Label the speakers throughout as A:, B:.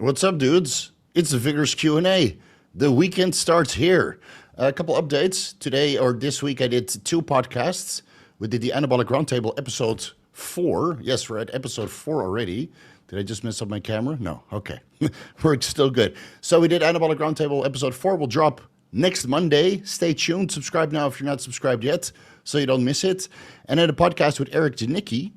A: What's up, dudes? It's the Vigorous Q&A. The weekend starts here. A couple updates. Today or this week I did 2 podcasts. We did the Anabolic Roundtable episode 4. Yes, we're at episode 4 already. Did I just mess up my camera? No. Okay. We're still good. So we did Anabolic Roundtable episode 4. Will drop next Monday. Stay tuned. Subscribe now if you're not subscribed yet so you don't miss it. And then a podcast with Eric Janicki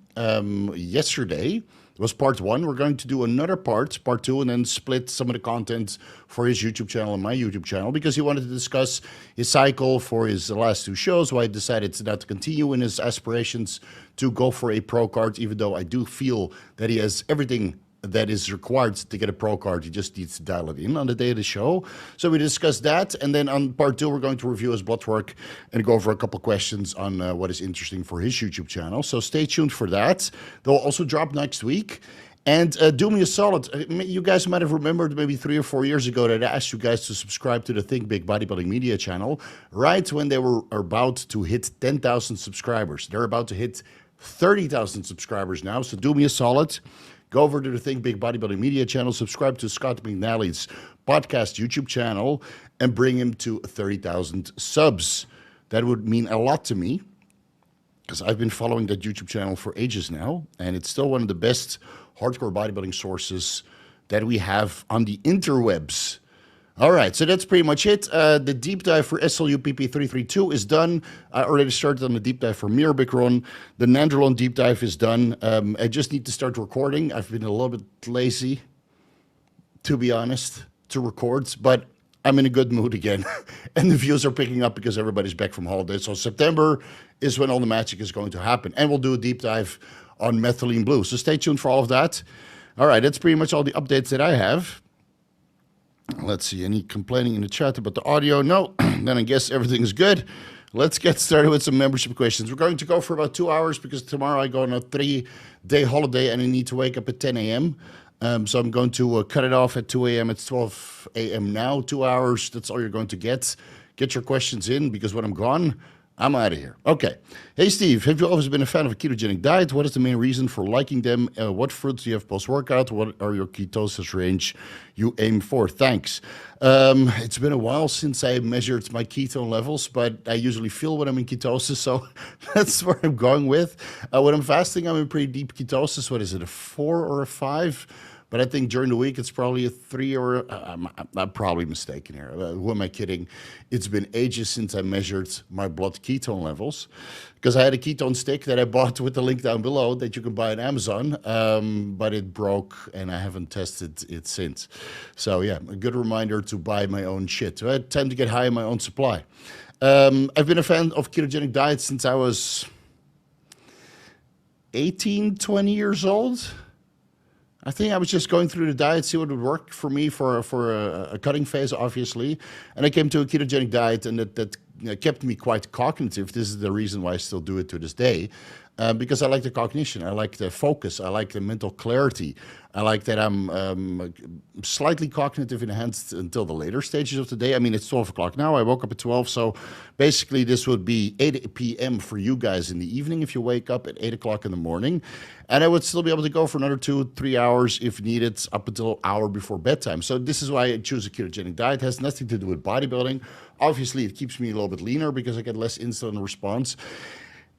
A: yesterday. Was part 1. We're going to do another part 2, and then split some of the content for his YouTube channel and my YouTube channel because he wanted to discuss his cycle for his last 2 shows, why he decided not to continue in his aspirations to go for a pro card, even though I do feel that he has everything that is required to get a pro card. He just needs to dial it in on the day of the show. So we discussed that, and then on part 2, we're going to review his blood work and go over a couple questions on what is interesting for his YouTube channel. So stay tuned for that. They'll also drop next week. And do me a solid. You guys might have remembered maybe 3 or 4 years ago that I asked you guys to subscribe to the Think Big Bodybuilding Media channel right when they were about to hit 10,000 subscribers. They're about to hit 30,000 subscribers now. So do me a solid. Go over to the Think Big Bodybuilding Media channel, subscribe to Scott McNally's podcast YouTube channel, and bring him to 30,000 subs. That would mean a lot to me because I've been following that YouTube channel for ages now, and it's still one of the best hardcore bodybuilding sources that we have on the interwebs. All right, so that's pretty much it. The deep dive for SLUPP332 is done. I already started on the deep dive for Mirabegron. The Nandrolone deep dive is done. I just need to start recording. I've been a little bit lazy, to be honest, to record, but I'm in a good mood again. And the views are picking up because everybody's back from holiday. So September is when all the magic is going to happen. And we'll do a deep dive on Methylene Blue. So stay tuned for all of that. All right, that's pretty much all the updates that I have. Let's see, any complaining in the chat about the audio? No, then I guess everything's good. Let's get started with some membership questions. We're going to go for about 2 hours because tomorrow I go on a 3-day holiday and I need to wake up at 10 a.m. So I'm going to cut it off at 2 a.m. It's 12 a.m. now, 2 hours. That's all you're going to get. Get your questions in because when I'm gone, I'm out of here. Okay. Hey, Steve, have you always been a fan of a ketogenic diet? What is the main reason for liking them? What fruits do you have post-workout? What are your ketosis range you aim for? Thanks. It's been a while since I measured my ketone levels, but I usually feel when I'm in ketosis, so that's where I'm going with. When I'm fasting, I'm in pretty deep ketosis. What is it, a 4 or a 5? But I think during the week, it's probably a 3 or I'm probably mistaken here. Who am I kidding? It's been ages since I measured my blood ketone levels because I had a ketone stick that I bought with the link down below that you can buy on Amazon, but it broke and I haven't tested it since. So yeah, a good reminder to buy my own shit. So I tend to get high in my own supply. I've been a fan of ketogenic diets since I was 18, 20 years old. I think I was just going through the diet, see what would work for me for a cutting phase, obviously. And I came to a ketogenic diet, and that kept me quite cognitive. This is the reason why I still do it to this day, because I like the cognition. I like the focus. I like the mental clarity. I like that I'm slightly cognitive enhanced until the later stages of the day. I mean, it's 12 o'clock now. I woke up at 12, so basically this would be 8 p.m. for you guys in the evening if you wake up at 8 o'clock in the morning. And I would still be able to go for another 2-3 hours if needed, up until an hour before bedtime. So this is why I choose a ketogenic diet. It has nothing to do with bodybuilding. Obviously, it keeps me a little bit leaner because I get less insulin response.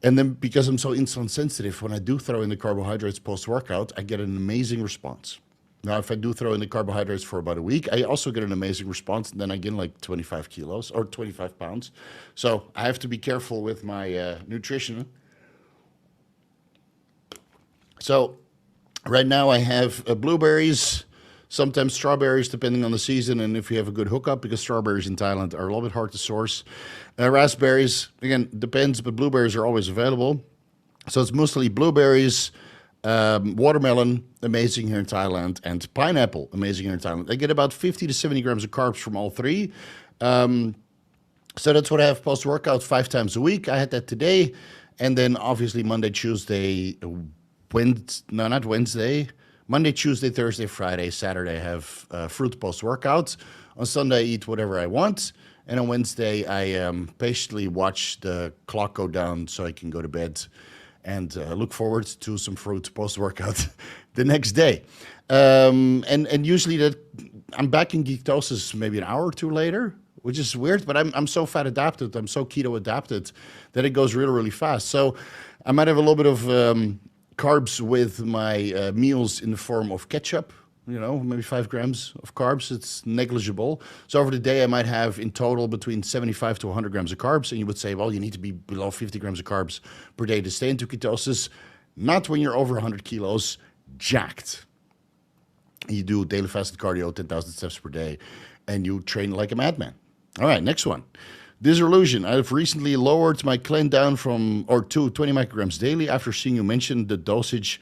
A: And then because I'm so insulin sensitive, when I do throw in the carbohydrates post-workout, I get an amazing response. Now, if I do throw in the carbohydrates for about a week, I also get an amazing response, and then I gain like 25 kilos or 25 pounds. So I have to be careful with my nutrition. So right now I have blueberries, sometimes strawberries, depending on the season, and if you have a good hookup, because strawberries in Thailand are a little bit hard to source. Raspberries, again, depends, but blueberries are always available. So it's mostly blueberries, watermelon, amazing here in Thailand, and pineapple, amazing here in Thailand. I get about 50 to 70 grams of carbs from all three. So that's what I have post-workout 5 times a week. I had that today, and then obviously Monday, Tuesday, Monday, Tuesday, Thursday, Friday, Saturday, I have fruit post-workout. On Sunday, I eat whatever I want. And on Wednesday, I patiently watch the clock go down so I can go to bed and look forward to some fruit post-workout the next day. And usually that I'm back in ketosis maybe an hour or two later, which is weird, but I'm so fat adapted, I'm so keto adapted that it goes really, really fast. So I might have a little bit of carbs with my meals in the form of ketchup, maybe 5 grams of carbs. It's negligible. So over the day, I might have in total between 75 to 100 grams of carbs. And you would say, well, you need to be below 50 grams of carbs per day to stay into ketosis. Not when you're over 100 kilos, jacked. You do daily fasted cardio, 10,000 steps per day, and you train like a madman. All right, next one. Disillusion. I've recently lowered my Clen down to 20 micrograms daily after seeing you mention the dosage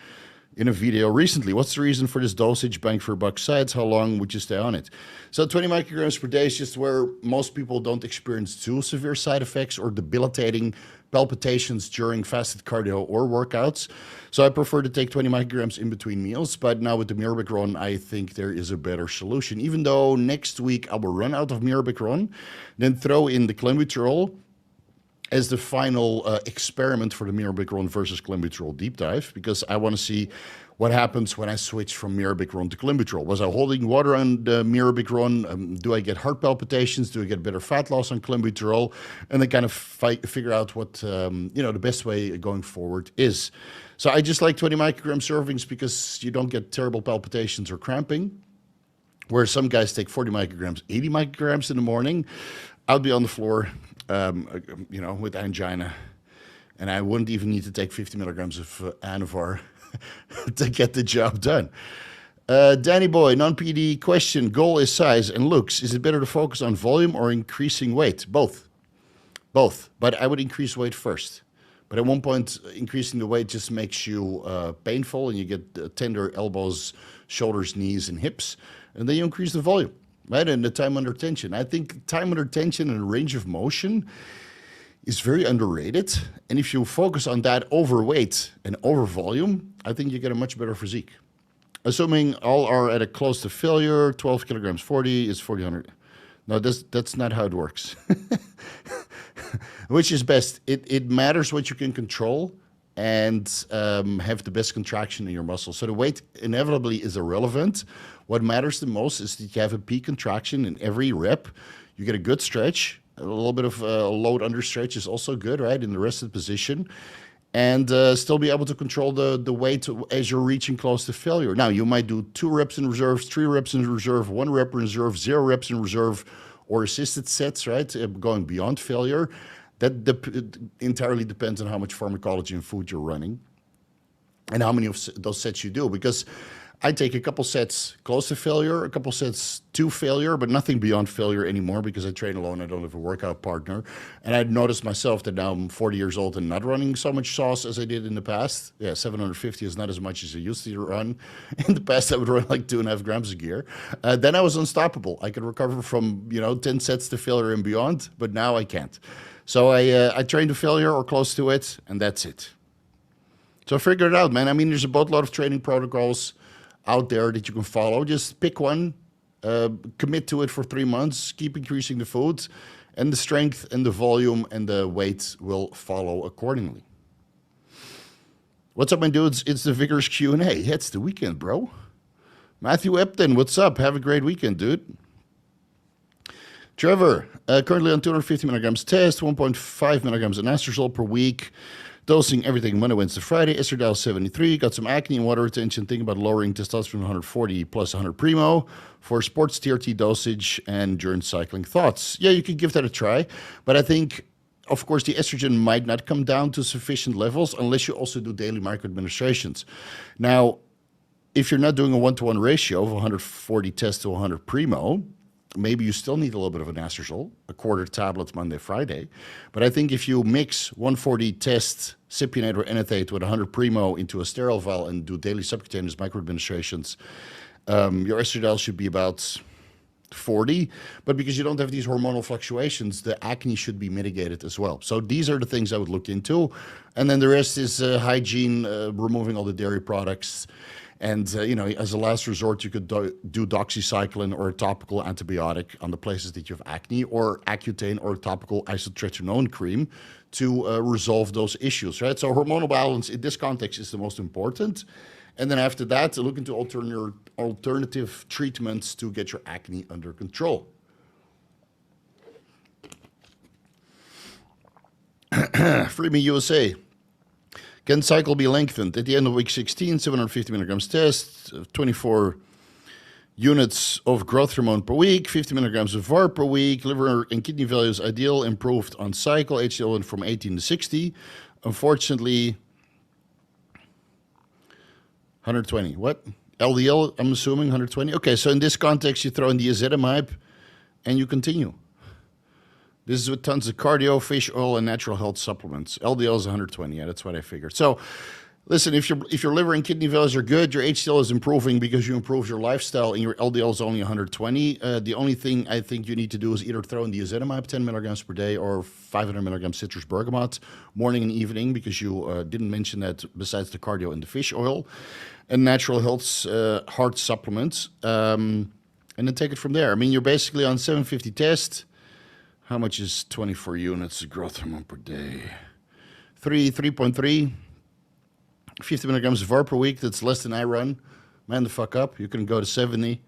A: in a video recently. What's the reason for this dosage? Bang for a buck sides. How long would you stay on it? So 20 micrograms per day is just where most people don't experience too severe side effects or debilitating palpitations during fasted cardio or workouts. So I prefer to take 20 micrograms in between meals. But now with the Mirabegron, I think there is a better solution. Even though next week I will run out of Mirabegron, then throw in the clenbuterol as the final experiment for the Mirabegron versus clenbuterol deep dive, because I want to see what happens when I switch from Mirabegron to clenbuterol. Was I holding water on the Mirabegron? Do I get heart palpitations? Do I get better fat loss on clenbuterol? And then kind of figure out what the best way going forward is. So I just like 20 microgram servings because you don't get terrible palpitations or cramping. Where some guys take 40 micrograms, 80 micrograms in the morning, I'll be on the floor, with angina, and I wouldn't even need to take 50 milligrams of Anavar to get the job done. Danny Boy, non-PD question, goal is size and looks. Is it better to focus on volume or increasing weight? Both, but I would increase weight first. But at one point, increasing the weight just makes you painful, and you get tender elbows, shoulders, knees, and hips, and then you increase the volume. Right, and the time under tension. I think time under tension and range of motion is very underrated. And if you focus on that over weight and over volume, I think you get a much better physique. Assuming all are at a close to failure, 12 kilograms 40 is 4,000. No, that's not how it works. Which is best? It matters what you can control and have the best contraction in your muscle. So the weight inevitably is irrelevant. What matters the most is that you have a peak contraction in every rep. You get a good stretch. A little bit of load under stretch is also good, right, in the rested position. And still be able to control the weight as you're reaching close to failure. Now, you might do 2 reps in reserve, 3 reps in reserve, 1 rep in reserve, 0 reps in reserve, or assisted sets, right, going beyond failure. That entirely depends on how much pharmacology and food you're running and how many of those sets you do. Because I take a couple sets close to failure, a couple sets to failure, but nothing beyond failure anymore because I train alone. I don't have a workout partner. And I noticed myself that now I'm 40 years old and not running so much sauce as I did in the past. Yeah, 750 is not as much as I used to run. In the past, I would run like 2.5 grams of gear. Then I was unstoppable. I could recover from 10 sets to failure and beyond, but now I can't. So I train to failure or close to it, and that's it. So figure it out, man. I mean, there's a boatload of training protocols out there that you can follow. Just pick one, commit to it for 3 months, keep increasing the food, and the strength and the volume and the weight will follow accordingly. What's up, my dudes? It's the Vigorous Q&A. It's the weekend, bro. Matthew Epton, what's up? Have a great weekend, dude. Trevor, currently on 250 milligrams test, 1.5 milligrams of anastrozole per week. Dosing everything Monday, Wednesday, Friday. Estradiol 73. Got some acne and water retention. Thinking about lowering testosterone 140 plus 100 Primo for sports TRT dosage and during cycling. Thoughts? Yeah, you could give that a try. But I think, of course, the estrogen might not come down to sufficient levels unless you also do daily microadministrations. Now, if you're not doing a 1-to-1 ratio of 140 test to 100 Primo, maybe you still need a little bit of anastrozole, a quarter tablet Monday, Friday. But I think if you mix 140 test cypionate or enethate with 100 Primo into a sterile vial and do daily subcutaneous microadministrations, your estradiol should be about 40. But because you don't have these hormonal fluctuations, the acne should be mitigated as well. So these are the things I would look into. And then the rest is hygiene, removing all the dairy products. And, as a last resort, you could do doxycycline or a topical antibiotic on the places that you have acne, or Accutane or a topical isotretinoin cream to resolve those issues, right? So hormonal balance in this context is the most important. And then after that, look into alternative treatments to get your acne under control. Freeman USA. Can cycle be lengthened? At the end of week 16, 750 milligrams test, 24 units of growth hormone per week, 50 milligrams of VAR per week, liver and kidney values ideal, improved on cycle, HDL went from 18 to 60. Unfortunately, 120. What? LDL, I'm assuming 120. Okay, so in this context, you throw in the ezetimibe and you continue. This is with tons of cardio, fish oil, and natural health supplements. LDL is 120. Yeah, that's what I figured. So, listen, if your liver and kidney values are good, your HDL is improving because you improve your lifestyle, and your LDL is only 120. The only thing I think you need to do is either throw in the ezetimibe, 10 milligrams per day, or 500 milligrams citrus bergamot, morning and evening, because you didn't mention that besides the cardio and the fish oil, and natural health heart supplements, and then take it from there. I mean, you're basically on 750 test. How much is 24 units of growth hormone per day? 3.3. 50 milligrams of VAR per week. That's less than I run. Man the fuck up. You can go to 70.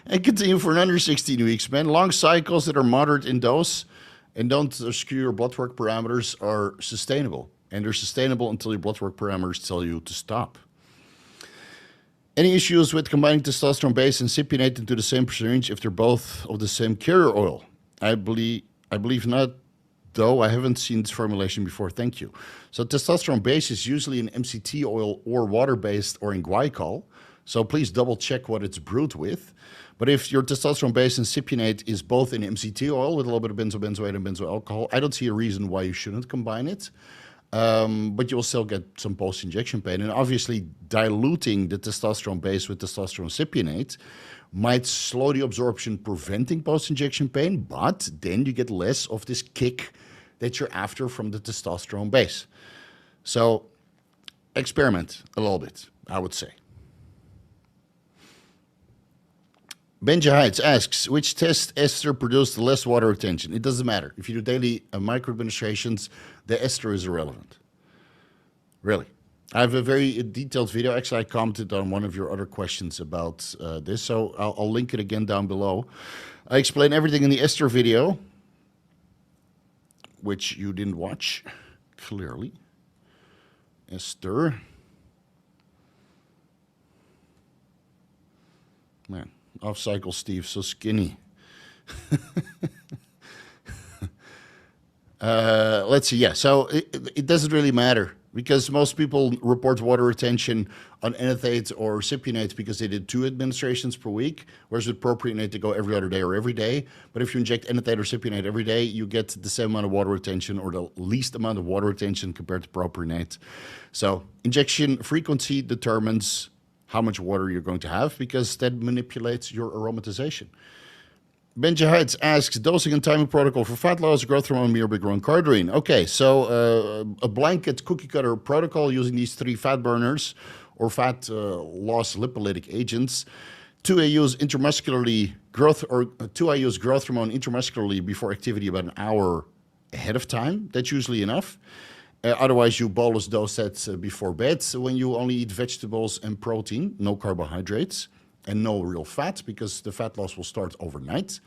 A: And continue for another 16 weeks, man. Long cycles that are moderate in dose and don't skew your blood work parameters are sustainable. And they're sustainable until your blood work parameters tell you to stop. Any issues with combining testosterone base and cypionate into the same syringe if they're both of the same carrier oil? I believe not, though. I haven't seen this formulation before. Thank you. So testosterone base is usually in MCT oil or water-based or in glycol. So please double check what it's brewed with. But if your testosterone base and cypionate is both in MCT oil with a little bit of benzoate and benzoalcohol, I don't see a reason why you shouldn't combine it. But you'll still get some post-injection pain. And obviously, diluting the testosterone base with testosterone cypionate might slow the absorption, preventing post-injection pain, but then you get less of this kick that you're after from the testosterone base. So experiment a little bit, I would say. Benja Heights asks, which test ester produced less water retention? It doesn't matter. If you do daily microadministrations, the ester is irrelevant. Really. I have a very detailed video. Actually, I commented on one of your other questions about this, so I'll link it again down below. I explain everything in the ester video, which you didn't watch, clearly. Ester. Man, off-cycle Steve, so skinny. Let's see. Yeah, so it doesn't really matter because most people report water retention on enethate or cypionate because they did 2 administrations per week, whereas with propionate they go every other day or every day. But if you inject enethate or cypionate every day, you get the same amount of water retention or the least amount of water retention compared to propionate. So injection frequency determines how much water you're going to have because that manipulates your aromatization. Benja Heights asks, dosing and timing protocol for fat loss, growth hormone, Mirabegron, Cardarine. Okay, so a blanket cookie cutter protocol using these 3 fat burners or fat loss lipolytic agents. 2, I use intramuscularly growth, or 2, I use growth hormone intramuscularly before activity about an hour ahead of time. That's usually enough. Otherwise, you bolus dose that before bed when you only eat vegetables and protein, no carbohydrates. And no real fat, because the fat loss will start overnight.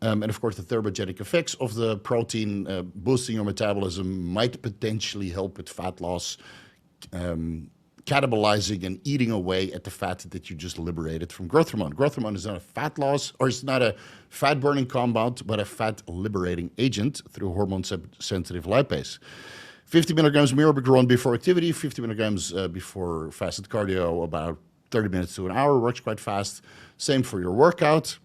A: And of course, the thermogenic effects of the protein boosting your metabolism might potentially help with fat loss, catabolizing and eating away at the fat that you just liberated from growth hormone. Growth hormone is not a fat loss, or it's not a fat burning compound, but a fat liberating agent through hormone sensitive lipase. 50 milligrams Mirabegron before activity, 50 milligrams before fasted cardio, about 30 minutes to an hour, works quite fast. Same for your workout.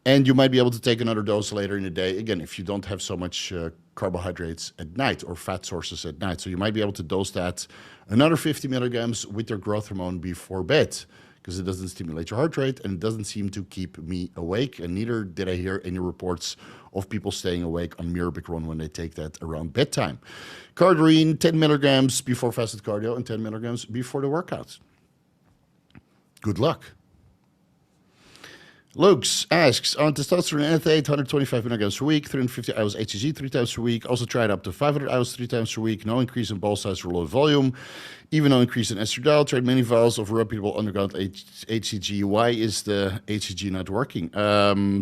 A: And you might be able to take another dose later in the day, again, if you don't have so much carbohydrates at night or fat sources at night. So you might be able to dose that another 50 milligrams with your growth hormone before bed, because it doesn't stimulate your heart rate and it doesn't seem to keep me awake. And neither did I hear any reports of people staying awake on Mirabegron when they take that around bedtime. Cardarine, 10 milligrams before fasted cardio and 10 milligrams before the workouts. Good luck. Luke's asks, on testosterone and ethate, 125 milligrams per week, 350 hours HCG 3 times per week. Also tried up to 500 hours 3 times per week. No increase in ball size or low volume. Even no increase in estradiol. Tried many vials of reputable underground HCG. Why is the HCG not working?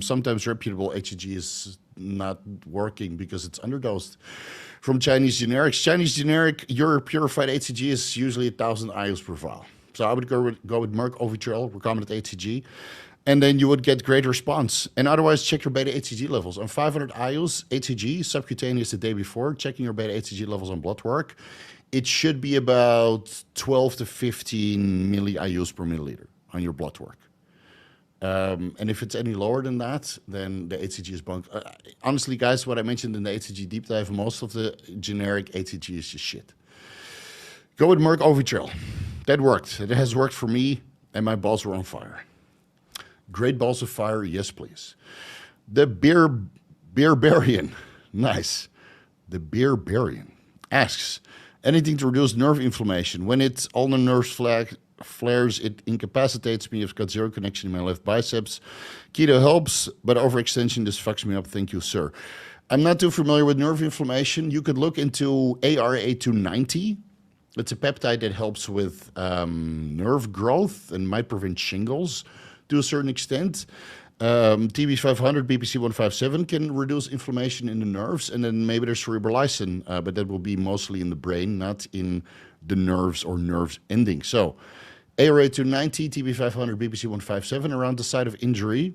A: Sometimes reputable HCG is not working because it's underdosed. From Chinese generics. Chinese generic, your purified HCG is usually 1,000 IUs per vial. So I would go with Merck Ovitrel, recombinant HCG. And then you would get great response. And otherwise, check your beta HCG levels. On 500 IUs, HCG, subcutaneous the day before, checking your beta HCG levels on blood work, it should be about 12 to 15 milli IUs per milliliter on your blood work. And if it's any lower than that, then the HCG is bunk. Honestly, guys, what I mentioned in the HCG deep dive, most of the generic HCG is just shit. Go with Merck Ovitrel. That worked. It has worked for me, and my balls were on fire. Great balls of fire, yes, please. The Beerbarian, nice. The Beerbarian asks, anything to reduce nerve inflammation? When it's ulnar nerve flares, it incapacitates me. I've got zero connection in my left biceps. Keto helps, but overextension just fucks me up. Thank you, sir. I'm not too familiar with nerve inflammation. You could look into ARA290. It's a peptide that helps with nerve growth and might prevent shingles to a certain extent. TB500, BPC157 can reduce inflammation in the nerves, and then maybe there's cerebrolysine, but that will be mostly in the brain, not in the nerves or nerves ending. So ARA290, TB500, BPC157 around the site of injury.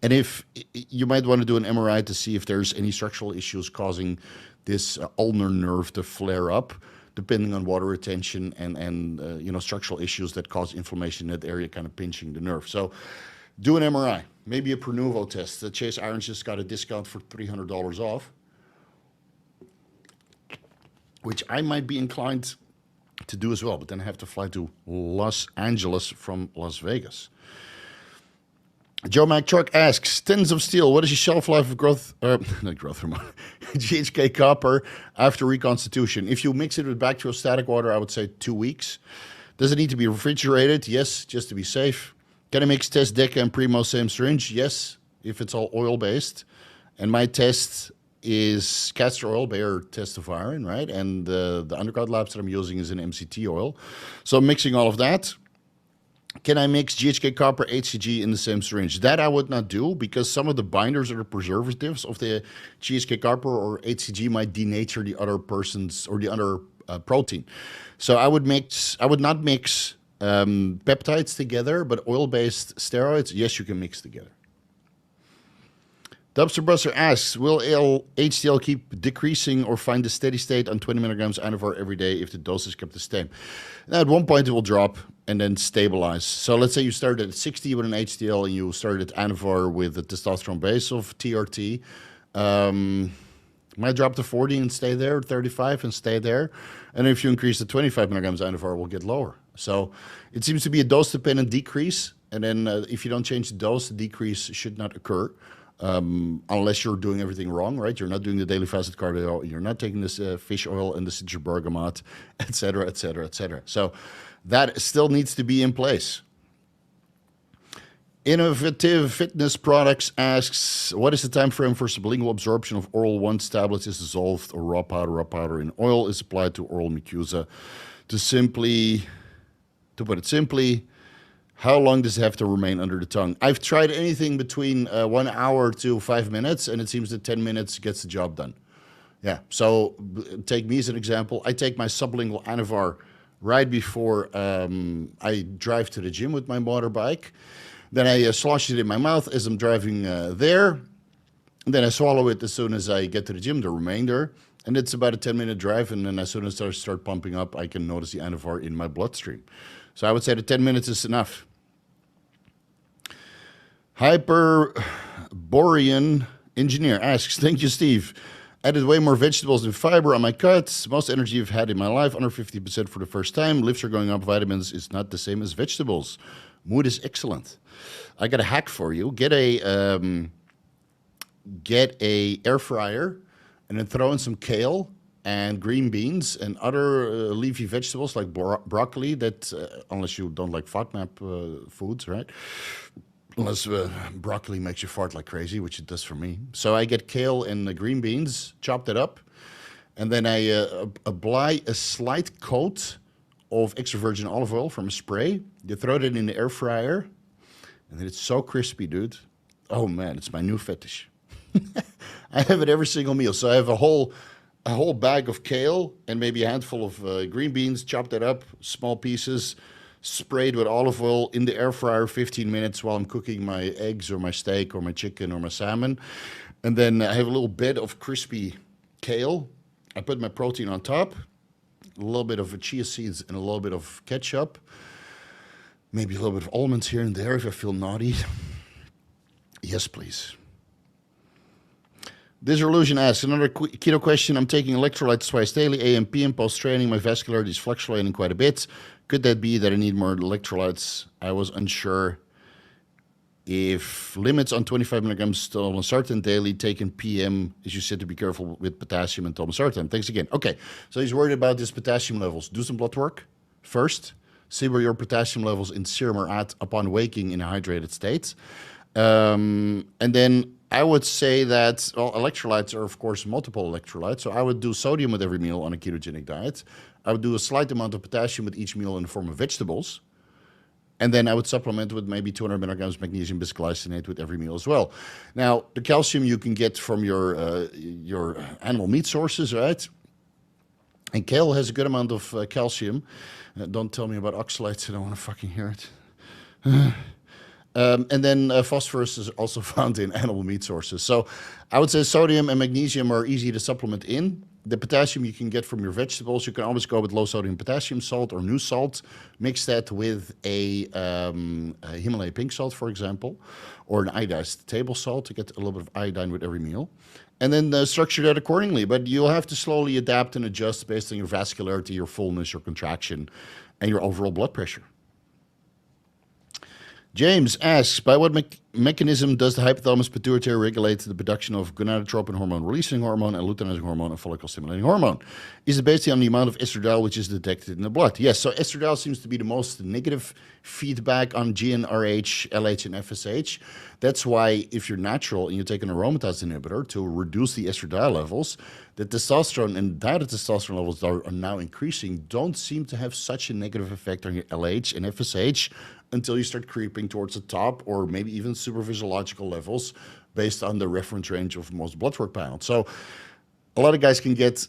A: And if you might want to do an MRI to see if there's any structural issues causing this ulnar nerve to flare up, depending on water retention and structural issues that cause inflammation in that area, kind of pinching the nerve. So do an MRI, maybe a Pronuvo test. Chase Irons just got a discount for $300 off, which I might be inclined to do as well, but then I have to fly to Los Angeles from Las Vegas. Joe Mac Truck asks, tins of steel, what is the shelf life of not growth hormone, GHK copper after reconstitution? If you mix it with bacteriostatic water, I would say 2 weeks. Does it need to be refrigerated? Yes, just to be safe. Can I mix test Deca and Primo same syringe? Yes, if it's all oil-based. And my test is castor oil, Bayer Testosterone, right? And the underground labs that I'm using is an MCT oil. So I'm mixing all of that. Can I mix GHK copper HCG in the same syringe? That I would not do because some of the binders or the preservatives of the GHK copper or HCG might denature the other person's or the other protein. So I would not mix peptides together, but oil-based steroids, yes, you can mix together. Dumpster Buster asks, will HDL keep decreasing or find a steady state on 20 milligrams Anavar every day if the dose is kept the same? Now, at one point, it will drop and then stabilize. So let's say you started at 60 with an HDL and you started at Anavar with a testosterone base of TRT. Might drop to 40 and stay there, 35 and stay there. And if you increase to 25 milligrams Anavar, it will get lower. So it seems to be a dose-dependent decrease. And then if you don't change the dose, the decrease should not occur. Unless you're doing everything wrong, right? You're not doing the daily fasted cardio, you're not taking this fish oil and the citrus bergamot, et cetera, et cetera, et cetera. So that still needs to be in place. Innovative Fitness Products asks, what is the time frame for sublingual absorption of oral once tablets is dissolved or raw powder in oil is applied to oral mucosa? To put it simply, how long does it have to remain under the tongue? I've tried anything between 1 hour to 5 minutes, and it seems that 10 minutes gets the job done. Yeah, so take me as an example. I take my sublingual Anavar right before I drive to the gym with my motorbike. Then I slosh it in my mouth as I'm driving there. And then I swallow it as soon as I get to the gym, the remainder. And it's about a 10-minute drive, and then as soon as I start pumping up, I can notice the Anavar in my bloodstream. So I would say that 10 minutes is enough. Hyperborean Engineer asks, thank you, Steve. Added way more vegetables and fiber on my cuts. Most energy I've had in my life, under 50% for the first time. Lifts are going up, vitamins is not the same as vegetables. Mood is excellent. I got a hack for you. Get a air fryer and then throw in some kale and green beans and other leafy vegetables like broccoli that, unless you don't like FODMAP foods, right? Unless broccoli makes you fart like crazy, which it does for me. So I get kale and the green beans, chop that up, and then I apply a slight coat of extra virgin olive oil from a spray. You throw it in the air fryer, and then it's so crispy, dude. Oh man, it's my new fetish. I have it every single meal. So I have a whole bag of kale and maybe a handful of green beans, chopped that up, small pieces, sprayed with olive oil in the air fryer 15 minutes while I'm cooking my eggs or my steak or my chicken or my salmon. And then I have a little bit of crispy kale. I put my protein on top, a little bit of chia seeds and a little bit of ketchup, maybe a little bit of almonds here and there if I feel naughty. Yes, please. This Illusion asks, another keto question. I'm taking electrolytes twice daily, AM, PM, post-training. My vascularity is fluctuating quite a bit. Could that be that I need more electrolytes? I was unsure if limits on 25 milligrams tolmosartan daily taken PM, as you said, to be careful with potassium and tolmosartan. Thanks again. Okay, so he's worried about his potassium levels. Do some blood work first. See where your potassium levels in serum are at upon waking in a hydrated state. And then I would say that, well, electrolytes are, of course, multiple electrolytes. So I would do sodium with every meal on a ketogenic diet. I would do a slight amount of potassium with each meal in the form of vegetables. And then I would supplement with maybe 200 milligrams magnesium bisglycinate with every meal as well. Now, the calcium you can get from your animal meat sources, right? And kale has a good amount of calcium. Don't tell me about oxalates. I don't want to fucking hear it. And then phosphorus is also found in animal meat sources. So I would say sodium and magnesium are easy to supplement in. The potassium you can get from your vegetables. You can always go with low sodium potassium salt or new salt. Mix that with a Himalaya pink salt, for example, or an iodized table salt to get a little bit of iodine with every meal. And then structure that accordingly. But you'll have to slowly adapt and adjust based on your vascularity, your fullness, your contraction, and your overall blood pressure. James asks, by what mechanism does the hypothalamus pituitary regulate the production of gonadotropin hormone, releasing hormone, and luteinizing hormone, and follicle stimulating hormone? Is it based on the amount of estradiol which is detected in the blood? Yes, so estradiol seems to be the most negative feedback on GnRH, LH, and FSH. That's why if you're natural and you take an aromatase inhibitor to reduce the estradiol levels, the testosterone and diet testosterone levels that are now increasing don't seem to have such a negative effect on your LH and FSH until you start creeping towards the top or maybe even super physiological levels based on the reference range of most blood work panels. So a lot of guys can get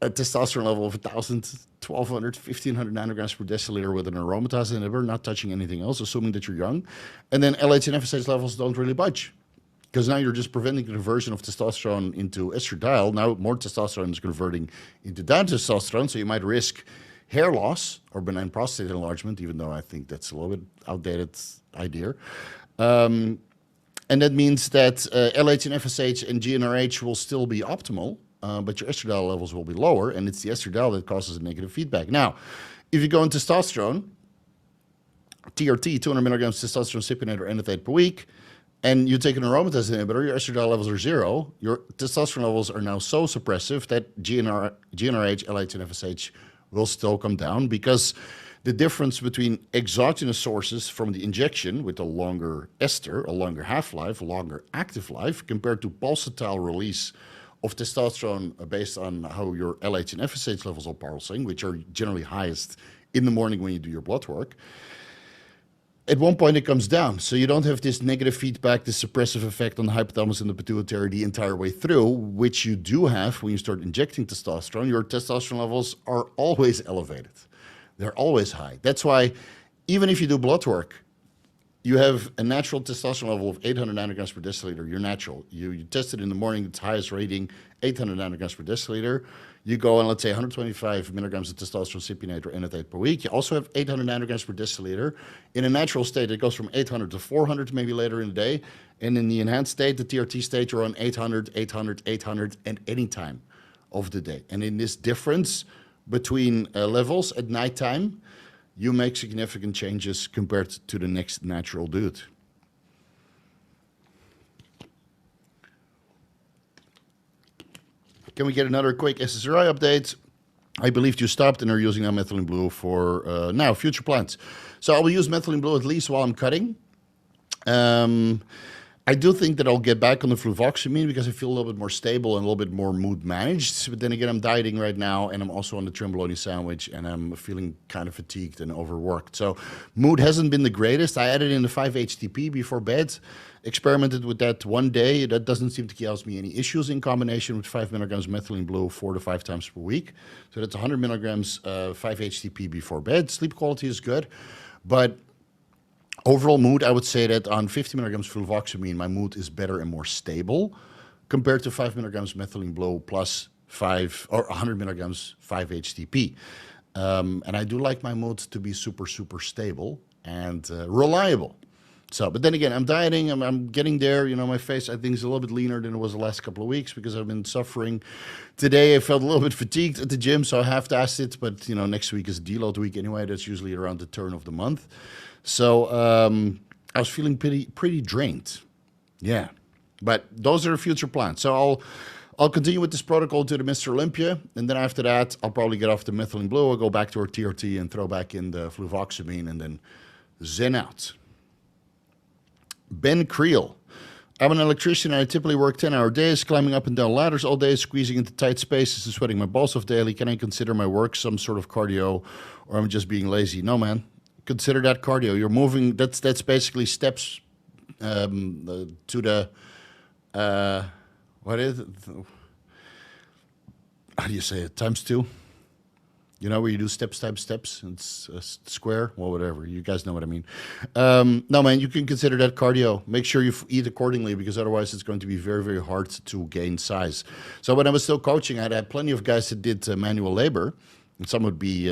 A: a testosterone level of 1,000, 1,200, 1,500 nanograms per deciliter with an aromatase inhibitor, not touching anything else, assuming that you're young. And then LH and FSH levels don't really budge because now you're just preventing the conversion of testosterone into estradiol. Now more testosterone is converting into testosterone, so you might risk hair loss or benign prostate enlargement, even though I think that's a little bit outdated idea. And that means that LH and FSH and GnRH will still be optimal, but your estradiol levels will be lower, and it's the estradiol that causes a negative feedback. Now, if you go in testosterone, TRT, 200 milligrams testosterone cypionate or enethate per week, and you take an aromatase inhibitor, your estradiol levels are 0. Your testosterone levels are now so suppressive that GnRH, LH, and FSH will still come down because the difference between exogenous sources from the injection with a longer ester, a longer half-life, a longer active life, compared to pulsatile release of testosterone based on how your LH and FSH levels are pulsing, which are generally highest in the morning when you do your blood work. At one point, it comes down. So you don't have this negative feedback, this suppressive effect on the hypothalamus and the pituitary the entire way through, which you do have when you start injecting testosterone. Your testosterone levels are always elevated. They're always high. That's why even if you do blood work, you have a natural testosterone level of 800 nanograms per deciliter. You're natural. You test it in the morning, its highest rating, 800 nanograms per deciliter. You go on, let's say, 125 milligrams of testosterone cypionate or enethate per week. You also have 800 nanograms per deciliter. In a natural state, it goes from 800 to 400 maybe later in the day. And in the enhanced state, the TRT state, you're on 800, 800, 800 at any time of the day. And in this difference between levels at nighttime, you make significant changes compared to the next natural dude. Can we get another quick SSRI update? I believe you stopped and are using now methylene blue for now future plans. So I will use methylene blue at least while I'm cutting. I do think that I'll get back on the fluvoxamine because I feel a little bit more stable and a little bit more mood managed. But then again, I'm dieting right now, and I'm also on the Trimbolone sandwich, and I'm feeling kind of fatigued and overworked. So mood hasn't been the greatest. I added in the 5-HTP before bed, experimented with that one day. That doesn't seem to cause me any issues in combination with 5 milligrams methylene blue 4 to 5 times per week. So that's 100 milligrams 5-HTP before bed. Sleep quality is good, but overall mood, I would say that on 50 milligrams fluvoxamine, my mood is better and more stable compared to 5 milligrams methylene blue plus 5 or 100 milligrams 5-HTP. And I do like my mood to be super, super stable and reliable. So, but then again, I'm dieting. I'm getting there. You know, my face, I think, is a little bit leaner than it was the last couple of weeks because I've been suffering. Today, I felt a little bit fatigued at the gym, so I half-assed it. But, you know, next week is deload week anyway. That's usually around the turn of the month. So I was feeling pretty drained. Yeah. But those are the future plans. So I'll continue with this protocol to the Mr. Olympia. And then after that, I'll probably get off the methylene blue. I'll go back to our TRT and throw back in the fluvoxamine and then zen out. Ben Creel. I'm an electrician and I typically work 10-hour days, climbing up and down ladders all day, squeezing into tight spaces and sweating my balls off daily. Can I consider my work some sort of cardio, or am I just being lazy? No, man. Consider that cardio. You're moving. That's basically steps to the what is it? How do you say it? Times 2. You know, where you do steps times steps. It's a square. Well, whatever. You guys know what I mean. No, man, you can consider that cardio. Make sure you eat accordingly because otherwise it's going to be very, very hard to gain size. So when I was still coaching, I had plenty of guys that did manual labor. And some would be,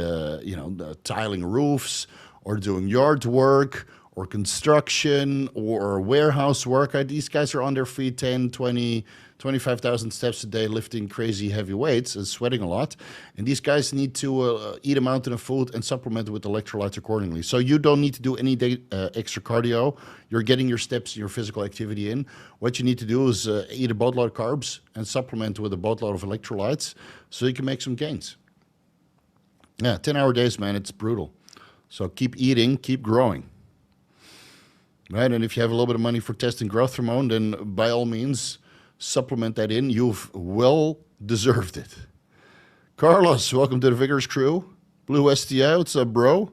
A: tiling roofs or doing yard work or construction or warehouse work. These guys are on their feet 10, 20, 25,000 steps a day, lifting crazy heavy weights and sweating a lot. And these guys need to eat a mountain of food and supplement it with electrolytes accordingly. So you don't need to do any extra cardio. You're getting your steps and your physical activity in. What you need to do is eat a boatload of carbs and supplement with a boatload of electrolytes so you can make some gains. Yeah, 10-hour days, man, it's brutal. So keep eating, keep growing. Right, and if you have a little bit of money for testing growth hormone, then by all means, supplement that in. You've well deserved it. Carlos, welcome to the Vigorous crew. Blue STI, what's up, bro?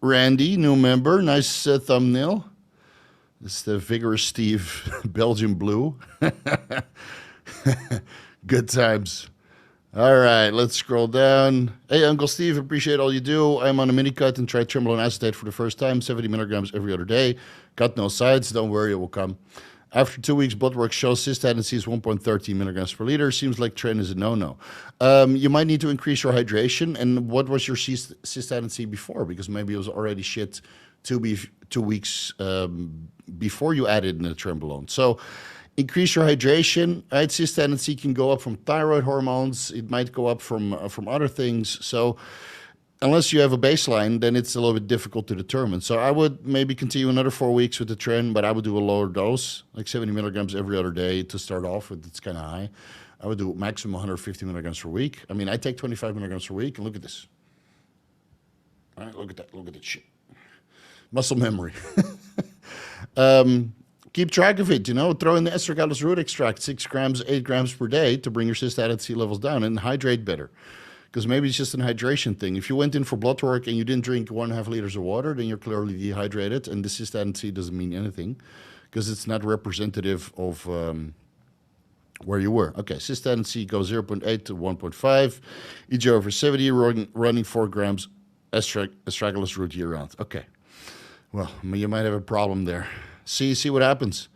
A: Randy, new member, nice thumbnail. This is the Vigorous Steve, Belgian Blue. Good times. All right, let's scroll down. Hey, Uncle Steve, appreciate all you do. I'm on a mini cut and tried Trimbolone acetate for the first time, 70 milligrams every other day. Got no sides. Don't worry, it will come. After 2 weeks, blood work shows cystatin C is 1.13 milligrams per liter. Seems like trend is a no-no. You might need to increase your hydration. And what was your cystatin C before? Because maybe it was already shit 2 weeks before you added in the Trimbolone. So increase your hydration. Right? Cystatin C can go up from thyroid hormones. It might go up from other things. So unless you have a baseline, then it's a little bit difficult to determine. So I would maybe continue another 4 weeks with the trend, but I would do a lower dose, like 70 milligrams every other day to start off with. It's kind of high. I would do maximum 150 milligrams per week. I mean, I take 25 milligrams per week, and look at this. All right, look at that. Look at that shit. Muscle memory. Keep track of it, throw in the astragalus root extract, 6 grams, 8 grams per day to bring your cystatin C levels down and hydrate better. Because maybe it's just an hydration thing. If you went in for blood work and you didn't drink 1.5 liters of water, then you're clearly dehydrated, and the cystatin C doesn't mean anything because it's not representative of where you were. Okay, cystatin C goes 0.8 to 1.5, EG over 70, running 4 grams astragalus root year-round. Okay, well, you might have a problem there. See what happens.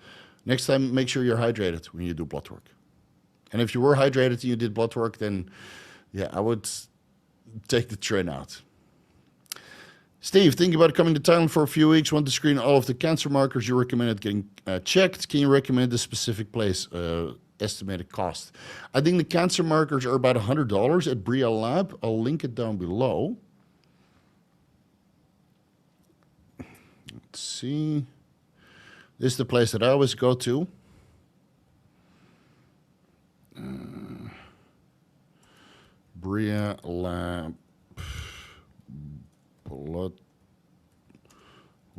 A: Next time, make sure you're hydrated when you do blood work. And if you were hydrated and you did blood work, then yeah, I would take the trend out. Steve, thinking about coming to Thailand for a few weeks. Want to screen all of the cancer markers you recommended getting checked. Can you recommend a specific place? Estimated cost. I think the cancer markers are about $100 at BRIA Lab. I'll link it down below. Let's see. This is the place that I always go to. BRIA Lab blood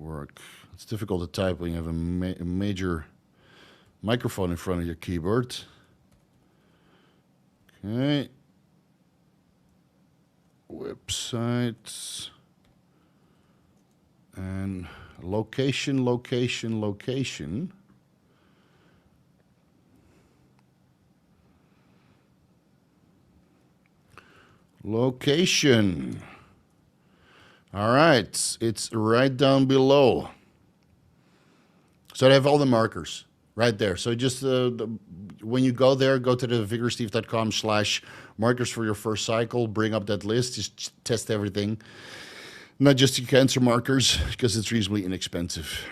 A: work. It's difficult to type when you have a major microphone in front of your keyboard. Okay. Websites. And location. Location. All right, it's right down below. So they have all the markers right there. So just when you go there, go to the vigorsteve.com/markers for your first cycle, bring up that list, just test everything. Not just your cancer markers, because it's reasonably inexpensive.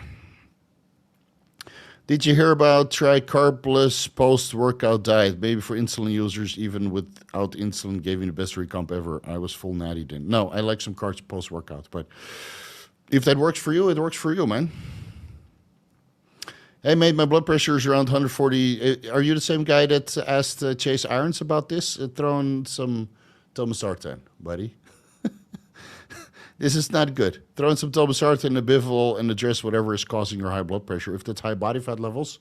A: Did you hear about try carbless post-workout diet? Maybe for insulin users, even without insulin, gave me the best recomp ever. I was full natty then. No, I like some carbs post-workout, but if that works for you, it works for you, man. Hey, mate, my blood pressure is around 140. Are you the same guy that asked Chase Irons about this? Throwing some Tomasartan, buddy. This is not good. Throw in some Tomasartan, Abivol, and address whatever is causing your high blood pressure. If that's high body fat levels,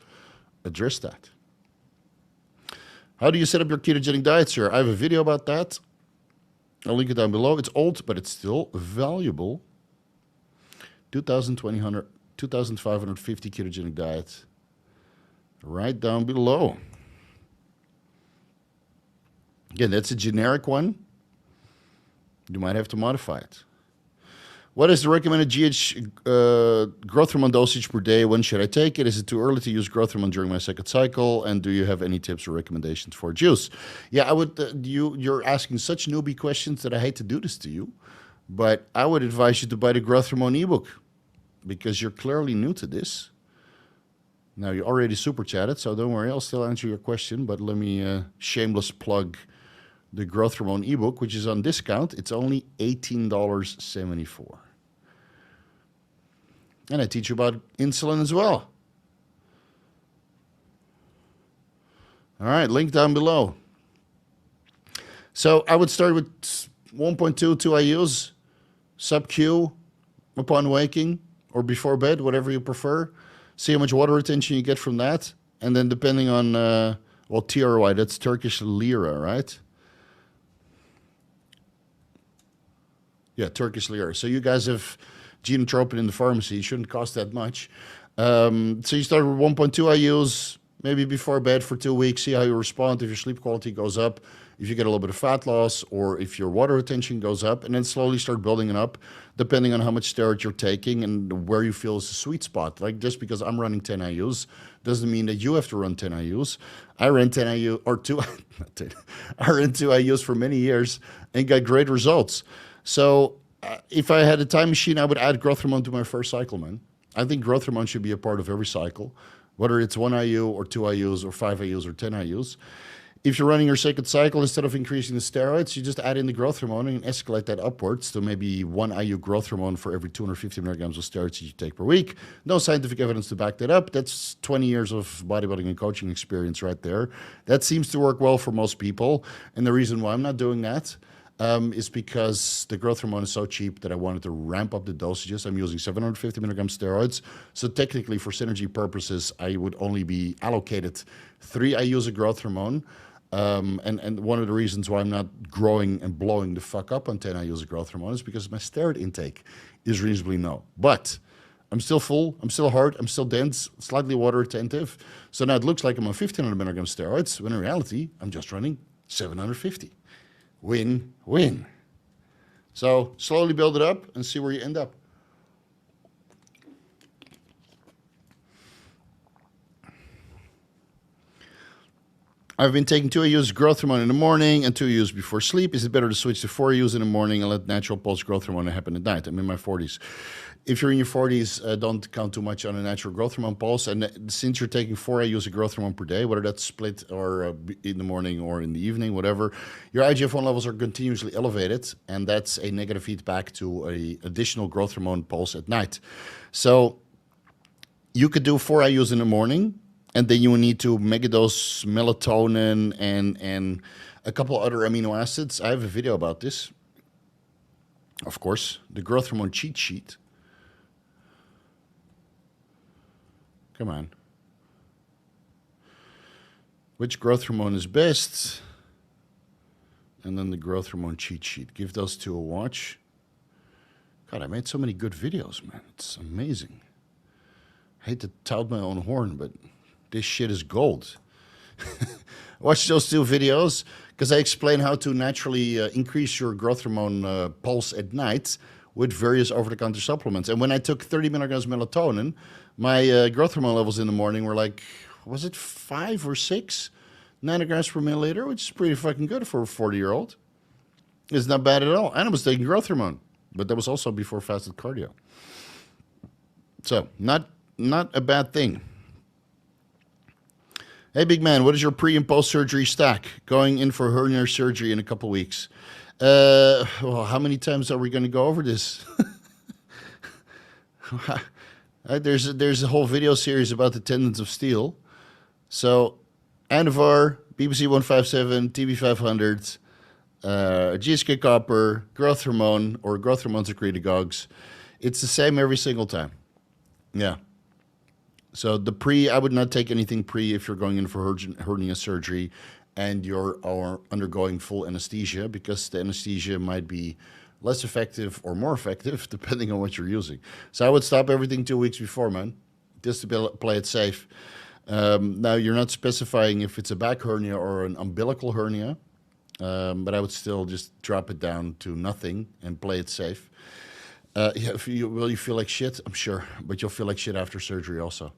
A: address that. How do you set up your ketogenic diet, sir? I have a video about that. I'll link it down below. It's old, but it's still valuable. 2,550 ketogenic diet. Right down below. Again, that's a generic one. You might have to modify it. What is the recommended GH growth hormone dosage per day? When should I take it? Is it too early to use growth hormone during my second cycle? And do you have any tips or recommendations for juice? Yeah, I would. You're asking such newbie questions that I hate to do this to you, but I would advise you to buy the growth hormone ebook because you're clearly new to this. Now you already super chatted, so don't worry. I'll still answer your question, but let me shameless plug the growth hormone ebook, which is on discount. It's only $18.74. And I teach you about insulin as well. All right, link down below. So I would start with 1.2, 2 IUs, sub-Q upon waking or before bed, whatever you prefer. See how much water retention you get from that. And then depending on, well, TRY, that's Turkish lira, right? Yeah, Turkish lira. So you guys have genotropin in the pharmacy. It shouldn't cost that much. So you start with 1.2 IUs, maybe before bed for 2 weeks. See how you respond. If your sleep quality goes up, if you get a little bit of fat loss, or if your water retention goes up, and then slowly start building it up, depending on how much steroid you're taking and where you feel is the sweet spot. Like just because I'm running 10 IUs doesn't mean that you have to run 10 IUs. I ran 10 IU or 2. Not 10. I ran 2 IUs for many years and got great results. So if I had a time machine, I would add growth hormone to my first cycle, man. I think growth hormone should be a part of every cycle, whether it's 1 IU or 2 IUs or 5 IUs or 10 IUs. If you're running your second cycle, instead of increasing the steroids, you just add in the growth hormone and escalate that upwards to maybe 1 IU growth hormone for every 250 milligrams of steroids you take per week. No scientific evidence to back that up. That's 20 years of bodybuilding and coaching experience right there. That seems to work well for most people. And the reason why I'm not doing that is because the growth hormone is so cheap that I wanted to ramp up the dosages. I'm using 750 milligram steroids. So technically, for synergy purposes, I would only be allocated 3 IUs of growth hormone. And one of the reasons why I'm not growing and blowing the fuck up on 10 IUs of growth hormone is because my steroid intake is reasonably low. But I'm still full, I'm still hard, I'm still dense, slightly water retentive. So now it looks like I'm on 1500 milligram steroids, when in reality, I'm just running 750. Win, win. So slowly build it up and see where you end up. I've been taking 2 IUs growth hormone in the morning and 2 IUs before sleep. Is it better to switch to 4 IUs in the morning and let natural pulse growth hormone happen at night? I'm in my 40s. If you're in your 40s, don't count too much on a natural growth hormone pulse. And since you're taking 4 IUs of growth hormone per day, whether that's split or in the morning or in the evening, whatever, your IGF-1 levels are continuously elevated, and that's a negative feedback to an additional growth hormone pulse at night. So you could do 4 IUs in the morning, and then you will need to megadose melatonin and a couple other amino acids. I have a video about this. Of course, the growth hormone cheat sheet. Come on. Which growth hormone is best? And then the growth hormone cheat sheet. Give those two a watch. God, I made so many good videos, man. It's amazing. I hate to tout my own horn, but this shit is gold. Watch those two videos because I explain how to naturally increase your growth hormone pulse at night with various over-the-counter supplements. And when I took 30 milligrams melatonin, my growth hormone levels in the morning were like, was it 5 or 6 nanograms per milliliter, which is pretty fucking good for a 40-year-old. It's not bad at all. And I was taking growth hormone, but that was also before fasted cardio. So not a bad thing. Hey, big man, what is your pre and post-surgery stack? Going in for hernia surgery in a couple weeks. Well, how many times are we going to go over this? There's a whole video series about the tendons of steel. So, Anavar, BBC 157, TB500, GSK copper, growth hormone, or growth hormone secretagogues. It's the same every single time. Yeah. So the pre, I would not take anything pre if you're going in for hernia surgery and you're undergoing full anesthesia, because the anesthesia might be less effective or more effective depending on what you're using. So I would stop everything 2 weeks before, man, just to play it safe. Now, you're not specifying if it's a back hernia or an umbilical hernia, but I would still just drop it down to nothing and play it safe. Yeah, will you feel like shit? I'm sure, but you'll feel like shit after surgery also.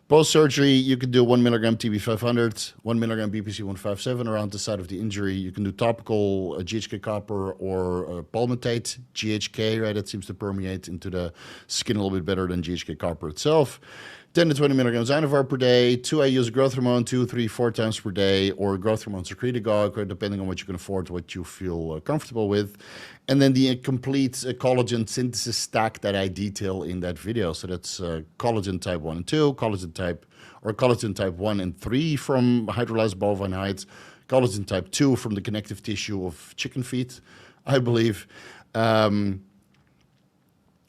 A: Post-surgery, you can do 1 milligram TB500, 1 milligram BPC 157 around the site of the injury. You can do topical GHK copper or palmitate, GHK, right? That seems to permeate into the skin a little bit better than GHK copper itself. 10 to 20 milligrams Anavar per day. 2, I use growth hormone 2, 3, 4 times per day, or growth hormone secretagogue, right, depending on what you can afford, what you feel comfortable with. And then the complete collagen synthesis stack that I detail in that video. So that's collagen type 1 and 2, collagen type 1 and 3 from hydrolyzed bovine hides, collagen type 2 from the connective tissue of chicken feet, I believe.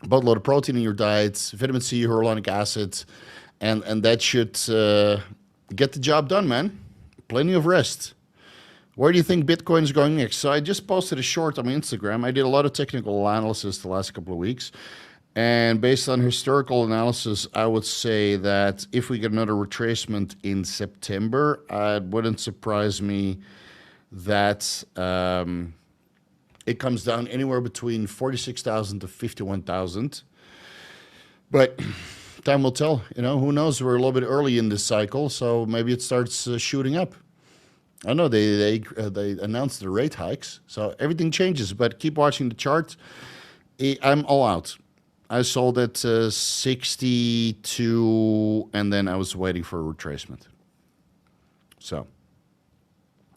A: Boatload of protein in your diet, vitamin C, hyaluronic acid, and that should get the job done, man. Plenty of rest. Where do you think Bitcoin is going next? So I just posted a short on my Instagram. I did a lot of technical analysis the last couple of weeks. And based on historical analysis, I would say that if we get another retracement in September, it wouldn't surprise me that it comes down anywhere between 46,000 to 51,000. But time will tell. You know, who knows? We're a little bit early in this cycle, so maybe it starts shooting up. I know they announced the rate hikes, so everything changes. But keep watching the chart. I'm all out. I sold at 62, and then I was waiting for a retracement. So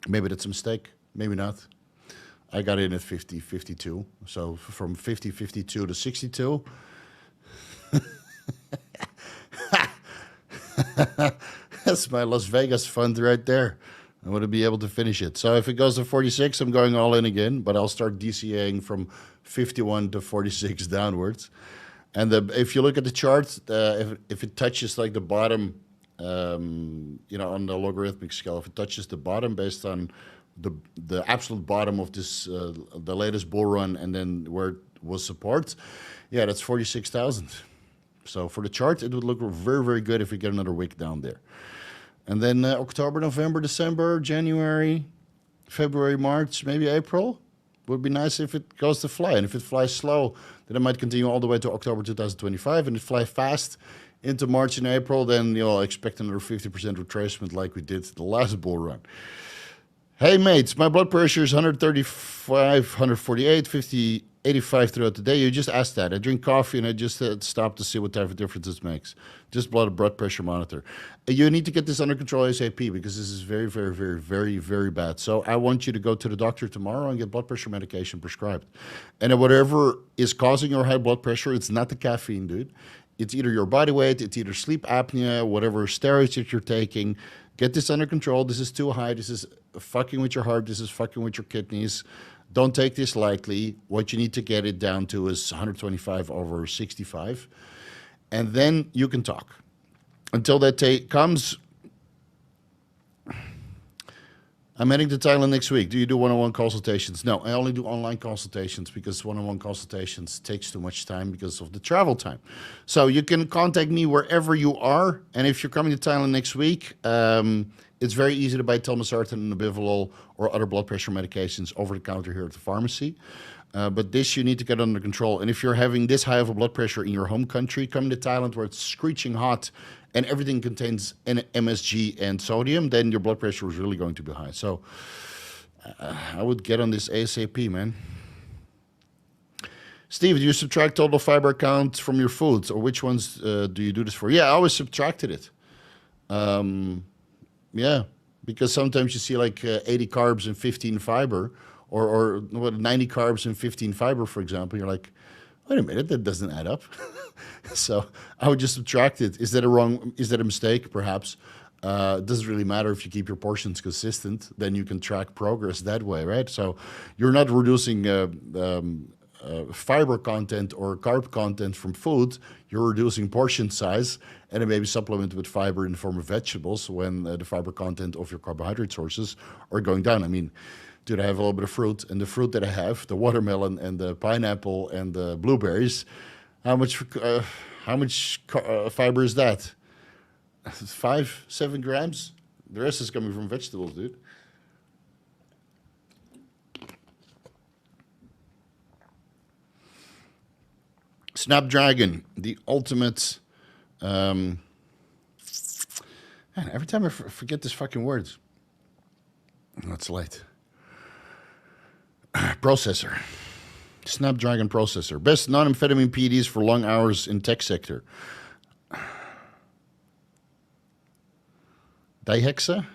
A: maybe that's a mistake. Maybe not. I got in at 50, 52. So from 50, 52 to 62. That's my Las Vegas fund right there. I want to be able to finish it. So if it goes to 46, I'm going all in again, but I'll start DCAing from 51 to 46 downwards. And if you look at the chart, if it touches like the bottom, you know, on the logarithmic scale, if it touches the bottom based on the absolute bottom of this, the latest bull run, and then where it was support, yeah, that's 46,000. So for the chart, it would look very, very good if we get another wick down there. And then October, November, December, January, February, March, maybe April. Would be nice if it goes to fly. And if it flies slow, then it might continue all the way to October 2025. And if it flies fast into March and April, then you'll expect another 50% retracement like we did the last bull run. Hey, mates, my blood pressure is 135, 148, 50, 85 throughout the day. You just asked that. I drink coffee, and I just stopped to see what type of difference this makes. Just blood pressure monitor. You need to get this under control ASAP, because this is very, very, very, very, very bad. So I want you to go to the doctor tomorrow and get blood pressure medication prescribed. And whatever is causing your high blood pressure, it's not the caffeine, dude. It's either your body weight, it's either sleep apnea, whatever steroids that you're taking. Get this under control. This is too high. This is fucking with your heart. This is fucking with your kidneys. Don't take this lightly. What you need to get it down to is 125 over 65. And then you can talk. until that day comes, I'm heading to Thailand next week. Do you do one-on-one consultations? No, I only do online consultations because one-on-one consultations takes too much time because of the travel time. So you can contact me wherever you are. And if you're coming to Thailand next week, it's very easy to buy telmisartan and Nebivolol or other blood pressure medications over the counter here at the pharmacy. But this you need to get under control. And if you're having this high of a blood pressure in your home country, come to Thailand where it's screeching hot and everything contains MSG and sodium, then your blood pressure is really going to be high. So I would get on this ASAP, man. Steve, do you subtract total fiber count from your foods, or which ones do you do this for? Yeah, I always subtracted it. Yeah, because sometimes you see like 80 carbs and 15 fiber, or 90 carbs and 15 fiber, for example. You're like, wait a minute, that doesn't add up. So I would just subtract it. Is that a mistake? Perhaps. It doesn't really matter if you keep your portions consistent. Then you can track progress that way, right? So you're not reducing fiber content or carb content from food. You're reducing portion size, and then maybe supplement with fiber in the form of vegetables when the fiber content of your carbohydrate sources are going down. I mean, dude, I have a little bit of fruit, and the fruit that I have, the watermelon and the pineapple and the blueberries, how much fiber is that? 5-7 grams? The rest is coming from vegetables, dude. Snapdragon, the ultimate. Man, every time I forget this fucking word. That's late. Processor. Snapdragon processor. Best non-amphetamine PEDs for long hours in tech sector. Dihexa.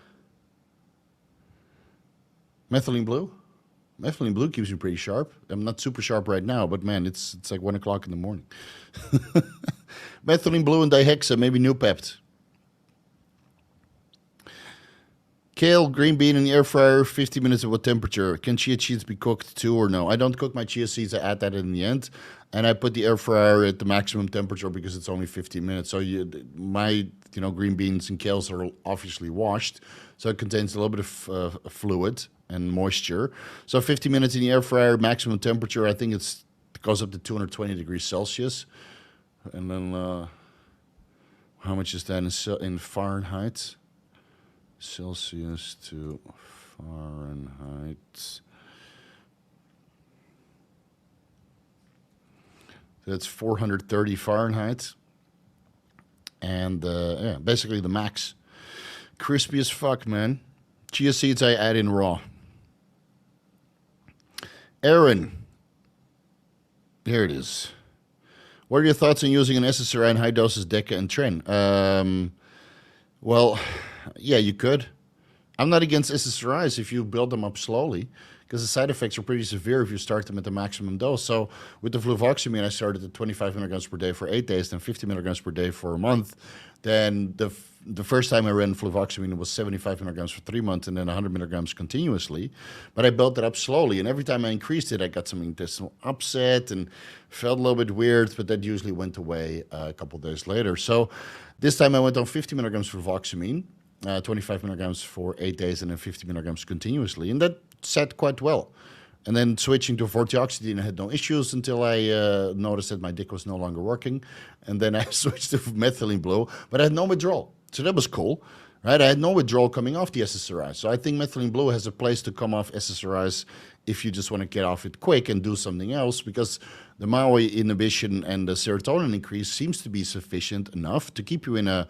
A: Methylene blue. Methylene blue keeps me pretty sharp. I'm not super sharp right now, but man, it's like 1 o'clock in the morning. Methylene blue and dihexa, maybe Nupept. Kale, green bean in the air fryer, 50 minutes at what temperature? Can chia seeds be cooked too or no? I don't cook my chia seeds, I add that in the end. And I put the air fryer at the maximum temperature because it's only 15 minutes. So my green beans and kales are obviously washed. So it contains a little bit of fluid and moisture. So 50 minutes in the air fryer, maximum temperature, I think it goes up to 220 degrees Celsius. And then how much is that in Fahrenheit? Celsius to Fahrenheit. That's 430 Fahrenheit. And yeah, basically the max. Crispy as fuck, man. Chia seeds I add in raw. Aaron. Here it is. What are your thoughts on using an SSRI in high doses DECA and Tren? Well, yeah, you could. I'm not against SSRIs if you build them up slowly, because the side effects are pretty severe if you start them at the maximum dose. So with the fluvoxamine, I started at 25 milligrams per day for 8 days, then 50 milligrams per day for a month. Then the first time I ran fluvoxamine, it was 75 milligrams for 3 months, and then 100 milligrams continuously. But I built it up slowly, and every time I increased it, I got some intestinal upset and felt a little bit weird, but that usually went away a couple of days later. So this time I went on 50 milligrams fluvoxamine, 25 milligrams for 8 days, and then 50 milligrams continuously. And that sat quite well. And then switching to vortioxetine, I had no issues until I noticed that my dick was no longer working. And then I switched to methylene blue, but I had no withdrawal. So that was cool, right? I had no withdrawal coming off the SSRI. So I think methylene blue has a place to come off SSRIs if you just want to get off it quick and do something else, because the MAOI inhibition and the serotonin increase seems to be sufficient enough to keep you in a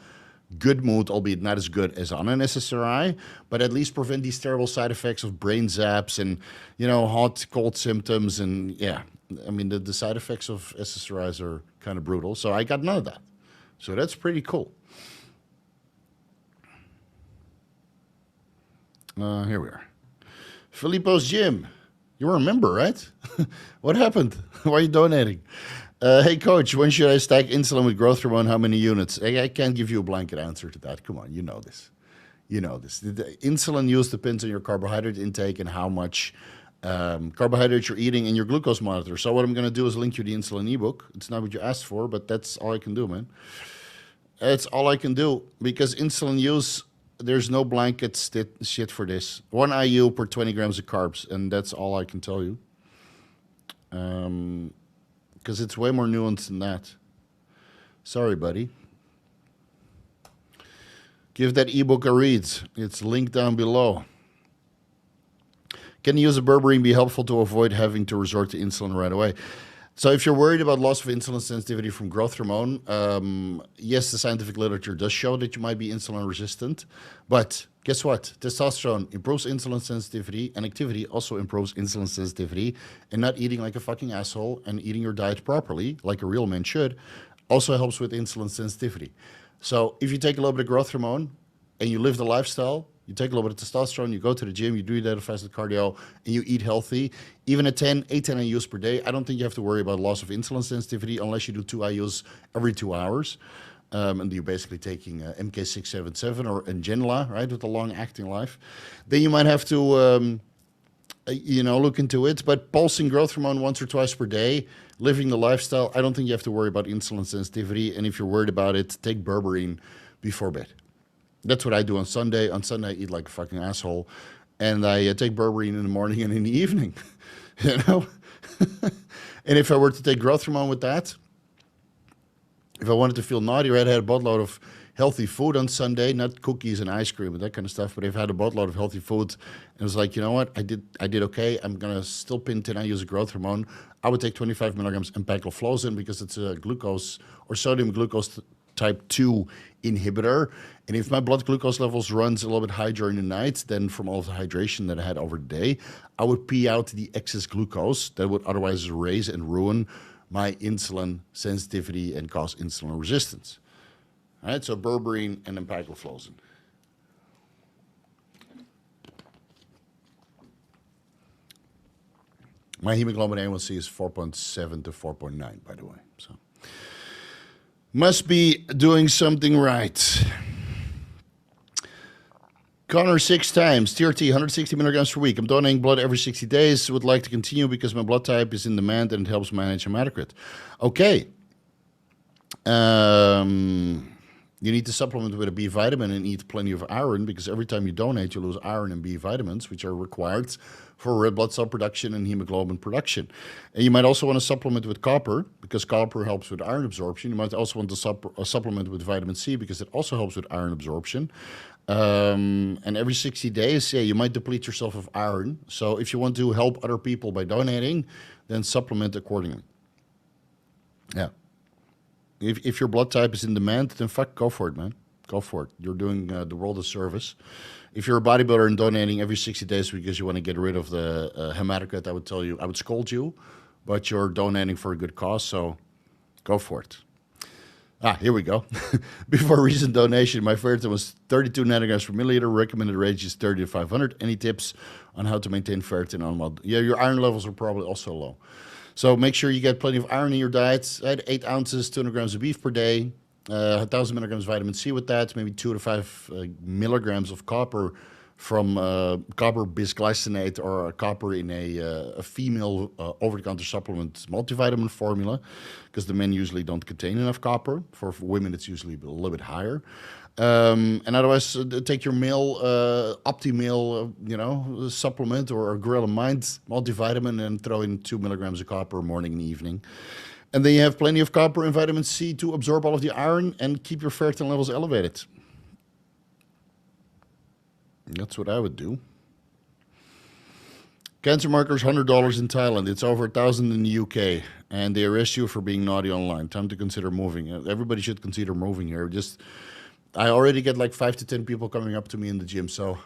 A: good mood, albeit not as good as on an SSRI, but at least prevent these terrible side effects of brain zaps and, hot, cold symptoms. And yeah, I mean, the side effects of SSRIs are kind of brutal. So I got none of that. So that's pretty cool. Here we are. Filippo's Gym. You remember, right? What happened? Why are you donating? Hey, coach, when should I stack insulin with growth hormone? How many units? I can't give you a blanket answer to that. Come on, you know this. The insulin use depends on your carbohydrate intake and how much carbohydrates you're eating and your glucose monitor. So what I'm going to do is link you the insulin ebook. It's not what you asked for, but that's all I can do, man. That's all I can do because insulin use, there's no blanket shit for this. 1 IU per 20 grams of carbs, and that's all I can tell you. Because it's way more nuanced than that. Sorry, buddy. Give that ebook a read. It's linked down below. Can the use of berberine be helpful to avoid having to resort to insulin right away? So if you're worried about loss of insulin sensitivity from growth hormone, yes, the scientific literature does show that you might be insulin resistant. But guess what? Testosterone improves insulin sensitivity, and activity also improves insulin sensitivity. And not eating like a fucking asshole and eating your diet properly, like a real man should, also helps with insulin sensitivity. So if you take a little bit of growth hormone and you live the lifestyle, you take a little bit of testosterone, you go to the gym, you do that fasted cardio, and you eat healthy, even at 10 IUs per day, I don't think you have to worry about loss of insulin sensitivity unless you do 2 IUs every 2 hours. And you're basically taking MK677 or Ngenla, right, with a long-acting life. Then you might have to, look into it. But pulsing growth hormone once or twice per day, living the lifestyle, I don't think you have to worry about insulin sensitivity. And if you're worried about it, take berberine before bed. That's what I do on Sunday. On Sunday, I eat like a fucking asshole. And I take berberine in the morning and in the evening, And if I were to take growth hormone with that, if I wanted to feel naughty, right, I had a boatload of healthy food on Sunday, not cookies and ice cream and that kind of stuff, but if I had a boatload of healthy food and it was like, you know what, I did okay, I'm going to still pin 10 IUs of growth hormone, I would take 25 milligrams empagliflozin because it's a glucose or sodium glucose type 2 inhibitor. And if my blood glucose levels runs a little bit high during the night, then from all of the hydration that I had over the day, I would pee out the excess glucose that would otherwise raise and ruin my insulin sensitivity and cause insulin resistance. All right, so berberine and empagliflozin. My hemoglobin A1C is 4.7 to 4.9, by the way. So must be doing something right. Connor 6 times, TRT, 160 milligrams per week. I'm donating blood every 60 days. Would like to continue because my blood type is in demand and it helps manage hematocrit. Okay. You need to supplement with a B vitamin and eat plenty of iron because every time you donate, you lose iron and B vitamins, which are required for red blood cell production and hemoglobin production. And you might also want to supplement with copper because copper helps with iron absorption. You might also want to supplement with vitamin C because it also helps with iron absorption. And every 60 days, you might deplete yourself of iron. So if you want to help other people by donating, then supplement accordingly. Yeah. If your blood type is in demand, then go for it, man. Go for it. You're doing the world a service. If you're a bodybuilder and donating every 60 days because you want to get rid of the hematocrit, I would scold you, but you're donating for a good cause, so go for it. Here we go. Before recent donation, my ferritin was 32 nanograms per milliliter. Recommended range is 30 to 500. Any tips on how to maintain ferritin on mild? Yeah, your iron levels are probably also low. So make sure you get plenty of iron in your diet. 8 ounces, 200 grams of beef per day, 1,000 milligrams of vitamin C with that, maybe 2 to 5 milligrams of copper from copper bisglycinate or copper in a female over-the-counter supplement multivitamin formula, because the men usually don't contain enough copper. For women, it's usually a little bit higher. And otherwise, take your male Optimal, supplement or Gorilla Mind multivitamin and throw in 2 milligrams of copper morning and evening. And then you have plenty of copper and vitamin C to absorb all of the iron and keep your ferritin levels elevated. That's what I would do. Cancer markers, $100 in Thailand. It's over $1,000 in the UK. And they arrest you for being naughty online. Time to consider moving. Everybody should consider moving here. I already get like 5 to 10 people coming up to me in the gym. So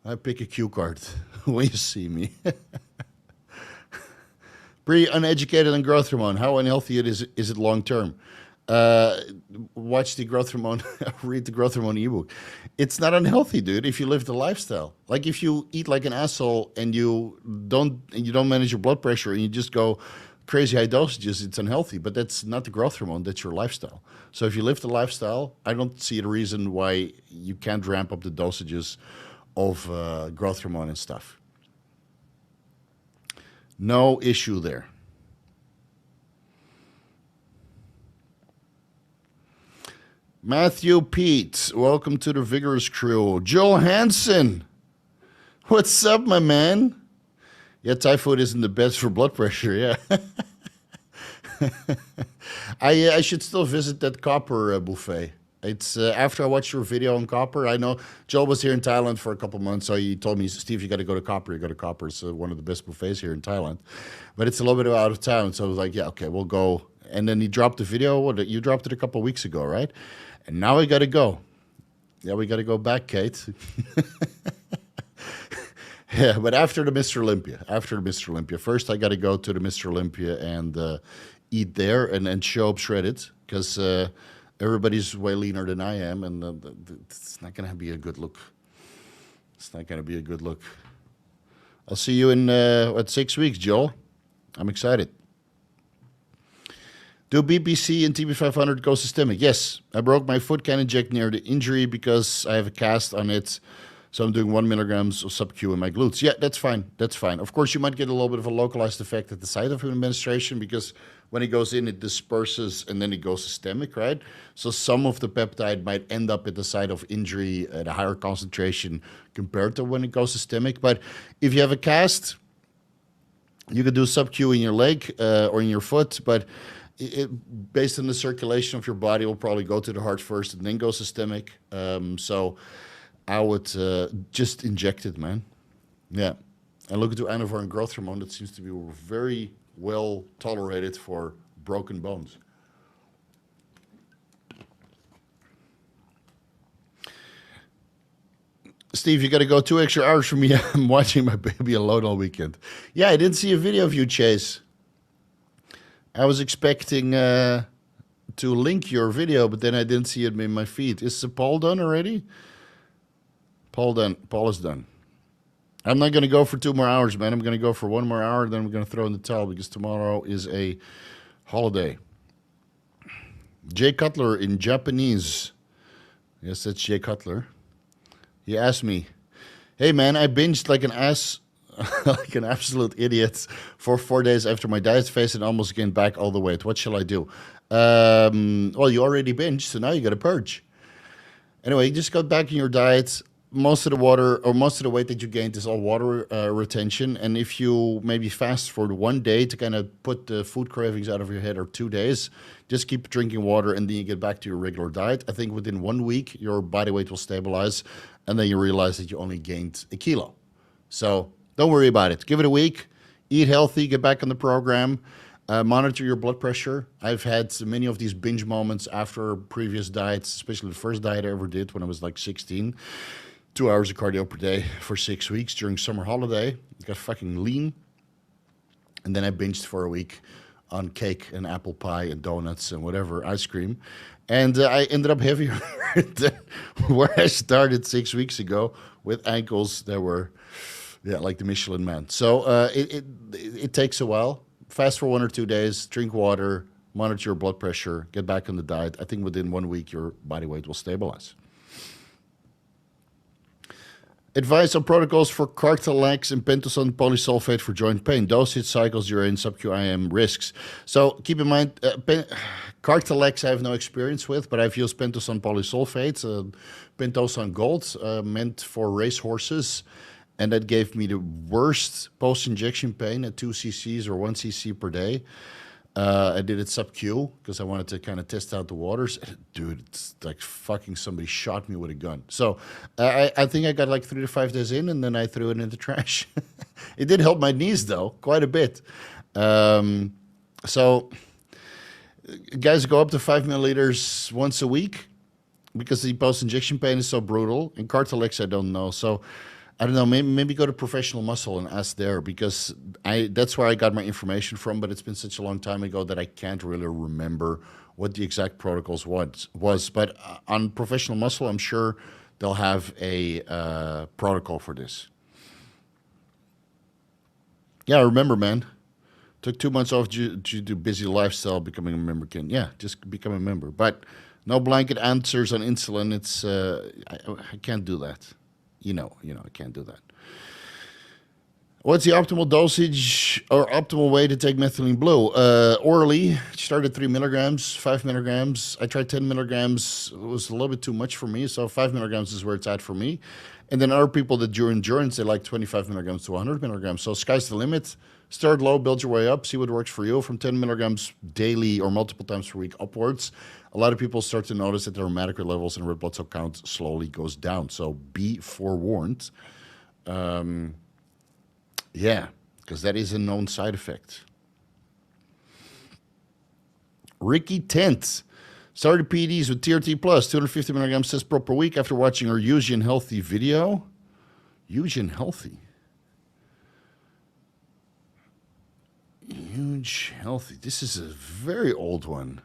A: I pick a cue card when you see me. Pretty uneducated on growth hormone. How unhealthy is it long term? Watch the growth hormone, read the growth hormone ebook. It's not unhealthy, dude, if you live the lifestyle. Like if you eat like an asshole and you don't manage your blood pressure and you just go crazy high dosages, it's unhealthy. But that's not the growth hormone, that's your lifestyle. So if you live the lifestyle, I don't see a reason why you can't ramp up the dosages of growth hormone and stuff. No issue there. Matthew Pete, welcome to the Vigorous Crew. Joel Hansen, what's up, my man? Yeah, Thai food isn't the best for blood pressure, yeah. I should still visit that copper buffet. It's after I watched your video on copper. I know Joel was here in Thailand for a couple months, so he told me, Steve, you got to go to copper. You go to copper. It's one of the best buffets here in Thailand, but it's a little bit out of town. So I was like, yeah, okay, we'll go. And then he dropped the video. You dropped it a couple of weeks ago, right? And now we got to go. Yeah, we got to go back, Kate. Yeah, but after the Mr. Olympia. First, I got to go to the Mr. Olympia and eat there and show up shredded because everybody's way leaner than I am, and it's not going to be a good look. It's not going to be a good look. I'll see you in 6 weeks, Joel. I'm excited. Do BPC and TB500 go systemic? Yes. I broke my foot, can inject near the injury because I have a cast on it. So I'm doing 1 milligrams of sub-Q in my glutes. Yeah, that's fine. That's fine. Of course, you might get a little bit of a localized effect at the site of administration because when it goes in, it disperses and then it goes systemic, right? So some of the peptide might end up at the site of injury at a higher concentration compared to when it goes systemic. But if you have a cast, you could do sub-Q in your leg or in your foot, but based on the circulation of your body, it will probably go to the heart first and then go systemic. So I would just inject it, man. Yeah. And look into anavar growth hormone. That seems to be very well tolerated for broken bones. Steve, you got to go 2 extra hours for me. I'm watching my baby alone all weekend. Yeah, I didn't see a video of you, Chase. I was expecting to link your video, but then I didn't see it in my feed. Is Paul done already? Paul is done. I'm not going to go for 2 more hours, man. I'm going to go for 1 more hour, then I'm going to throw in the towel because tomorrow is a holiday. Jay Cutler in Japanese. Yes, that's Jay Cutler. He asked me, hey, man, I binged like an ass, like an absolute idiot for 4 days after my diet phase and almost gained back all the weight. What shall I do? Well, you already binged, so now you got to purge. Anyway, you just got back in your diet. Most of the water or most of the weight that you gained is all water retention. And if you maybe fast for 1 day to kind of put the food cravings out of your head, or 2 days, just keep drinking water and then you get back to your regular diet. I think within 1 week, your body weight will stabilize. And then you realize that you only gained a kilo. So don't worry about it. Give it a week. Eat healthy. Get back on the program. Monitor your blood pressure. I've had many of these binge moments after previous diets, especially the first diet I ever did when I was like 16. 2 hours of cardio per day for 6 weeks during summer holiday. Got fucking lean. And then I binged for a week on cake and apple pie and donuts and whatever, ice cream. And I ended up heavier than where I started 6 weeks ago with ankles that were, yeah, like the Michelin Man. So it takes a while. Fast for 1 or 2 days, drink water, monitor your blood pressure, get back on the diet. I think within 1 week, your body weight will stabilize. Advice on protocols for Cartalex and pentosan polysulfate for joint pain. Dosage cycles, urine, sub-QIM risks. So keep in mind, Cartalex I have no experience with, but I've used pentosan polysulfate, pentosan gold, meant for race horses. And that gave me the worst post-injection pain at 2 cc's or 1 cc per day. I did it sub-Q because I wanted to kind of test out the waters. Dude, it's like fucking somebody shot me with a gun. So I think I got like 3 to 5 days in, and then I threw it in the trash. It did help my knees, though, quite a bit. So guys go up to 5 milliliters once a week because the post-injection pain is so brutal. And Cartalex, I don't know. So I don't know, maybe go to Professional Muscle and ask there because that's where I got my information from, but it's been such a long time ago that I can't really remember what the exact protocols was. But on Professional Muscle, I'm sure they'll have a protocol for this. Yeah, I remember, man. Took 2 months off due to busy lifestyle, becoming a member. Yeah, just become a member. But no blanket answers on insulin. It's I can't do that. You know, I can't do that. What's the optimal dosage or optimal way to take methylene blue? Orally, start at 3 milligrams, 5 milligrams. I tried 10 milligrams. It was a little bit too much for me, so 5 milligrams is where it's at for me. And then other people that do endurance, they like 25 milligrams to 100 milligrams. So sky's the limit. Start low, build your way up, see what works for you. From 10 milligrams daily or multiple times per week upwards, a lot of people start to notice that their hematocrit levels and red blood cell count slowly goes down. So be forewarned. Yeah, because that is a known side effect. Ricky Tent started PEDs with TRT plus 250 milligrams cispro per week after watching our HGH Unhealthy video. HGH Unhealthy. HGH Healthy. This is a very old one.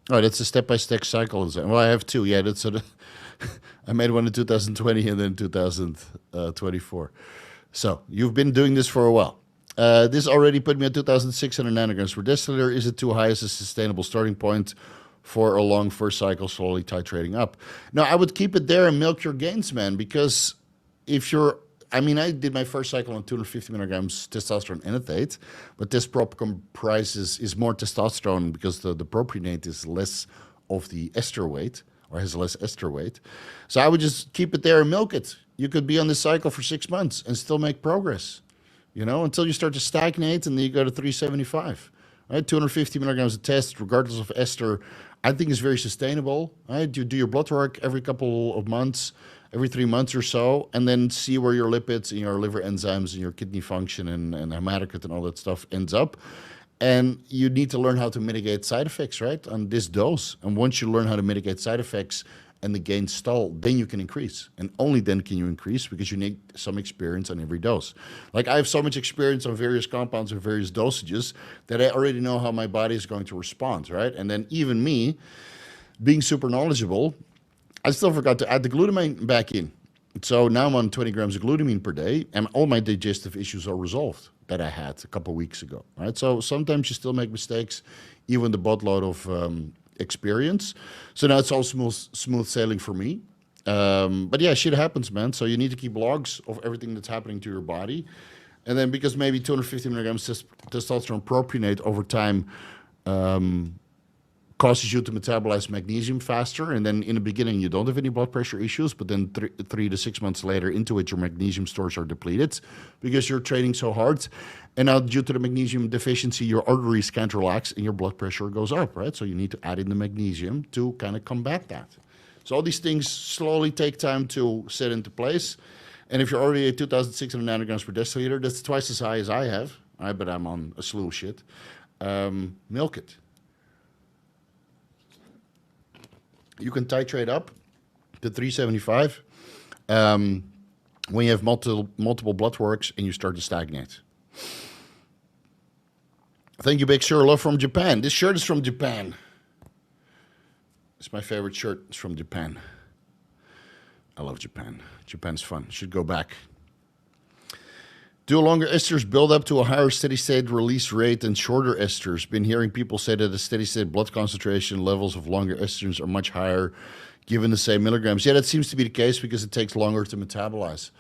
A: Oh, that's a step-by-step cycle. Well, I have two. Yeah, that's sort of. I made one in 2020 and then 2024. So you've been doing this for a while. This already put me at 2,600 nanograms per deciliter. Is it too high as a sustainable starting point for a long first cycle, slowly titrating up? No, I would keep it there and milk your gains, man, because if you're, I mean, I did my first cycle on 250 milligrams testosterone enanthate, but this prop comprises is more testosterone because the propionate is less of the ester weight, or has less ester weight. So I would just keep it there and milk it. You could be on this cycle for 6 months and still make progress, you know, until you start to stagnate and then you go to 375, right? 250 milligrams a test, regardless of ester, I think is very sustainable, right? You do your blood work every couple of months, every 3 months or so, and then see where your lipids and your liver enzymes and your kidney function and hematocrit and all that stuff ends up. And you need to learn how to mitigate side effects, right, on this dose. And once you learn how to mitigate side effects and the gains stall, then you can increase. And only then can you increase because you need some experience on every dose. Like I have so much experience on various compounds and various dosages that I already know how my body is going to respond, right? And then even me, being super knowledgeable, I still forgot to add the glutamine back in. So now I'm on 20 grams of glutamine per day, and all my digestive issues are resolved that I had a couple of weeks ago, right? So sometimes you still make mistakes, even the boatload of experience. So now it's all smooth sailing for me. But yeah, shit happens, man. So you need to keep logs of everything that's happening to your body. And then because maybe 250 milligrams testosterone propionate over time causes you to metabolize magnesium faster, and then in the beginning you don't have any blood pressure issues, but then 3 to 6 months later into it, your magnesium stores are depleted because you're training so hard. And now due to the magnesium deficiency, your arteries can't relax and your blood pressure goes up, right? So you need to add in the magnesium to kind of combat that. So all these things slowly take time to set into place. And if you're already at 2,600 nanograms per deciliter, that's twice as high as I have, right? But I'm on a slew of shit. Milk it. You can titrate up to 375 when you have multiple blood works and you start to stagnate. Thank you, Big Sir. Love from Japan. This shirt is from Japan. It's my favorite shirt. It's from Japan. I love Japan. Japan's fun. Should go back. Do longer esters build up to a higher steady-state release rate than shorter esters? Been hearing people say that the steady-state blood concentration levels of longer esters are much higher given the same milligrams. Yeah, that seems to be the case because it takes longer to metabolize.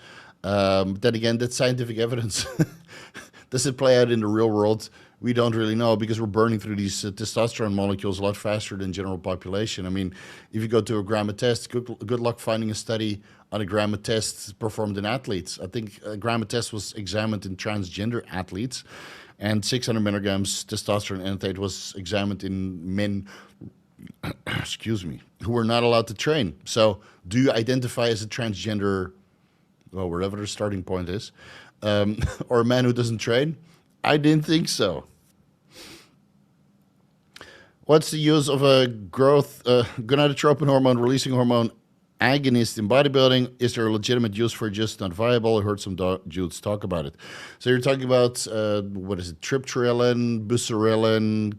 A: Then again, that's scientific evidence. Does it play out in the real world? We don't really know because we're burning through these testosterone molecules a lot faster than general population. I mean, if you go to a gamma test, good luck finding a study on a gamma test performed in athletes. I think a gamma test was examined in transgender athletes, and 600 milligrams testosterone enanthate was examined in men, excuse me, who were not allowed to train. So do you identify as a transgender, well, wherever the starting point is, or a man who doesn't train? I didn't think so. What's the use of a gonadotropin hormone releasing hormone agonist in bodybuilding? Is there a legitimate use for it, just not viable? I heard some dudes talk about it. So you're talking about, what is it, triptorelin, buserelin,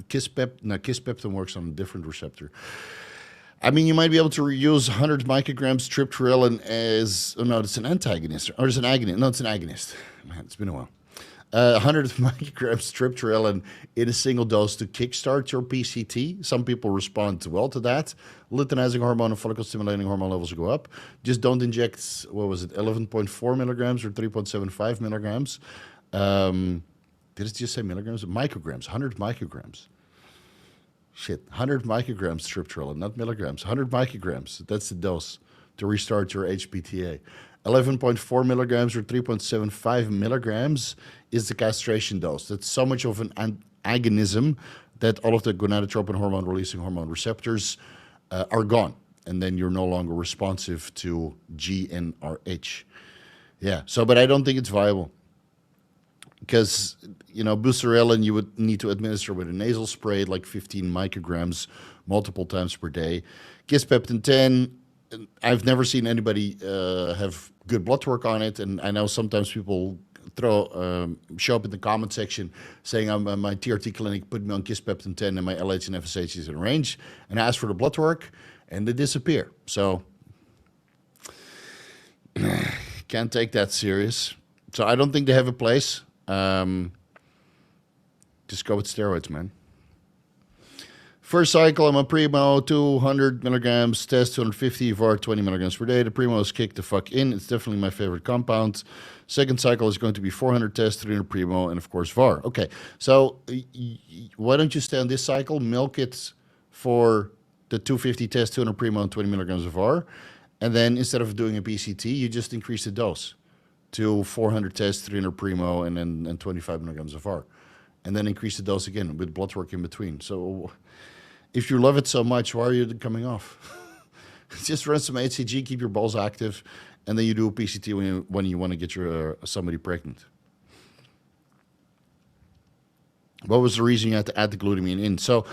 A: kispeptin works on a different receptor. I mean, you might be able to use 100 micrograms triptorelin as, oh no, it's an antagonist, or it's an agonist. No, it's an agonist. Man, it's been a while. 100 micrograms triptorelin in a single dose to kickstart your PCT. Some people respond well to that. Luteinizing hormone and follicle stimulating hormone levels go up. Just don't inject, what was it, 11.4 milligrams or 3.75 milligrams. Did it just say milligrams? Micrograms, 100 micrograms. Shit, 100 micrograms triptorelin, not milligrams. 100 micrograms, that's the dose to restart your HPTA. 11.4 milligrams or 3.75 milligrams is the castration dose. That's so much of an agonism that all of the gonadotropin hormone releasing hormone receptors are gone. And then you're no longer responsive to GnRH. Yeah, so, but I don't think it's viable. Because, you know, buserelin you would need to administer with a nasal spray, like 15 micrograms multiple times per day. Kisspeptin 10, I've never seen anybody have good blood work on it, and I know sometimes people show up in the comment section saying my TRT clinic put me on Kisspeptin 10 and my LH and FSH is in range, and I ask for the blood work, and they disappear. So can't take that serious. So I don't think they have a place. Just go with steroids, man. First cycle, I'm on Primo, 200 milligrams, test 250, VAR 20 milligrams per day. The Primo is kicked the fuck in. It's definitely my favorite compound. Second cycle is going to be 400 tests, 300 Primo, and of course VAR. Okay, so why don't you stay on this cycle, milk it for the 250 test, 200 Primo, and 20 milligrams of VAR, and then instead of doing a PCT, you just increase the dose to 400 tests, 300 Primo, and then 25 milligrams of VAR. And then increase the dose again with blood work in between. So if you love it so much, why are you coming off? Just run some HCG, keep your balls active, and then you do a PCT when you want to get somebody pregnant. What was the reason you had to add the glutamine in? So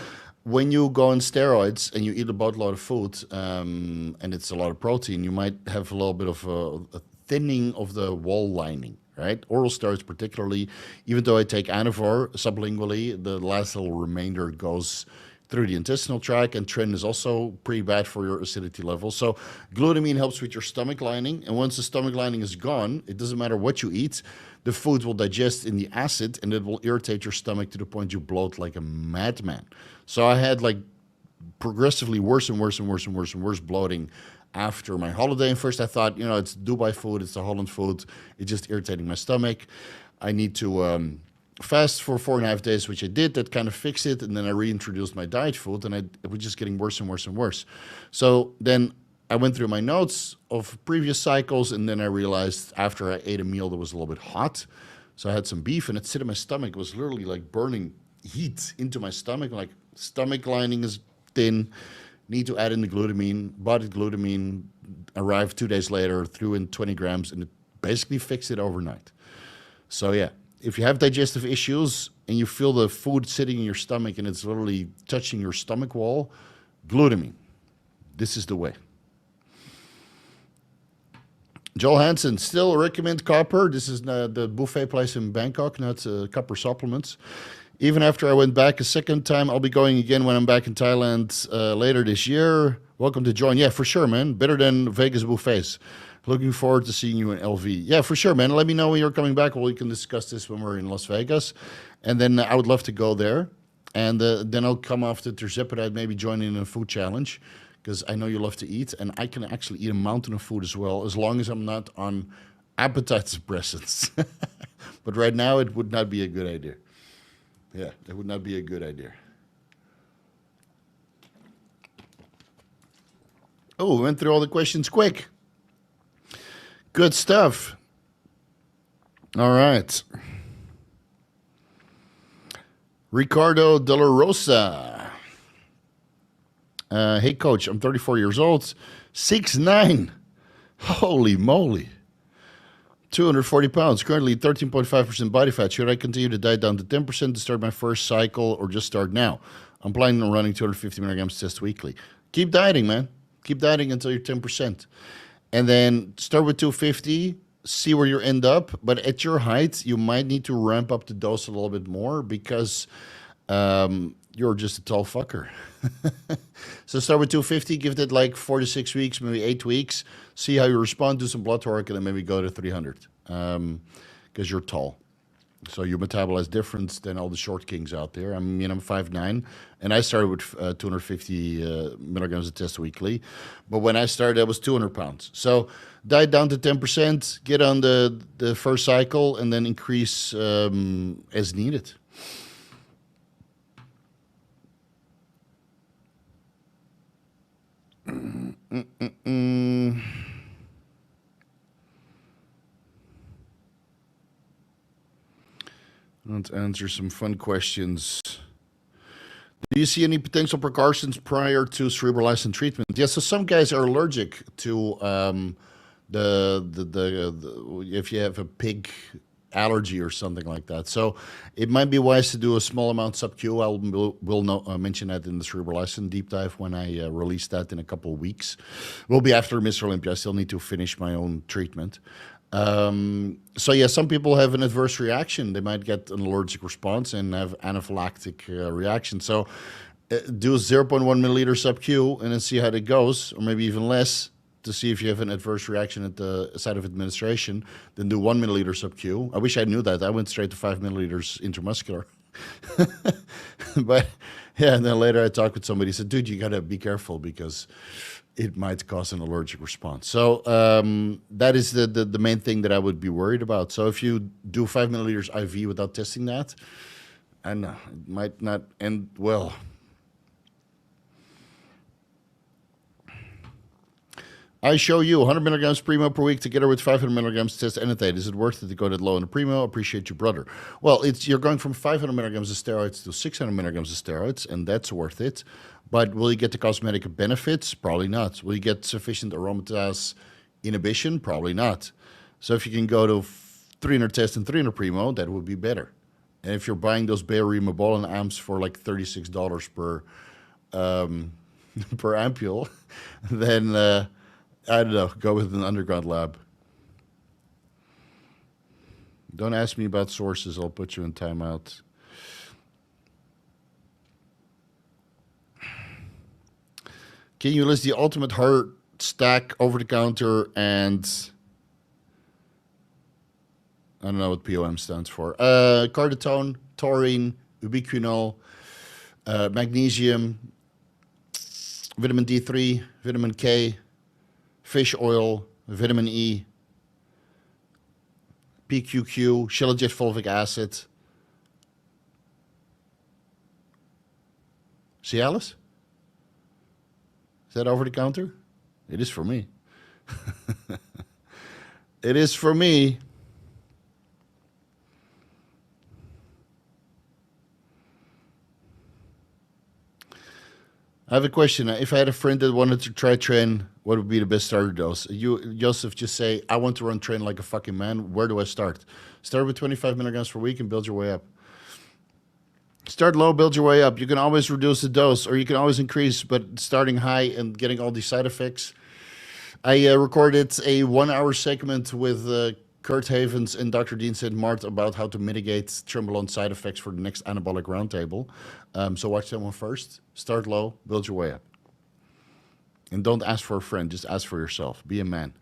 A: when you go on steroids and you eat a boatload of food, and it's a lot of protein, you might have a little bit of a thinning of the wall lining, right? Oral steroids particularly, even though I take Anavar sublingually, the last little remainder goes through the intestinal tract, and Tren is also pretty bad for your acidity level. So glutamine helps with your stomach lining, and once the stomach lining is gone, it doesn't matter what you eat, the food will digest in the acid, and it will irritate your stomach to the point you bloat like a madman. So I had like progressively worse and worse and worse and worse and worse bloating after my holiday. And first I thought, you know, it's Dubai food, it's the Holland food, it's just irritating my stomach. I need to fast for 4.5 days, which I did. That kind of fixed it, and then I reintroduced my diet food, and it was just getting worse and worse and worse. So then I went through my notes of previous cycles, and then I realized after I ate a meal that was a little bit hot, so I had some beef, and it sit in my stomach. It was literally like burning heat into my stomach, like stomach lining is thin, need to add in the glutamine, bought it glutamine, arrived 2 days later, threw in 20 grams, and it basically fixed it overnight. So yeah, if you have digestive issues and you feel the food sitting in your stomach and it's literally touching your stomach wall, glutamine, this is the way. Joel Hansen, still recommend copper. This is the buffet place in Bangkok, not copper supplements. Even after I went back a second time, I'll be going again when I'm back in Thailand later this year. Welcome to join. Yeah, for sure, man. Better than Vegas buffets. Looking forward to seeing you in LV. Yeah, for sure, man. Let me know when you're coming back. We can discuss this when we're in Las Vegas. And then I would love to go there. And then I'll come after Terzepatide, maybe join in a food challenge, because I know you love to eat. And I can actually eat a mountain of food as well, as long as I'm not on appetite suppressants. But right now, it would not be a good idea. Yeah, it would not be a good idea. Oh, we went through all the questions quick. Good stuff. All right. Ricardo De La Rosa. Hey, coach, I'm 34 years old, 6'9". Holy moly. 240 pounds, currently 13.5% body fat. Should I continue to diet down to 10% to start my first cycle or just start now? I'm planning on running 250 milligrams test weekly. Keep dieting, man. Keep dieting until you're 10%. And then start with 250, see where you end up. But at your height, you might need to ramp up the dose a little bit more because you're just a tall fucker. So start with 250, give that like 4 to 6 weeks, maybe 8 weeks. See how you respond, do some blood work, and then maybe go to 300 because you're tall. So you metabolize different than all the short kings out there. I mean, I'm 5'9", and I started with 250 milligrams of test weekly. But when I started, I was 200 pounds. So diet down to 10%, get on the first cycle, and then increase as needed. Let's answer some fun questions. Do you see any potential precautions prior to cerebral lysin treatment? Yes, so some guys are allergic to if you have a pig allergy or something like that. So it might be wise to do a small amount sub-Q. We'll mention that in the cerebral lysin deep dive when I release that in a couple of weeks. Will be after Mr. Olympia. I still need to finish my own treatment. So yeah, some people have an adverse reaction. They might get an allergic response and have anaphylactic reaction. So do 0.1 milliliter sub-Q and then see how it goes, or maybe even less, to see if you have an adverse reaction at the site of administration. Then do 1 milliliter sub-Q. I wish I knew that. I went straight to 5 milliliters intramuscular. But yeah, and then later I talked with somebody, said, dude, you gotta be careful because it might cause an allergic response. So that is the main thing that I would be worried about. So if you do 5 milliliters IV without testing that, I know it might not end well. I show you 100 milligrams Primo per week together with 500 milligrams testosterone. Is it worth it to go that low in the Primo? Appreciate you, brother. Well, you're going from 500 milligrams of steroids to 600 milligrams of steroids, and that's worth it. But will you get the cosmetic benefits? Probably not. Will you get sufficient aromatase inhibition? Probably not. So if you can go to 300 test and 300 Primo, that would be better. And if you're buying those Bayer Remobolan amps for like $36 per per ampule, then I don't know, go with an underground lab. Don't ask me about sources. I'll put you in timeout. Can you list the ultimate heart stack over the counter and I don't know what POM stands for. Cardarine, taurine, ubiquinol, magnesium, vitamin D3, vitamin K, fish oil, vitamin E, PQQ, shilajit fulvic acid. Cialis? Is that over the counter? It is for me. It is for me. I have a question. If I had a friend that wanted to try Tren, what would be the best starter dose? You, Joseph, just say, I want to run Tren like a fucking man. Where do I start? Start with 25 milligrams per week and build your way up. Start low, build your way up. You can always reduce the dose or you can always increase, but starting high and getting all these side effects. I recorded a 1-hour segment with Kurt Havens and Dr. Dean St. Mart about how to mitigate Trenbolone side effects for the next anabolic roundtable. So watch that one first. Start low, build your way up. And don't ask for a friend, just ask for yourself. Be a man.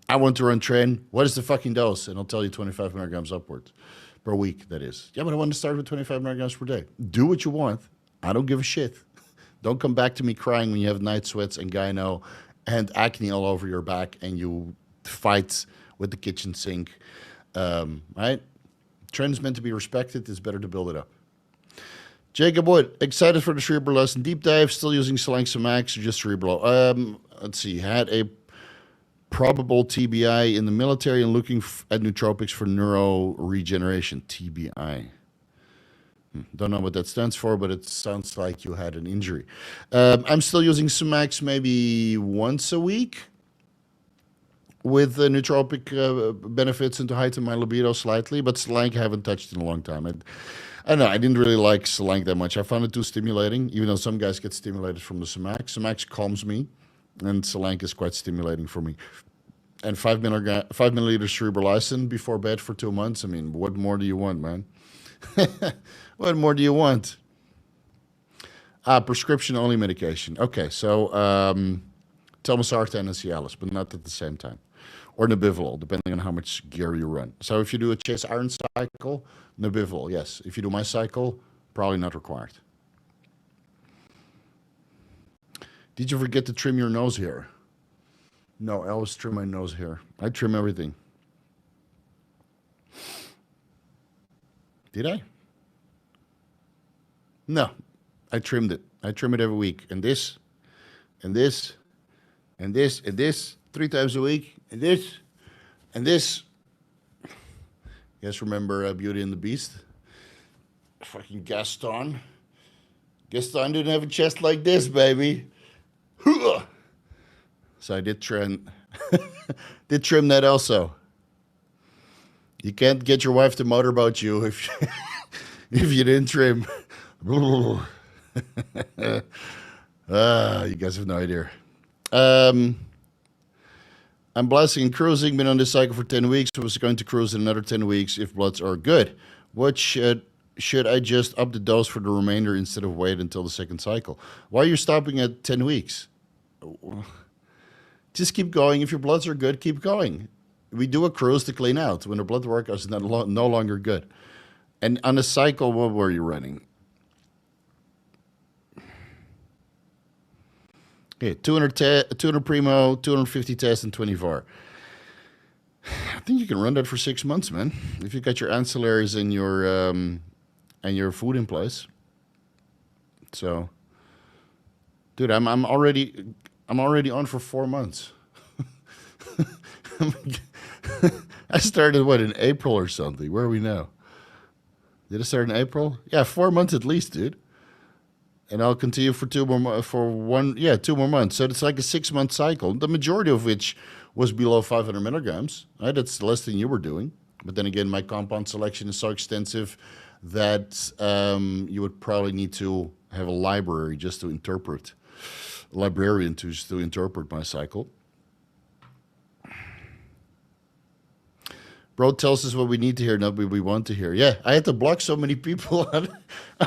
A: I want to run Tren. What is the fucking dose? And I'll tell you 25 milligrams upwards per week, that is. Yeah, but I want to start with 25 milligrams per day. Do what you want. I don't give a shit. Don't come back to me crying when you have night sweats and gyno and acne all over your back and you fight with the kitchen sink. Right? Tren is meant to be respected. It's better to build it up. Jacob Wood, excited for the cerebral lesson deep dive. Still using Selangsa Max or just cerebral? Let's see. Had a probable TBI in the military and looking at nootropics for neuro regeneration. TBI. Don't know what that stands for, but it sounds like you had an injury. I'm still using Sumax maybe once a week with the nootropic benefits and to heighten my libido slightly, but Selank I haven't touched in a long time. I don't know, I didn't really like Selank that much. I found it too stimulating, even though some guys get stimulated from the Sumax. Sumax calms me, and Selank is quite stimulating for me. And 5 milliliters cerebral lysin before bed for 2 months. I mean, what more do you want, man? What more do you want? Prescription-only medication. Okay, so telmisartan and Cialis, but not at the same time. or Nebivolol, depending on how much gear you run. So if you do a chase iron cycle, Nebivolol, yes. If you do my cycle, probably not required. Did you forget to trim your nose hair? No, I always trim my nose hair. I trim everything. Did I? No, I trimmed it. I trim it every week. And this, and this, and this, and this, 3 times a week, and this, and this. You guys remember Beauty and the Beast? Fucking Gaston. Gaston didn't have a chest like this, baby. So I did trim, did trim that also. You can't get your wife to motorboat you if if you didn't trim. You guys have no idea. I'm blasting and cruising. Been on this cycle for 10 weeks. Was going to cruise in another 10 weeks if bloods are good. What should I just up the dose for the remainder instead of wait until the second cycle? Why are you stopping at 10 weeks? Just keep going. If your bloods are good, keep going. We do a cruise to clean out when the blood work is no longer good. And on a cycle, what were you running? Okay, 200 Primo, 250 test, and 24. I think you can run that for 6 months, man. If you got your ancillaries and your food in place. So, dude, I'm already on for 4 months. I started in April or something. Where are we now? Did I start in April? Yeah, 4 months at least, dude. And I'll continue for 2 more months. 2 more months. So it's like a 6-month cycle. The majority of which was below 500 milligrams. Right? That's less than you were doing. But then again, my compound selection is so extensive that you would probably need to have a library just to interpret, a librarian to interpret my cycle. Bro tells us what we need to hear, not what we want to hear. Yeah, I had to block so many people on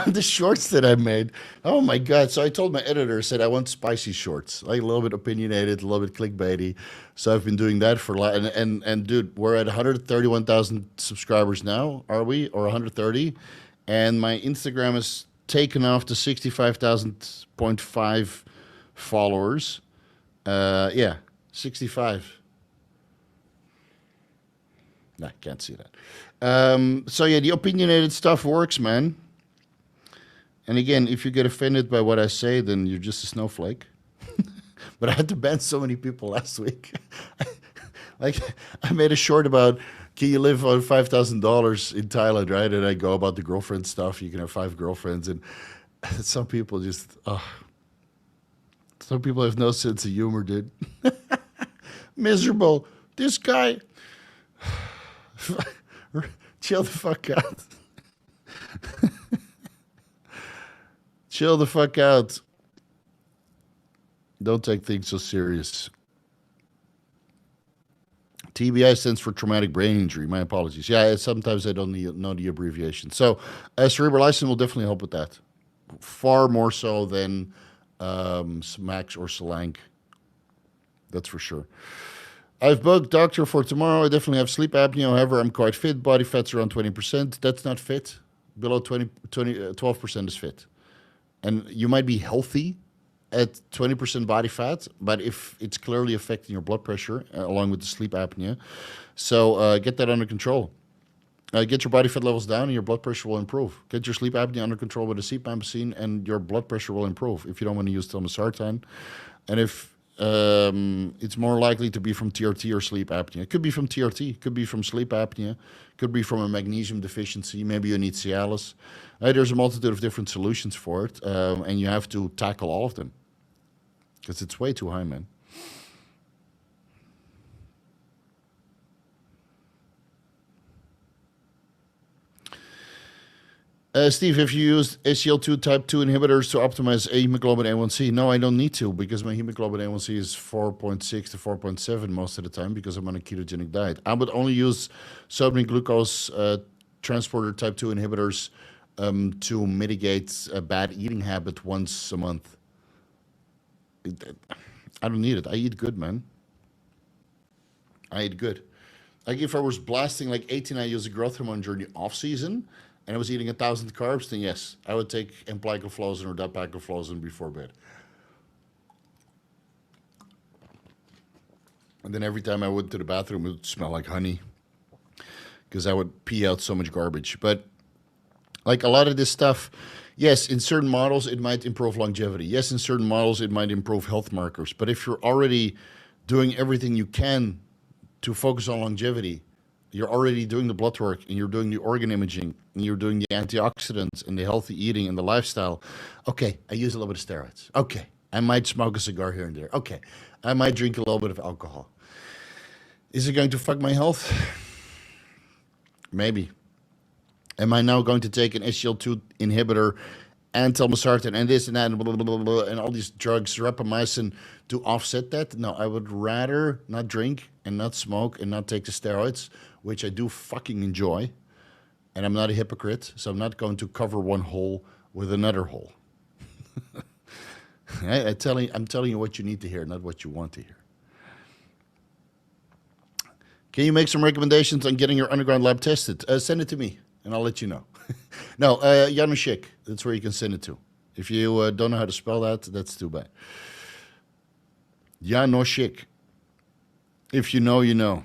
A: the shorts that I made. Oh my God. So I told my editor, I said, I want spicy shorts, like a little bit opinionated, a little bit clickbaity. So I've been doing that for a lot. And dude, we're at 131,000 subscribers now, are we? Or 130? And my Instagram is taken off to 65,000.5 followers. Yeah, 65. No, I can't see that. So yeah, the opinionated stuff works, man. And again, if you get offended by what I say, then you're just a snowflake. But I had to ban so many people last week. Like, I made a short about, can you live on $5,000 in Thailand, right? And I go about the girlfriend stuff. You can have 5 girlfriends. And some people just, some people have no sense of humor, dude. Miserable. This guy... Chill the fuck out. Chill the fuck out. Don't take things so serious. TBI stands for traumatic brain injury. My apologies. Yeah, sometimes I don't know the abbreviation. So, cerebral Lysin will definitely help with that. Far more so than Smax or Salank. That's for sure. I've booked doctor for tomorrow. I definitely have sleep apnea. However, I'm quite fit. Body fat's around 20%. That's not fit. Below 12% is fit. And you might be healthy at 20% body fat, but if it's clearly affecting your blood pressure, along with the sleep apnea, so get that under control. Get your body fat levels down and your blood pressure will improve. Get your sleep apnea under control with a CPAP and your blood pressure will improve if you don't want to use telmisartan. And if it's more likely to be from TRT or sleep apnea. It could be from TRT, could be from sleep apnea, could be from a magnesium deficiency. Maybe you need Cialis. There's a multitude of different solutions for it, and you have to tackle all of them because it's way too high, man. Steve, have you used SGL2 type 2 inhibitors to optimize hemoglobin A1C? No, I don't need to because my hemoglobin A1C is 4.6 to 4.7 most of the time because I'm on a ketogenic diet. I would only use sodium glucose transporter type 2 inhibitors to mitigate a bad eating habit once a month. I don't need it. I eat good, man. I ate good. Like if I was blasting like 89 years of growth hormone during the off season and I was eating 1,000 carbs, then yes, I would take empagliflozin or dapagliflozin before bed. And then every time I went to the bathroom, it would smell like honey because I would pee out so much garbage. But like a lot of this stuff, yes, in certain models, it might improve longevity. Yes, in certain models, it might improve health markers. But if you're already doing everything you can to focus on longevity, you're already doing the blood work and you're doing the organ imaging and you're doing the antioxidants and the healthy eating and the lifestyle. Okay, I use a little bit of steroids. Okay, I might smoke a cigar here and there. Okay, I might drink a little bit of alcohol. Is it going to fuck my health? Maybe. Am I now going to take an SGL2 inhibitor and telmisartan and this and that and blah, blah, blah, blah, and all these drugs, rapamycin, to offset that? No, I would rather not drink and not smoke and not take the steroids, which I do fucking enjoy. And I'm not a hypocrite, so I'm not going to cover one hole with another hole. I'm telling you what you need to hear, not what you want to hear. Can you make some recommendations on getting your underground lab tested? Send it to me, and I'll let you know. No, Januszek, that's where you can send it to. If you don't know how to spell that, that's too bad. Januszek. If you know, you know.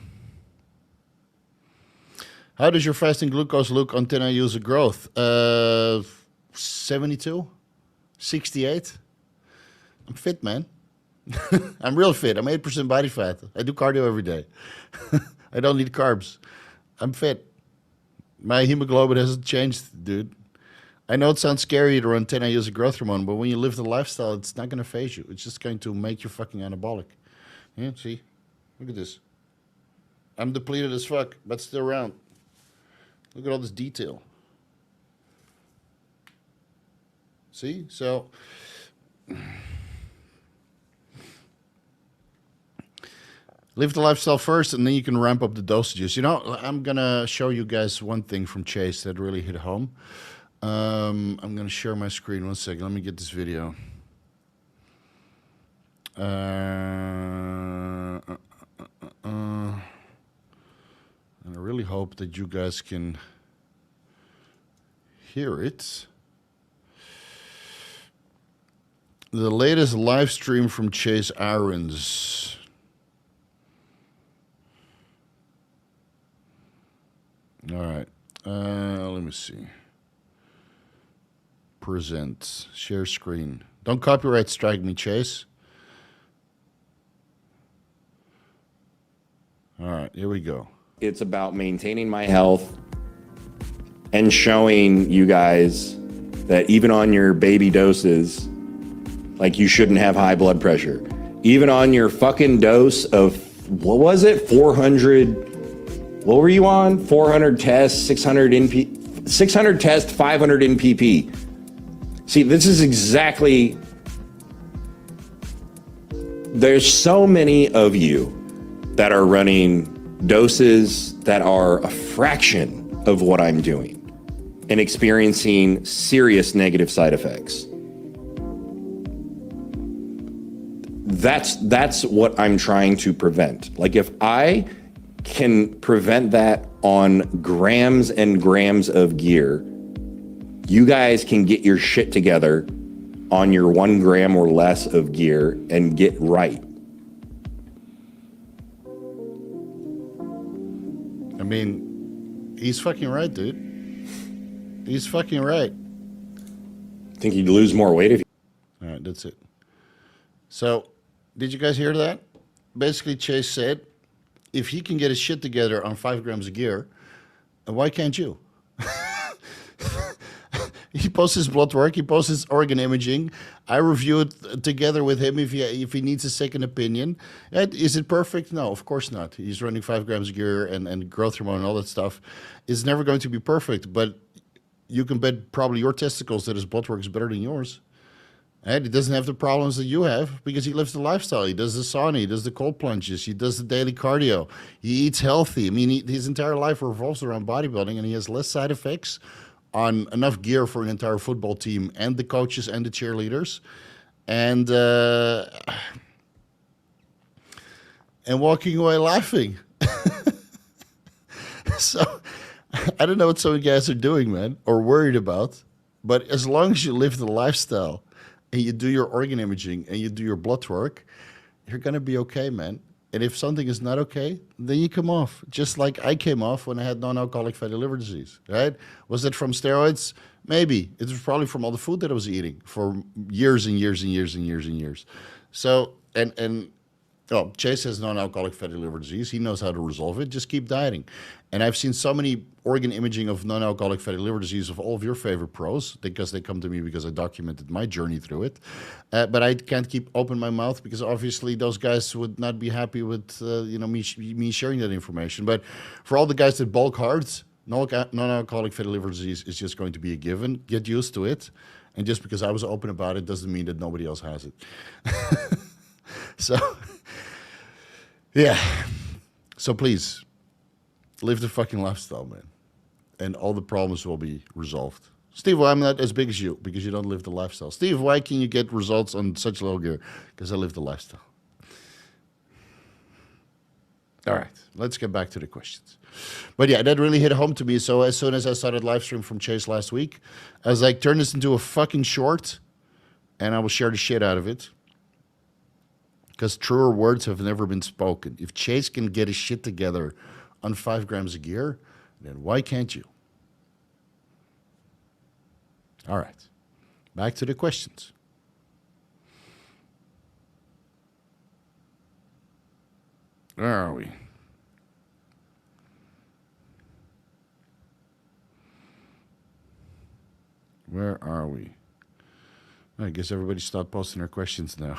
A: How does your fasting glucose look on 10 IUs of growth? 72? 68? I'm fit, man. I'm real fit. I'm 8% body fat. I do cardio every day. I don't need carbs. I'm fit. My hemoglobin hasn't changed, dude. I know it sounds scary to run 10 IUs of growth hormone, but when you live the lifestyle, it's not going to phase you. It's just going to make you fucking anabolic. Yeah, see? Look at this. I'm depleted as fuck, but still around. Look at all this detail. See? So... live the lifestyle first, and then you can ramp up the dosages. You know, I'm going to show you guys one thing from Chase that really hit home. I'm going to share my screen. 1 second. Let me get this video. And I really hope that you guys can hear it. The latest live stream from Chase Aarons. All right. Let me see. Present. Share screen. Don't copyright strike me, Chase. All right. Here we go.
B: It's about maintaining my health and showing you guys that even on your baby doses, like you shouldn't have high blood pressure. Even on your fucking dose of, what was it? 400... What were you on? 400 tests, 600 tests, 500 NPP. See, this is exactly... There's so many of you that are running doses that are a fraction of what I'm doing and experiencing serious negative side effects. That's what I'm trying to prevent. Like if I can prevent that on grams and grams of gear, you guys can get your shit together on your 1 gram or less of gear and get right.
A: I mean, he's fucking right, dude. He's fucking right.
B: Think you'd lose more weight if you...
A: All right, that's it. So, did you guys hear that? Basically, Chase said, if he can get his shit together on 5 grams of gear, why can't you? He posts his blood work. He posts his organ imaging. I review it together with him if he needs a second opinion. And is it perfect? No, of course not. He's running 5 grams of gear and growth hormone and all that stuff. It's never going to be perfect, but you can bet probably your testicles that his blood work is better than yours. And he doesn't have the problems that you have because he lives the lifestyle. He does the sauna, he does the cold plunges, he does the daily cardio, he eats healthy. I mean, his entire life revolves around bodybuilding, and he has less side effects on enough gear for an entire football team and the coaches and the cheerleaders. And walking away laughing. So I don't know what some of you guys are doing, man, or worried about. But as long as you live the lifestyle and you do your organ imaging and you do your blood work, you're going to be okay, man. And if something is not okay, then you come off. Just like I came off when I had non-alcoholic fatty liver disease, right? Was it from steroids? Maybe. It was probably from all the food that I was eating for years and years and years and years and years. So, oh, Chase has non-alcoholic fatty liver disease. He knows how to resolve it. Just keep dieting. And I've seen so many organ imaging of non-alcoholic fatty liver disease of all of your favorite pros because they come to me because I documented my journey through it. But I can't keep open my mouth because obviously those guys would not be happy with me sharing that information. But for all the guys that bulk hard, non-alcoholic fatty liver disease is just going to be a given. Get used to it. And just because I was open about it doesn't mean that nobody else has it. So, yeah. So please, live the fucking lifestyle, man. And all the problems will be resolved. Steve, why I'm not as big as you? Because you don't live the lifestyle. Steve, why can you get results on such low gear? Because I live the lifestyle. All right, let's get back to the questions. But yeah, that really hit home to me. So as soon as I started live stream from Chase last week, I was like, turn this into a fucking short, and I will share the shit out of it. Because truer words have never been spoken. If Chase can get his shit together on 5 grams of gear, then why can't you? All right, back to the questions. Where are we? Where are we? I guess everybody stopped posting their questions now.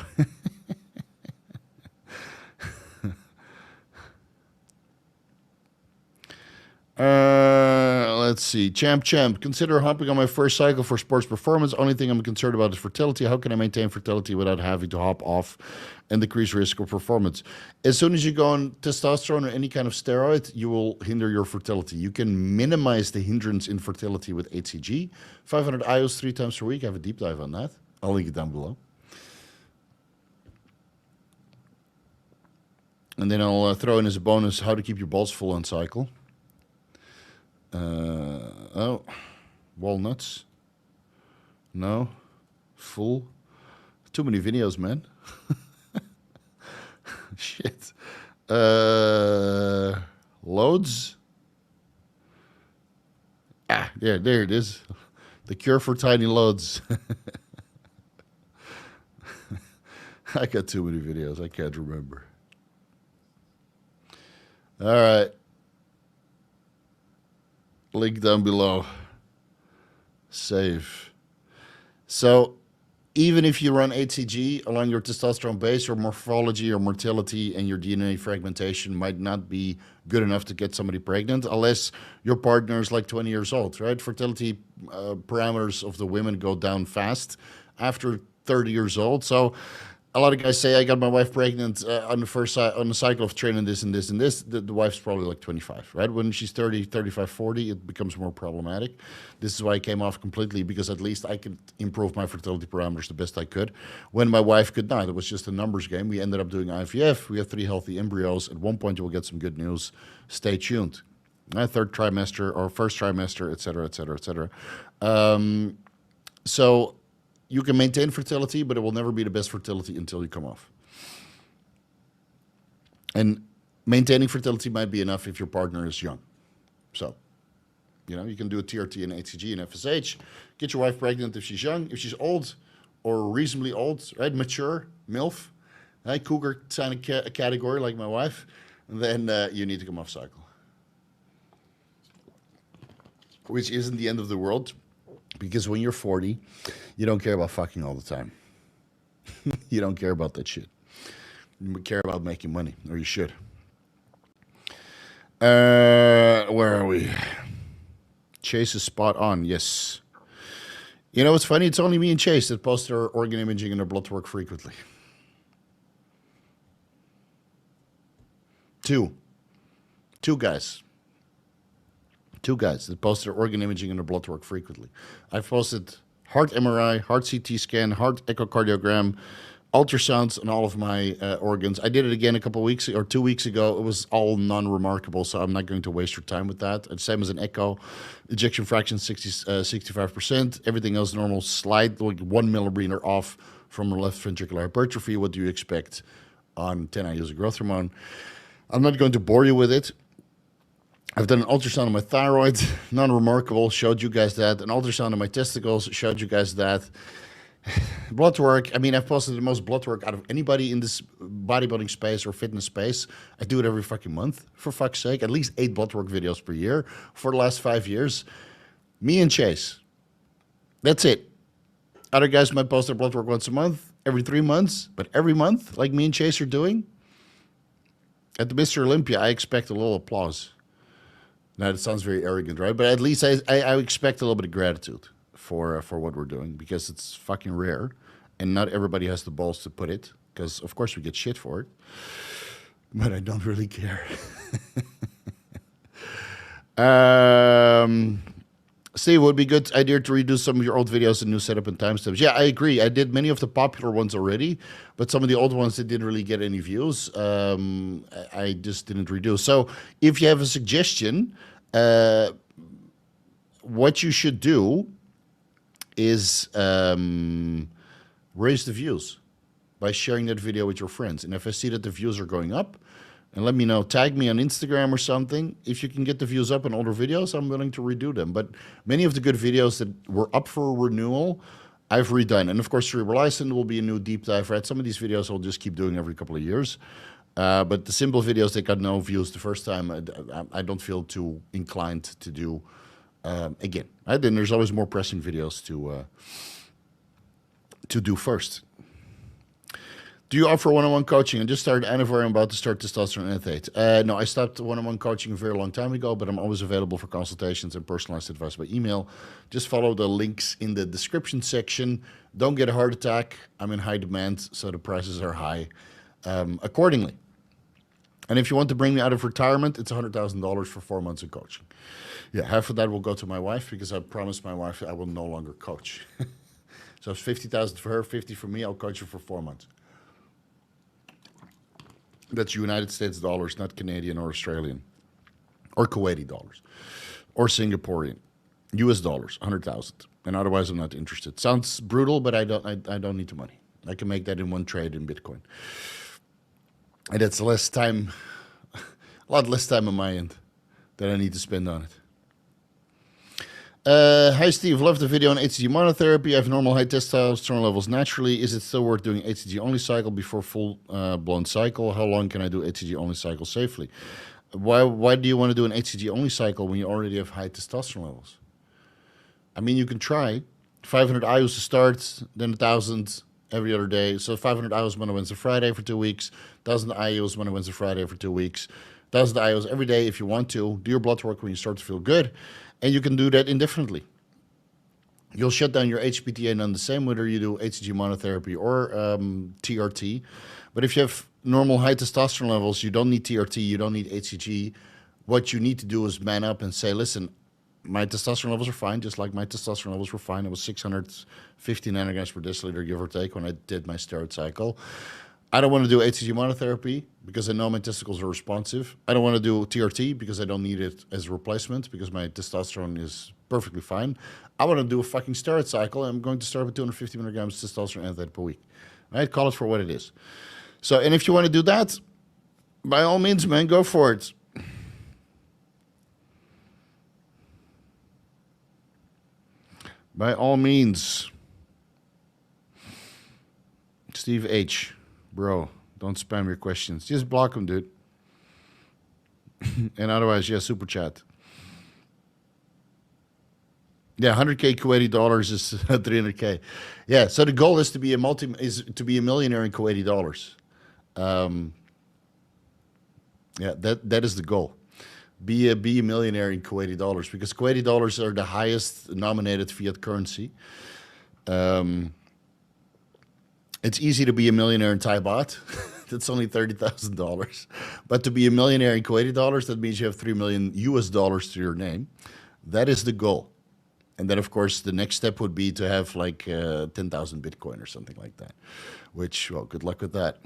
A: Let's see. Champ. Consider hopping on my first cycle for sports performance. Only thing I'm concerned about is fertility. How can I maintain fertility without having to hop off and decrease risk of performance? As soon as you go on testosterone or any kind of steroid, you will hinder your fertility. You can minimize the hindrance in fertility with HCG. 500 IOs 3 times per week. I have a deep dive on that. I'll link it down below. And then I'll throw in as a bonus how to keep your balls full on cycle. Walnuts. No. Full. Too many videos, man. Shit. Loads. There it is. The cure for tiny loads. I got too many videos. I can't remember. All right. Link down below. Save. So even if you run HCG along your testosterone base, your morphology, your motility, and your DNA fragmentation might not be good enough to get somebody pregnant unless your partner is like 20 years old, right? Fertility parameters of the women go down fast after 30 years old. So a lot of guys say, I got my wife pregnant on the cycle of training this and this and this. The wife's probably like 25, right? When she's 30, 35, 40, it becomes more problematic. This is why I came off completely, because at least I could improve my fertility parameters the best I could. When my wife could not, it was just a numbers game. We ended up doing IVF. We have 3 healthy embryos. At one point, you will get some good news. Stay tuned. Third trimester or first trimester, et cetera, et cetera, et cetera. So you can maintain fertility, but it will never be the best fertility until you come off. And maintaining fertility might be enough if your partner is young. So, you can do a TRT and HCG and FSH. Get your wife pregnant if she's young. If she's old or reasonably old, right, mature, MILF, right, cougar kind of category like my wife, then you need to come off cycle. Which isn't the end of the world. Because when you're 40, you don't care about fucking all the time. You don't care about that shit. You care about making money, or you should. Where are we? Chase is spot on, yes. You know what's funny? It's only me and Chase that post our organ imaging and our blood work frequently. 2 guys. 2 guys that post their organ imaging and their blood work frequently. I've posted heart MRI, heart CT scan, heart echocardiogram, ultrasounds on all of my organs. I did it again a couple weeks or 2 weeks ago. It was all non-remarkable, so I'm not going to waste your time with that. It's same as an echo. Ejection fraction 65%. Everything else normal. Slight, like 1 milliliter off from left ventricular hypertrophy. What do you expect on 10 IUs of growth hormone? I'm not going to bore you with it. I've done an ultrasound on my thyroid, non-remarkable, showed you guys that. An ultrasound on my testicles, showed you guys that. Blood work, I mean, I've posted the most blood work out of anybody in this bodybuilding space or fitness space. I do it every fucking month, for fuck's sake. At least 8 blood work videos per year for the last 5 years. Me and Chase. That's it. Other guys might post their blood work once a month, every 3 months, but every month, like me and Chase are doing. At the Mr. Olympia, I expect a little applause. Now, that sounds very arrogant, right? But at least I expect a little bit of gratitude for what we're doing, because it's fucking rare, and not everybody has the balls to put it, because, of course, we get shit for it. But I don't really care. Steve, would be a good idea to redo some of your old videos and new setup and timestamps. Yeah, I agree. I did many of the popular ones already, but some of the old ones that didn't really get any views, I just didn't redo. So if you have a suggestion, what you should do is raise the views by sharing that video with your friends. And if I see that the views are going up, and let me know, tag me on Instagram or something. If you can get the views up on older videos, I'm willing to redo them. But many of the good videos that were up for renewal, I've redone. And of course, Cerebral License will be a new deep dive, right? Some of these videos I'll just keep doing every couple of years. But the simple videos that got no views the first time, I don't feel too inclined to do again. Right? Then there's always more pressing videos to do first. Do you offer one-on-one coaching? I just started Anniversary. I'm about to start testosterone athlete. No, I stopped one-on-one coaching a very long time ago, but I'm always available for consultations and personalized advice by email. Just follow the links in the description section. Don't get a heart attack. I'm in high demand, so the prices are high accordingly. And if you want to bring me out of retirement, it's $100,000 for 4 months of coaching. Yeah, half of that will go to my wife, because I promised my wife I will no longer coach. So it's $50,000 for her, $50,000 for me. I'll coach her for 4 months. That's United States dollars, not Canadian or Australian, or Kuwaiti dollars, or Singaporean, US dollars, 100,000. And otherwise, I'm not interested. Sounds brutal, but I don't need the money. I can make that in one trade in Bitcoin, and that's less time, a lot less time on my end that I need to spend on it. Hi Steve, love the video on HCG monotherapy. I have normal high testosterone levels naturally. Is it still worth doing HCG only cycle before full blown cycle? How long can I do HCG only cycle safely? Why do you want to do an HCG only cycle when you already have high testosterone levels? I mean, you can try 500 IUs to start, then 1,000 every other day. So 500 IUs Monday, Wednesday, Friday for 2 weeks. 1,000 IUs Monday, Wednesday, Friday for 2 weeks. 1,000 IUs every day if you want to. Do your blood work when you start to feel good. And you can do that indefinitely. You'll shut down your HPTA none the same, whether you do HCG monotherapy or TRT. But if you have normal high testosterone levels, you don't need TRT, you don't need HCG. What you need to do is man up and say, listen, my testosterone levels are fine, just like my testosterone levels were fine. It was 650 nanograms per deciliter, give or take, when I did my steroid cycle. I don't want to do HCG monotherapy because I know my testicles are responsive. I don't want to do TRT because I don't need it as a replacement because my testosterone is perfectly fine. I want to do a fucking steroid cycle, and I'm going to start with 250 milligrams testosterone antibody per week. Right? Call it for what it is. So, and if you want to do that, by all means, man, go for it. By all means. Steve H. Bro, don't spam your questions. Just block them, dude. And otherwise, yeah, super chat. Yeah, 100K Kuwaiti dollars is 300K. Yeah, so the goal is to be a millionaire in Kuwaiti dollars. Yeah, that is the goal. Be a millionaire in Kuwaiti dollars, because Kuwaiti dollars are the highest nominated fiat currency. It's easy to be a millionaire in Thai baht. That's only $30,000. But to be a millionaire in Kuwaiti dollars, that means you have $3 million US to your name. That is the goal. And then, of course, the next step would be to have like 10,000 Bitcoin or something like that, which, well, good luck with that.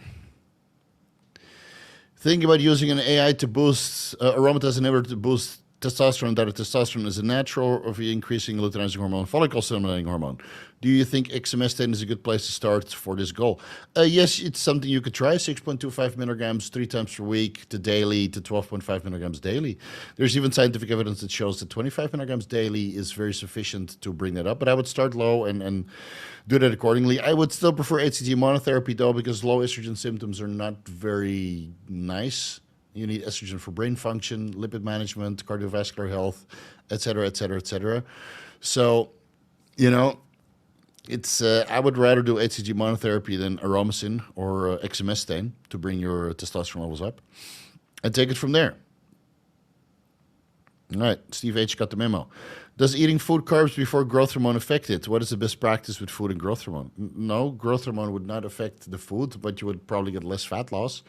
A: Think about using an AI to boost aromatase inhibitor to boost testosterone. That testosterone is a natural, or via increasing luteinizing hormone, follicle stimulating hormone. Do you think exemestane is a good place to start for this goal? Yes, it's something you could try. 6.25 milligrams 3 times per week to daily to 12.5 milligrams daily. There's even scientific evidence that shows that 25 milligrams daily is very sufficient to bring that up. But I would start low and do that accordingly. I would still prefer HCG monotherapy though, because low estrogen symptoms are not very nice. You need estrogen for brain function, lipid management, cardiovascular health, et cetera, et cetera, et cetera. So, you know, it's I would rather do HCG monotherapy than aromacin or exemestane to bring your testosterone levels up, and take it from there. All right, Steve H. got the memo. Does eating food carbs before growth hormone affect it? What is the best practice with food and growth hormone? No, growth hormone would not affect the food, but you would probably get less fat loss.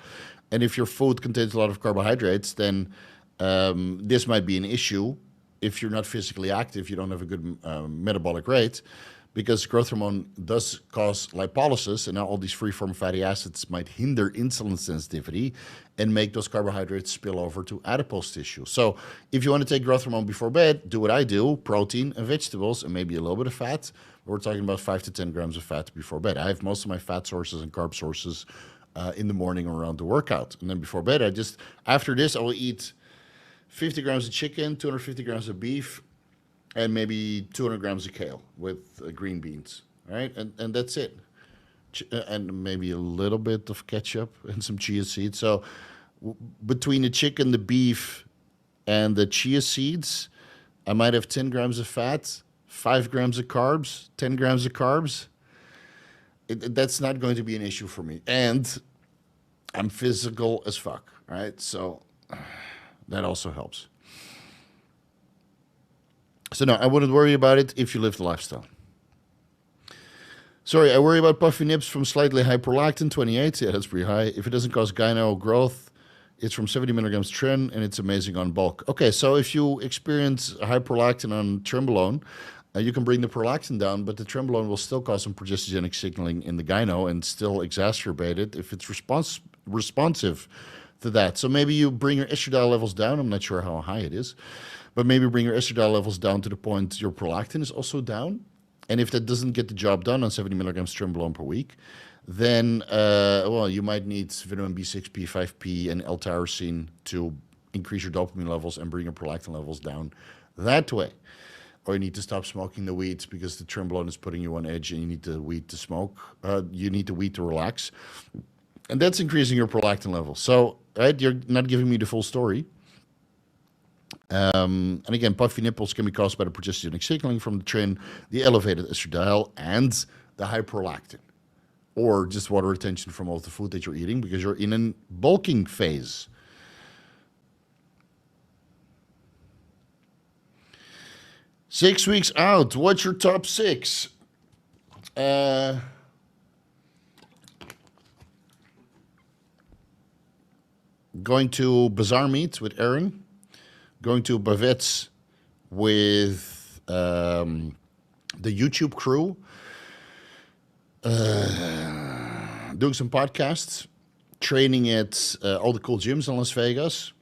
A: And if your food contains a lot of carbohydrates, then this might be an issue. If you're not physically active, you don't have a good metabolic rate, because growth hormone does cause lipolysis, and now all these free-form fatty acids might hinder insulin sensitivity and make those carbohydrates spill over to adipose tissue. So if you want to take growth hormone before bed, do what I do, protein and vegetables, and maybe a little bit of fat. We're talking about 5 to 10 grams of fat before bed. I have most of my fat sources and carb sources in the morning or around the workout. And then before bed, after this, I will eat 50 grams of chicken, 250 grams of beef, and maybe 200 grams of kale with green beans, all right? And that's it. And maybe a little bit of ketchup and some chia seeds. So between the chicken, the beef, and the chia seeds, I might have 10 grams of fat, 5 grams of carbs, 10 grams of carbs. That's not going to be an issue for me. And I'm physical as fuck, right? So that also helps. So no, I wouldn't worry about it if you live the lifestyle. Sorry, I worry about puffy nips from slightly high prolactin, 28. Yeah, that's pretty high. If it doesn't cause gyno growth, it's from 70 milligrams tren, and it's amazing on bulk. Okay, so if you experience high prolactin on trenbolone, you can bring the prolactin down, but the trenbolone will still cause some progestogenic signaling in the gyno and still exacerbate it if it's responsive to that. So maybe you bring your estradiol levels down. I'm not sure how high it is, but maybe bring your estradiol levels down to the point your prolactin is also down. And if that doesn't get the job done on 70 milligrams trenbolone per week, then, well, you might need vitamin B6, P5P, and L-tyrosine to increase your dopamine levels and bring your prolactin levels down that way. Or you need to stop smoking the weed because the trenbolone is putting you on edge and you need the weed to smoke. You need the weed to relax. And that's increasing your prolactin levels. So, right, you're not giving me the full story. And again, puffy nipples can be caused by the progestogenic signaling from the tren, the elevated estradiol, and the high prolactin. Or just water retention from all the food that you're eating because you're in a bulking phase. Six weeks out, what's your top 6? Going to Bazaar Meat with Aaron. Going to Bavet's with the YouTube crew. Doing some podcasts. Training at all the cool gyms in Las Vegas.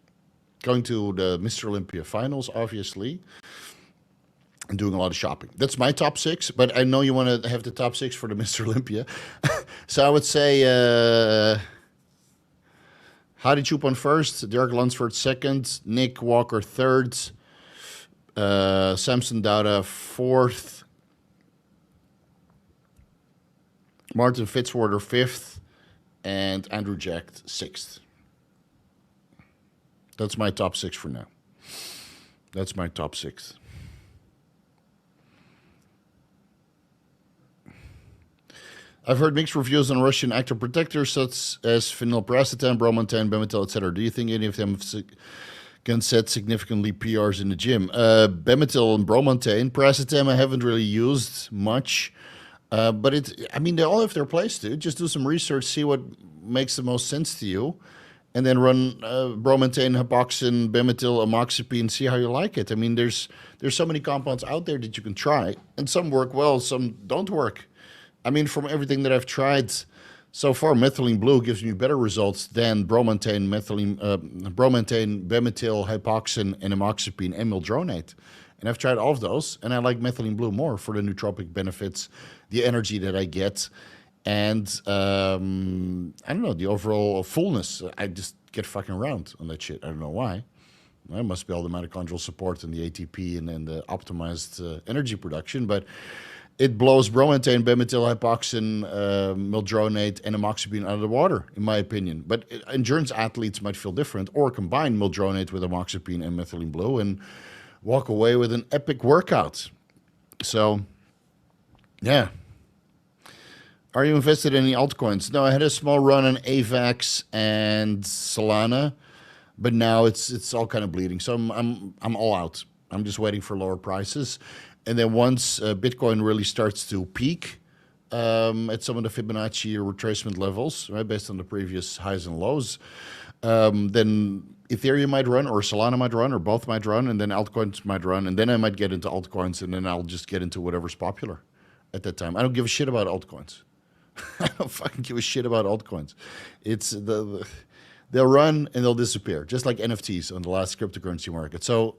A: Going to the Mr. Olympia finals, obviously. And doing a lot of shopping. That's my top 6, but I know you want to have the top 6 for the Mr. Olympia. So I would say... Hadi Chupon first, Derek Lunsford second, Nick Walker third, Samson Dowda fourth, Martin Fitzwater fifth, and Andrew Jack sixth. That's my top 6 for now. That's my top 6. I've heard mixed reviews on Russian active protectors such as phenylpiracetam, bromontane, Bemetal, etc. Do you think any of them can set significantly PRs in the gym? Bemetal and bromontane, piracetam I haven't really used much, but they all have their place, dude. Just do some research, see what makes the most sense to you, and then run bromontane, hypoxin, bemetyl, amoxapine, see how you like it. I mean, there's so many compounds out there that you can try, and some work well, some don't work. I mean, from everything that I've tried so far, methylene blue gives me better results than bromontane, bemetyl, hypoxin, and amoxapine, and mildronate. And I've tried all of those, and I like methylene blue more for the nootropic benefits, the energy that I get, and I don't know, the overall fullness. I just get fucking around on that shit. I don't know why. It must be all the mitochondrial support and the ATP and the optimized energy production, but it blows bromontane, bemetyl, hypoxin, mildronate, and amoxapine out of the water, in my opinion. But endurance athletes might feel different, or combine mildronate with amoxapine and methylene blue and walk away with an epic workout. So, yeah. Are you invested in any altcoins? No, I had a small run on AVAX and Solana, but now it's all kind of bleeding. So I'm all out. I'm just waiting for lower prices. And then once Bitcoin really starts to peak at some of the Fibonacci retracement levels, right, based on the previous highs and lows, then Ethereum might run, or Solana might run, or both might run, and then altcoins might run, and then I might get into altcoins, and then I'll just get into whatever's popular at that time. I don't give a shit about altcoins. I don't fucking give a shit about altcoins. It's they'll run and they'll disappear, just like NFTs on the last cryptocurrency market. So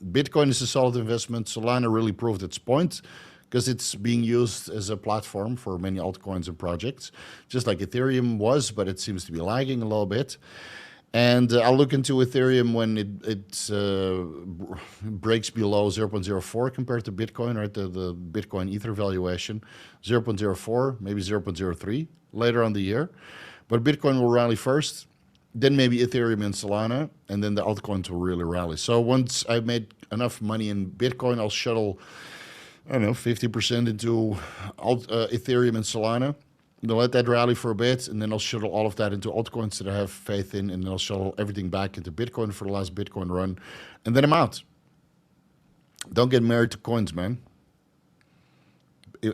A: Bitcoin is a solid investment. Solana really proved its point because it's being used as a platform for many altcoins and projects, just like Ethereum was, but it seems to be lagging a little bit. And I'll look into Ethereum when it breaks below 0.04 compared to Bitcoin, right? The Bitcoin Ether valuation, 0.04, maybe 0.03 later on the year. But Bitcoin will rally first, then maybe Ethereum and Solana, and then the altcoins will really rally. So once I've made enough money in Bitcoin, I'll shuttle, I don't know, 50% into Ethereum and Solana. I'll let that rally for a bit, and then I'll shuttle all of that into altcoins that I have faith in, and then I'll shuttle everything back into Bitcoin for the last Bitcoin run, and then I'm out. Don't get married to coins, man.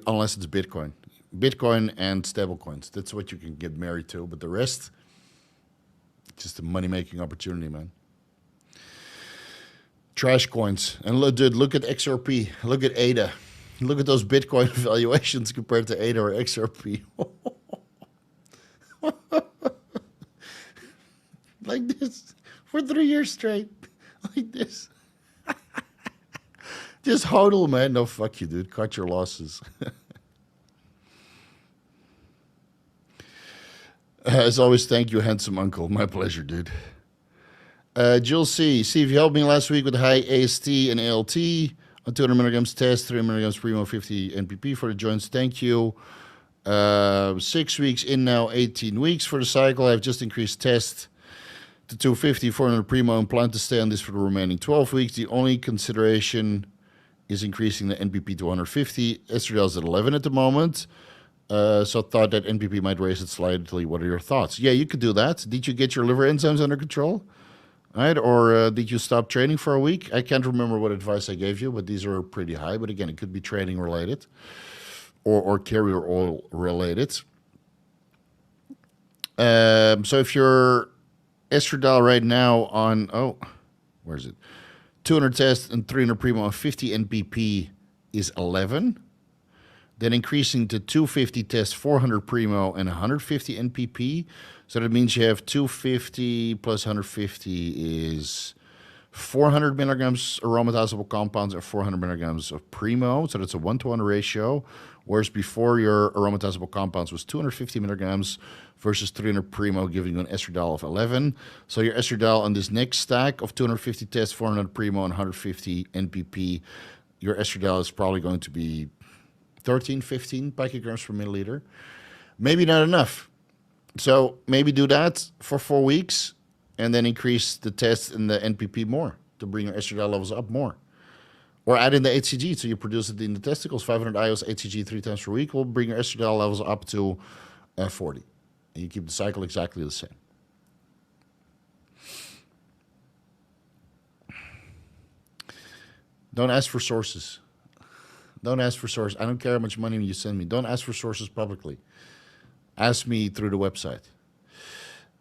A: Unless it's Bitcoin. Bitcoin and stablecoins. That's what you can get married to, but the rest, just a money-making opportunity, man. Trash coins. And look, dude, look at XRP. Look at ADA. Look at those Bitcoin valuations compared to ADA or XRP. Like this. For 3 years straight. Like this. Just hodl, man. No, fuck you, dude. Cut your losses. As always, thank you, handsome uncle. My pleasure, dude. Jill C. Steve, you helped me last week with high AST and ALT. On 200 milligrams test, 300 milligrams Primo, 50 NPP for the joints. Thank you. 6 weeks in now, 18 weeks for the cycle. I've just increased test to 250, 400 Primo, and plan to stay on this for the remaining 12 weeks. The only consideration is increasing the NPP to 150. Estradiol is at 11 at the moment. So thought that NPP might raise it slightly. What are your thoughts? Yeah, you could do that. Did you get your liver enzymes under control? Right? Or did you stop training for a week? I can't remember what advice I gave you, but these are pretty high. But again, it could be training related or carrier oil related. So if your estradiol right now on, where is it? 200 test and 300 Primo and 50 NPP is 11. Then increasing to 250 test, 400 Primo, and 150 NPP. So that means you have 250 plus 150 is 400 milligrams aromatizable compounds and 400 milligrams of Primo. So that's a 1-to-1 ratio. Whereas before your aromatizable compounds was 250 milligrams versus 300 Primo, giving you an estradiol of 11. So your estradiol on this next stack of 250 tests, 400 Primo, and 150 NPP, your estradiol is probably going to be 13, 15 picograms per milliliter. Maybe not enough. So maybe do that for 4 weeks and then increase the test in the NPP more to bring your estradiol levels up more. Or add in the HCG, so you produce it in the testicles. 500 IOs HCG 3 times per week will bring your estradiol levels up to 40. And you keep the cycle exactly the same. Don't ask for sources. Don't ask for sources. I don't care how much money you send me. Don't ask for sources publicly. Ask me through the website.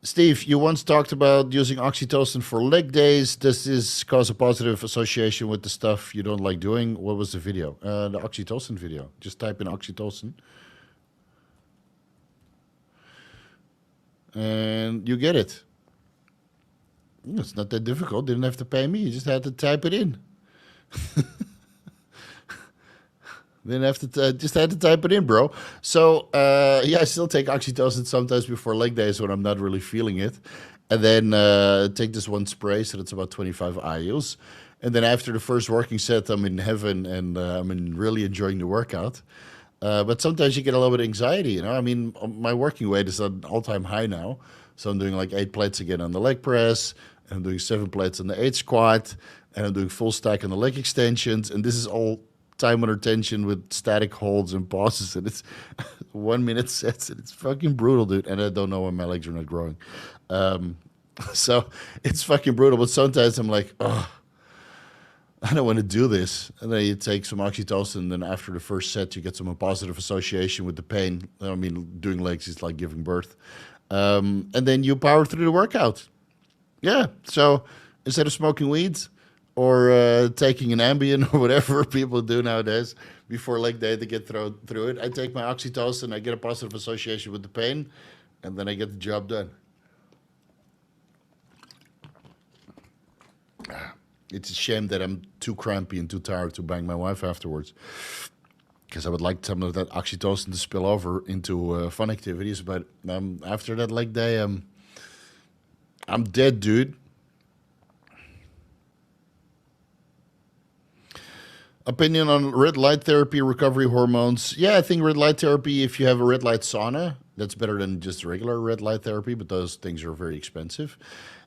A: Steve, you once talked about using oxytocin for leg days. Does this cause a positive association with the stuff you don't like doing? What was the video? The oxytocin video. Just type in oxytocin. And you get it. It's not that difficult. Didn't have to pay me. You just had to type it in. Didn't have to just had to type it in, bro. So yeah, I still take oxytocin sometimes before leg days when I'm not really feeling it, and then take this one spray. So that's about 25 IUs, and then after the first working set, I'm in heaven and really enjoying the workout. But sometimes you get a little bit of anxiety, you know. I mean, my working weight is at an all-time high now, so I'm doing like 8 plates again on the leg press, and I'm doing 7 plates on the 8 squat, and I'm doing full stack on the leg extensions, and this is all time under tension with static holds and pauses, and it's 1 minute sets, and it's fucking brutal, dude. And I don't know why my legs are not growing. So it's fucking brutal. But sometimes I'm like, oh, I don't want to do this. And then you take some oxytocin, and then after the first set, you get some positive association with the pain. I mean, doing legs is like giving birth. And then you power through the workout. Yeah. So instead of smoking weeds, or taking an Ambien or whatever people do nowadays before leg day to get through it, I take my oxytocin, I get a positive association with the pain, and then I get the job done. It's a shame that I'm too crampy and too tired to bang my wife afterwards, because I would like some of that oxytocin to spill over into fun activities. But after that leg day, I'm dead, dude. Opinion on red light therapy, recovery hormones. Yeah, I think red light therapy, if you have a red light sauna, that's better than just regular red light therapy, but those things are very expensive.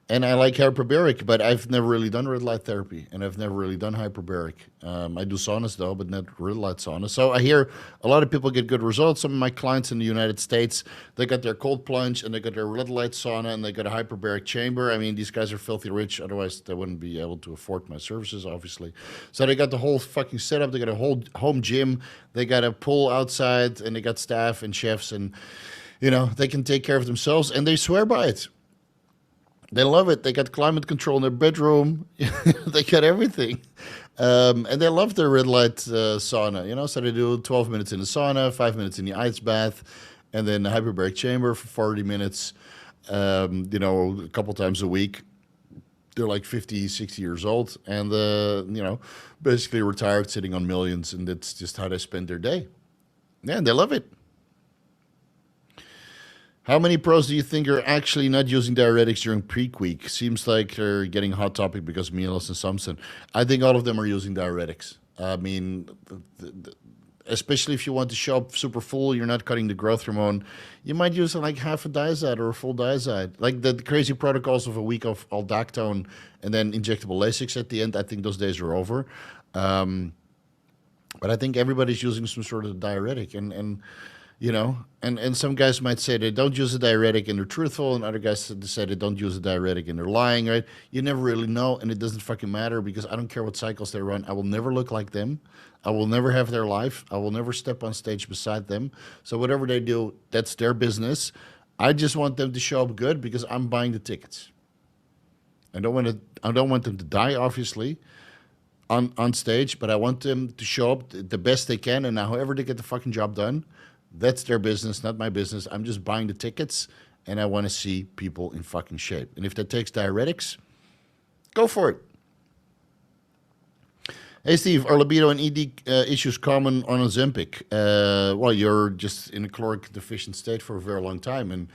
A: And I like hyperbaric, but I've never really done red light therapy, and I've never really done hyperbaric. I do saunas, though, but not red light sauna. So I hear a lot of people get good results. Some of my clients in the United States, they got their cold plunge, and they got their red light sauna, and they got a hyperbaric chamber. I mean, these guys are filthy rich. Otherwise, they wouldn't be able to afford my services, obviously. So they got the whole fucking setup. They got a whole home gym. They got a pool outside, and they got staff and chefs, and, you know, they can take care of themselves, and they swear by it. They love it. They got climate control in their bedroom. They got everything. And they love their red light sauna, you know. So they do 12 minutes in the sauna, 5 minutes in the ice bath, and then the hyperbaric chamber for 40 minutes, you know, a couple times a week. They're like 50, 60 years old, and, you know, basically retired, sitting on millions, and that's just how they spend their day. Yeah, and they love it. How many pros do you think are actually not using diuretics during peak week? Seems like they're getting a hot topic because Milos and Samson. I think all of them are using diuretics. I mean, especially if you want to show up super full, you're not cutting the growth hormone, you might use like half a diazide or a full diazide. Like the crazy protocols of a week of aldactone and then injectable Lasix at the end, I think those days are over. But I think everybody's using some sort of diuretic, and you know, and some guys might say they don't use a diuretic and they're truthful, and other guys say they don't use a diuretic and they're lying, right? You never really know, and it doesn't fucking matter, because I don't care what cycles they run. I will never look like them. I will never have their life. I will never step on stage beside them. So whatever they do, that's their business. I just want them to show up good because I'm buying the tickets. I don't want them to die, obviously, on stage, but I want them to show up the best they can, and however they get the fucking job done, that's their business, not my business. I'm just buying the tickets, and I want to see people in fucking shape. And if that takes diuretics, go for it. Hey, Steve, are libido and ED issues common on Ozempic? Well, you're just in a caloric deficient state for a very long time. And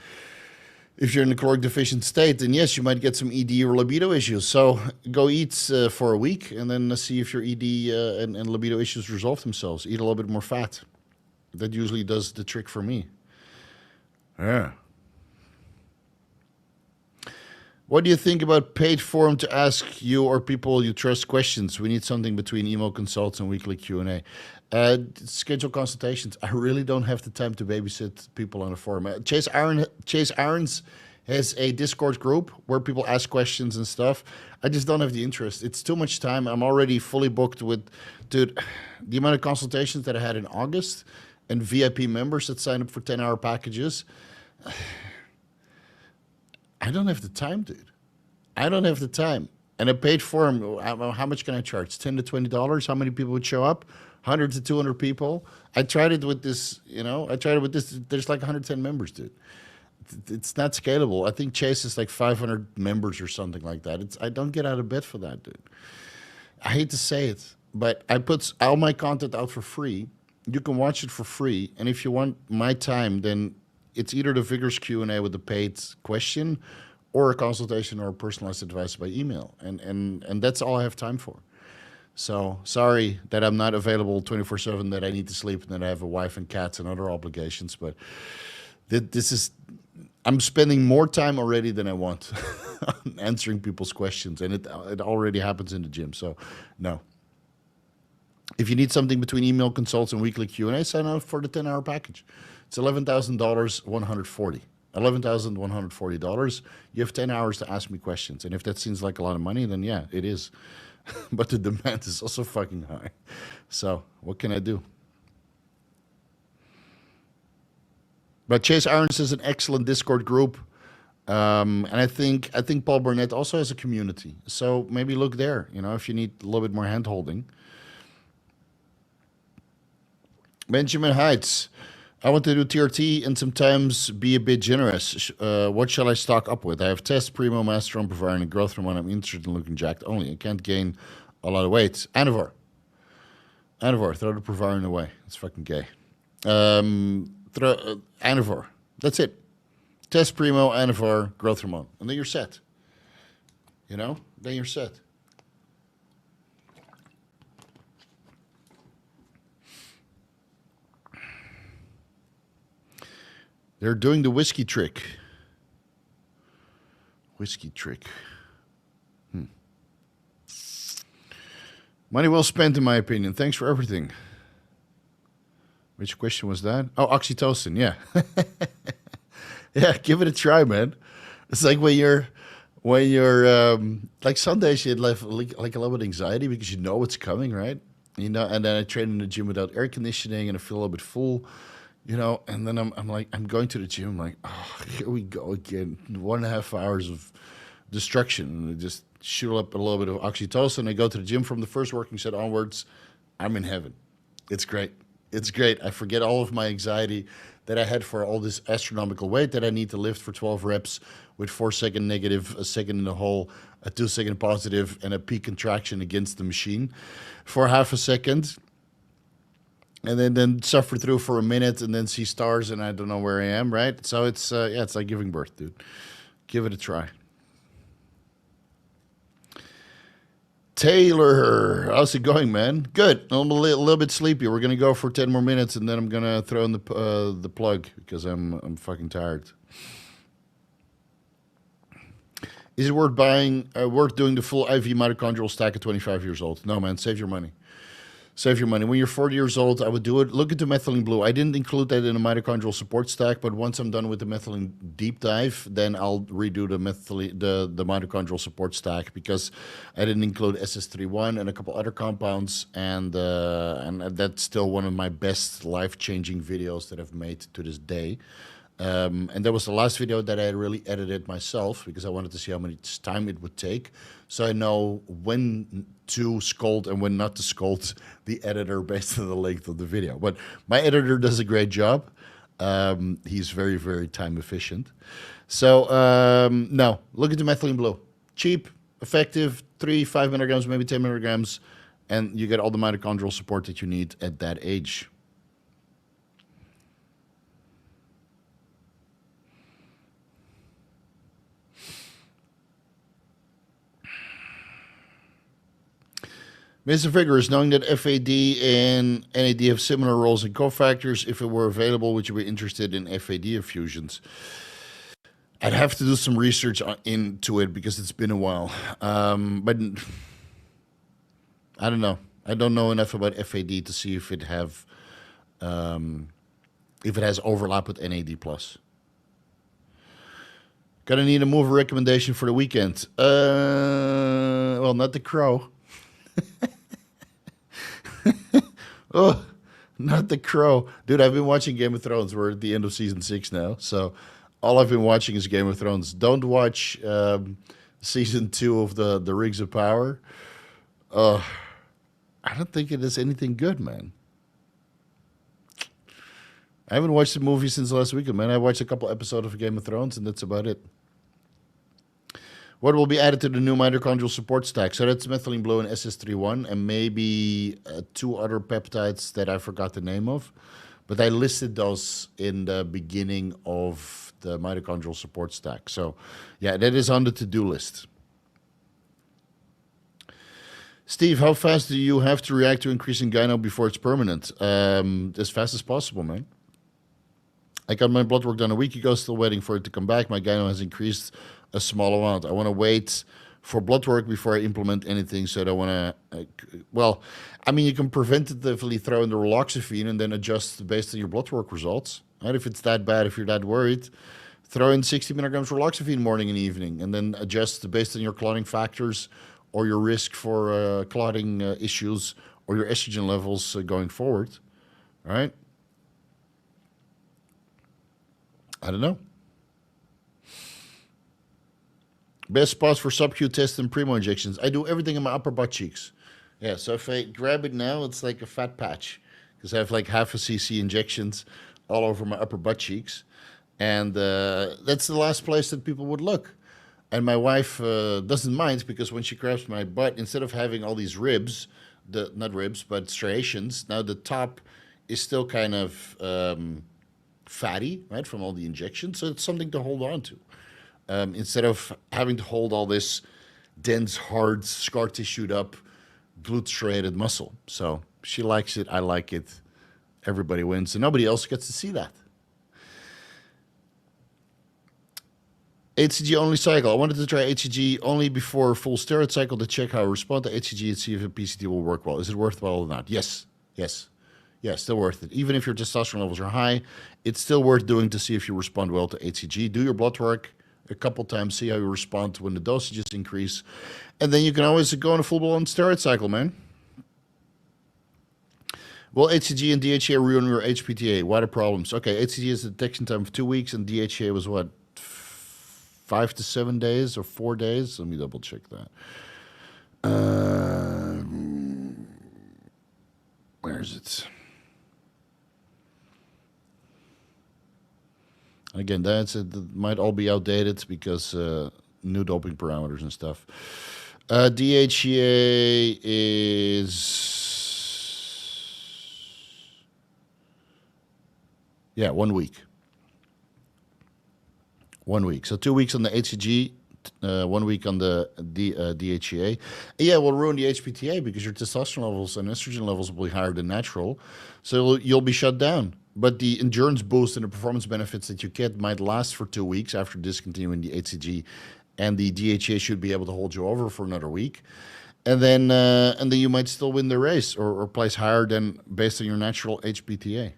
A: if you're in a caloric deficient state, then yes, you might get some ED or libido issues. So go eat for a week, and then see if your ED and libido issues resolve themselves. Eat a little bit more fat. That usually does the trick for me. Yeah. What do you think about paid forum to ask you or people you trust questions? We need something between email consults and weekly Q&A. Schedule consultations. I really don't have the time to babysit people on a forum. Chase Irons has a Discord group where people ask questions and stuff. I just don't have the interest. It's too much time. I'm already fully booked with, dude, the amount of consultations that I had in August, and VIP members that sign up for 10-hour packages. I don't have the time, dude. I don't have the time. And a paid forum, how much can I charge? $10 to $20? How many people would show up? 100 to 200 people. I tried it with this, There's like 110 members, dude. It's not scalable. I think Chase is like 500 members or something like that. I don't get out of bed for that, dude. I hate to say it, but I put all my content out for free. You can watch it for free. And if you want my time, then it's either the Vigorous Q&A with the paid question or a consultation or personalized advice by email. And that's all I have time for. So sorry that I'm not available 24/7, that I need to sleep, and that I have a wife and cats and other obligations. But I'm spending more time already than I want on answering people's questions. And it already happens in the gym. So no. If you need something between email consults and weekly Q&A, sign up for the 10-hour package. It's $11,000, $140. $11,140. You have 10 hours to ask me questions. And if that seems like a lot of money, then yeah, it is. But the demand is also fucking high. So what can I do? But Chase Irons is an excellent Discord group. And I think Paul Burnett also has a community. So maybe look there, if you need a little bit more hand-holding. Benjamin Heights. I want to do TRT and sometimes be a bit generous. What shall I stock up with? I have Test, Primo, Masteron, Proviron, and Growth Hormone. I'm interested in looking jacked only. I can't gain a lot of weight. Anivore, throw the Proviron away. It's fucking gay. Anivore. That's it. Test, Primo, Anivore, Growth Hormone. And then you're set. Then you're set. They're doing the whiskey trick. Money well spent, in my opinion. Thanks for everything. Which question was that? Oh, Oxytocin, yeah. Yeah, give it a try, man. It's like when you're like some days you have like a little bit of anxiety because you know what's coming, right? And then I train in the gym without air conditioning and I feel a little bit full. And then I'm going to the gym. I'm like, oh, here we go again. 1.5 hours of destruction. And I just shoot up a little bit of Oxytocin. I go to the gym from the first working set onwards. I'm in heaven. It's great. It's great. I forget all of my anxiety that I had for all this astronomical weight that I need to lift for 12 reps with 4-second negative, a second in the hole, a 2-second positive, and a peak contraction against the machine for half a second. And then suffer through for a minute and then see stars and I don't know where I am, right? So it's it's like giving birth, dude. Give it a try. Taylor, how's it going, man? Good. I'm a little bit sleepy. We're gonna go for 10 more minutes and then I'm gonna throw in the plug because I'm fucking tired. Is it worth doing the full IV mitochondrial stack at 25 years old? No, man. Save your money. Save your money. When you're 40 years old, I would do it. Look into Methylene Blue. I didn't include that in a mitochondrial support stack, but once I'm done with the Methylene deep dive, then I'll redo the mitochondrial support stack because I didn't include SS31 and a couple other compounds, and that's still one of my best life-changing videos that I've made to this day. And that was the last video that I really edited myself because I wanted to see how much time it would take. So I know when to scold and when not to scold the editor based on the length of the video. But my editor does a great job. He's very, very time efficient. So no, look into Methylene Blue. Cheap, effective, 3-5 milligrams, maybe 10 milligrams. And you get all the mitochondrial support that you need at that age. Mr. Vigorous, knowing that FAD and NAD have similar roles in cofactors, if it were available, would you be interested in FAD infusions? I'd have to do some research into it because it's been a while. But I don't know. I don't know enough about FAD to see if it has overlap with NAD+. Gonna need a movie recommendation for the weekend. Well, not The Crow. Oh, not The Crow. Dude, I've been watching Game of Thrones. We're at the end of season 6 now. So All I've been watching is Game of Thrones. Don't watch season 2 of the Rings of Power. I don't think it is anything good, man. I haven't watched the movie since last weekend, man. I watched a couple episodes of Game of Thrones, and that's about it. What will be added to the new mitochondrial support stack? So that's methylene blue and SS31, and maybe 2 other peptides that I forgot the name of. But I listed those in the beginning of the mitochondrial support stack. So, yeah, that is on the to-do list. Steve, how fast do you have to react to increasing gyno before it's permanent? As fast as possible, man. I got my blood work done a week ago, still waiting for it to come back. My gyno has increased a small amount. I want to wait for blood work before I implement anything. So I don't want to, well, I mean, you can preventatively throw in the raloxifene and then adjust based on your blood work results. Right? If it's that bad, if you're that worried, throw in 60 milligrams raloxifene morning and evening, and then adjust based on your clotting factors or your risk for clotting issues or your estrogen levels going forward. All right? I don't know. Best spots for sub-Q test and Primo injections. I do everything in my upper butt cheeks. Yeah, so if I grab it now, it's like a fat patch because I have like half a cc injections all over my upper butt cheeks. And that's the last place that people would look. And my wife doesn't mind because when she grabs my butt, instead of having all these ribs, not ribs, but striations, now the top is still kind of fatty, right, from all the injections. So it's something to hold on to. Instead of having to hold all this dense, hard, scar tissued up, glute striated muscle. So she likes it. I like it. Everybody wins. And nobody else gets to see that. HCG only cycle. I wanted to try HCG only before full steroid cycle to check how I respond to HCG and see if a PCT will work well. Is it worthwhile or not? Yes. Yes. Yeah, still worth it. Even if your testosterone levels are high, it's still worth doing to see if you respond well to HCG. Do your blood work a couple times, see how you respond when the dosages increase. And then you can always go on a full-blown steroid cycle, man. Will HCG and DHA ruin your HPTA? What are problems? Okay, HCG has a detection time of 2 weeks, and DHA was what? 5 to 7 days or 4 days? Let me double check that. Where is it? Again, that might all be outdated because new doping parameters and stuff. DHEA is 1 week. 1 week. So 2 weeks on the HCG, 1 week on the DHEA. Yeah, it will ruin the HPTA because your testosterone levels and estrogen levels will be higher than natural. So you'll be shut down. But the endurance boost and the performance benefits that you get might last for 2 weeks after discontinuing the HCG, and the DHA should be able to hold you over for another week. And then you might still win the race or place higher than based on your natural HPTA.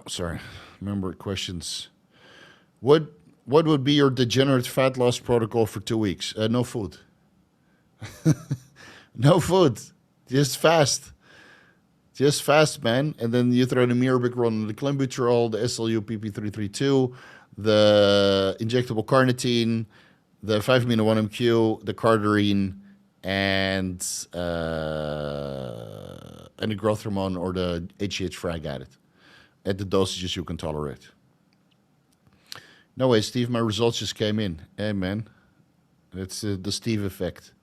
A: Sorry. Remember questions. What would be your degenerate fat loss protocol for 2 weeks? No food. No food. Just fast. Just fast, man. And then you throw the Mirabegron, the clenbuterol, the SLU PP332, the injectable carnitine, the 5-amino-1-MQ, the Cardarine, and the growth hormone or the HGH frag at the dosages you can tolerate. No way, Steve. My results just came in. Hey, man. It's the Steve effect.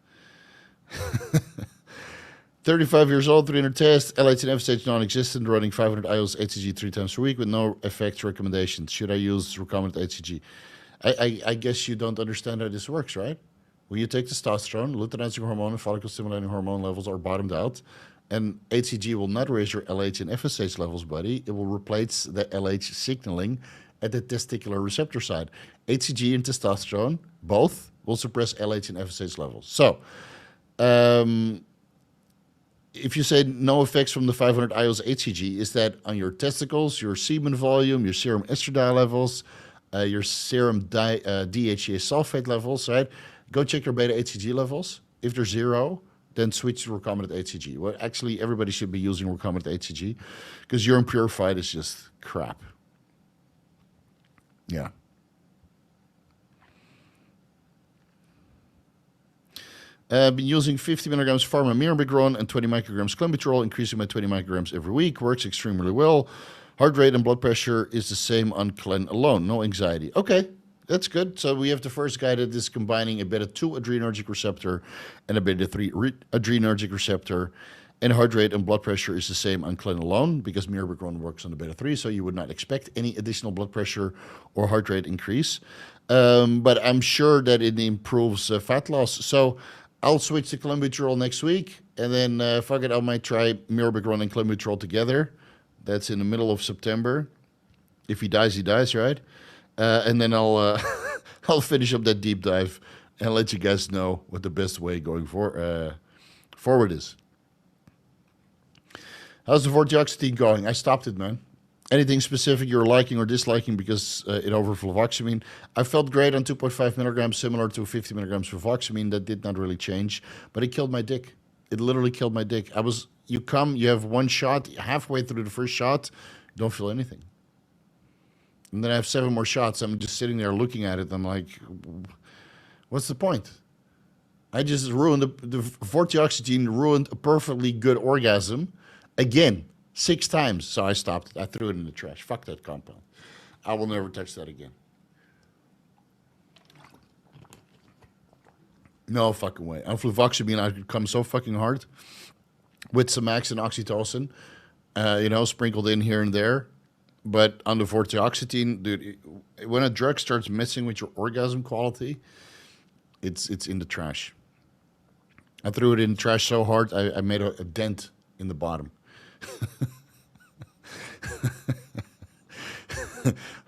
A: 35 years old, 300 tests, LH and FSH non-existent, running 500 IOs HCG 3 times per week with no effects recommendations. Should I use recombinant HCG? I guess you don't understand how this works, right? When you take testosterone, luteinizing hormone and follicle-stimulating hormone levels are bottomed out, and HCG will not raise your LH and FSH levels, buddy. It will replace the LH signaling at the testicular receptor side. HCG and testosterone, both, will suppress LH and FSH levels. So, if you say no effects from the 500 IOs HCG, is that on your testicles, your semen volume, your serum estradiol levels, your serum DHEA sulfate levels, right? Go check your beta HCG levels. If they're 0, then switch to recombinant HCG. Well, actually, everybody should be using recombinant HCG because urine purified is just crap. Yeah. Been using 50 milligrams Pharma Mirabegron and 20 micrograms Clenbuterol, increasing by 20 micrograms every week. Works extremely well. Heart rate and blood pressure is the same on Clen alone. No anxiety. Okay, that's good. So we have the first guy that is combining a beta-2 adrenergic receptor and a beta-3 adrenergic receptor. And heart rate and blood pressure is the same on Clen alone because Mirabegron works on the beta-3, so you would not expect any additional blood pressure or heart rate increase. But I'm sure that it improves fat loss. So I'll switch to Clenbuterol next week, and then fuck it, I might try Mirabegron and Clenbuterol together. That's in the middle of September. If he dies, right? And then I'll I'll finish up that deep dive and let you guys know what the best way going forward is. How's the vortioxetine going? I stopped it, man. Anything specific you're liking or disliking because it over fluvoxamine? I felt great on 2.5 milligrams, similar to 50 milligrams fluvoxamine. That did not really change, but it killed my dick. It literally killed my dick. You have one shot, halfway through the first shot, you don't feel anything. And then I have 7 more shots. I'm just sitting there looking at it. I'm like, what's the point? I just ruined the vortioxetine ruined a perfectly good orgasm again, 6 times. So I stopped it. I threw it in the trash. Fuck that compound. I will never touch that again. No fucking way. On fluvoxamine, I could come so fucking hard with some Max and Oxytocin, sprinkled in here and there. But on the vortioxetine, dude, when a drug starts messing with your orgasm quality, it's in the trash. I threw it in the trash so hard, I made a dent in the bottom.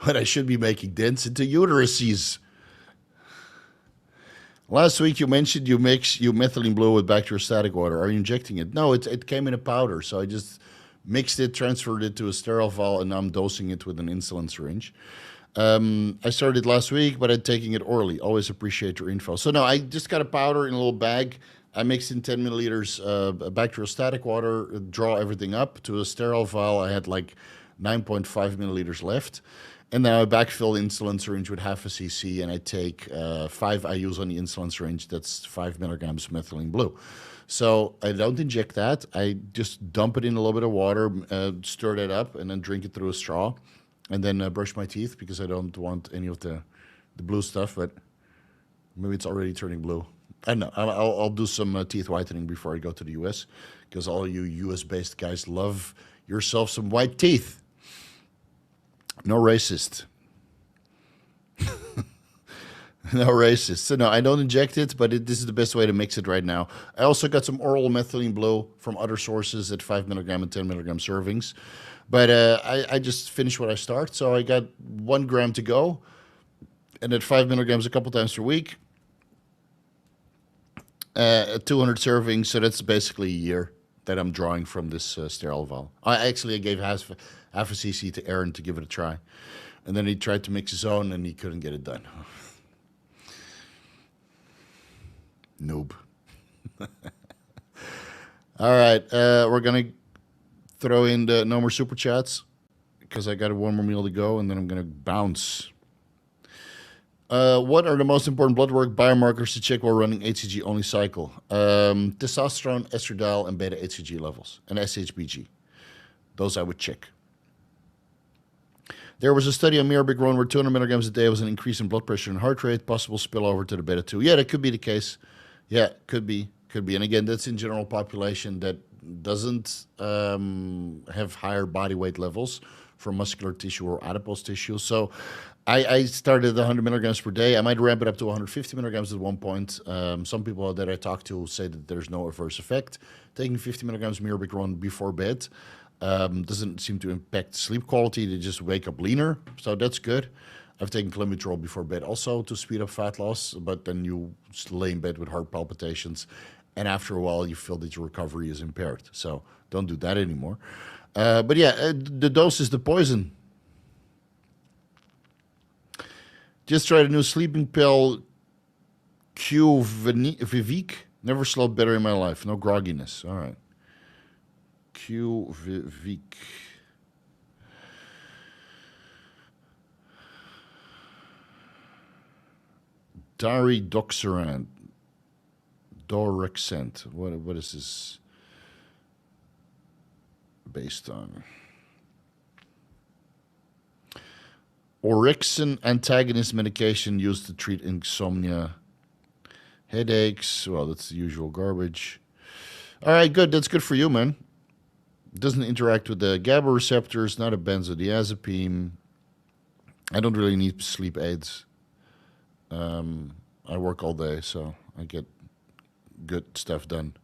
A: But I should be making dents into uteruses. Last week you mentioned you mix methylene blue with bacteriostatic water. Are you injecting it? No, it came in a powder, so I just mixed it, transferred it to a sterile vial, and now I'm dosing it with an insulin syringe. I started last week, but I'm taking it orally. Always appreciate your info. So no, I just got a powder in a little bag. I mixed in 10 milliliters bacteriostatic water, draw everything up to a sterile vial. I had like 9.5 milliliters left. And now I backfill the insulin syringe with half a cc, and I take 5 IUs on the insulin syringe. That's 5 milligrams methylene blue. So I don't inject that. I just dump it in a little bit of water, stir it up, and then drink it through a straw. And then brush my teeth because I don't want any of the blue stuff, but maybe it's already turning blue. I don't know. I'll do some teeth whitening before I go to the US because all you US-based guys love yourself some white teeth. No racist. No racist. So no, I don't inject it, but this is the best way to mix it right now. I also got some oral methylene blue from other sources at 5 milligram and 10 milligram servings. But I just finished what I start. So I got 1 gram to go. And at 5 milligrams a couple times per week. 200 servings. So that's basically a year that I'm drawing from this sterile vial. I gave half a cc to Aaron to give it a try. And then he tried to mix his own and he couldn't get it done. Noob. All right. We're going to throw in the no more super chats because I got one more meal to go and then I'm going to bounce. What are the most important blood work biomarkers to check while running HCG only cycle? Testosterone, estradiol, and beta HCG levels, and SHBG. Those I would check. There was a study on Mirabegron where 200 milligrams a day was an increase in blood pressure and heart rate, possible spillover to the beta-2. Yeah, that could be the case. Yeah, could be. And again, that's in general population that doesn't have higher body weight levels for muscular tissue or adipose tissue. So I started at 100 milligrams per day. I might ramp it up to 150 milligrams at one point. Some people that I talk to say that there's no adverse effect. Taking 50 milligrams Mirabegron before bed doesn't seem to impact sleep quality. They just wake up leaner, so that's good. I've taken Clenbuterol before bed also to speed up fat loss, but then you lay in bed with heart palpitations, and after a while you feel that your recovery is impaired. So don't do that anymore. But yeah, the dose is the poison. Just tried a new sleeping pill, Q Vivek. Never slept better in my life. No grogginess. All right. Q-Vik. Daridorexant. What is this based on? Orexin antagonist medication used to treat insomnia, headaches. Well, that's the usual garbage. All right, good. That's good for you, man. Doesn't interact with the GABA receptors, not a benzodiazepine. I don't really need sleep aids. I work all day, so I get good stuff done.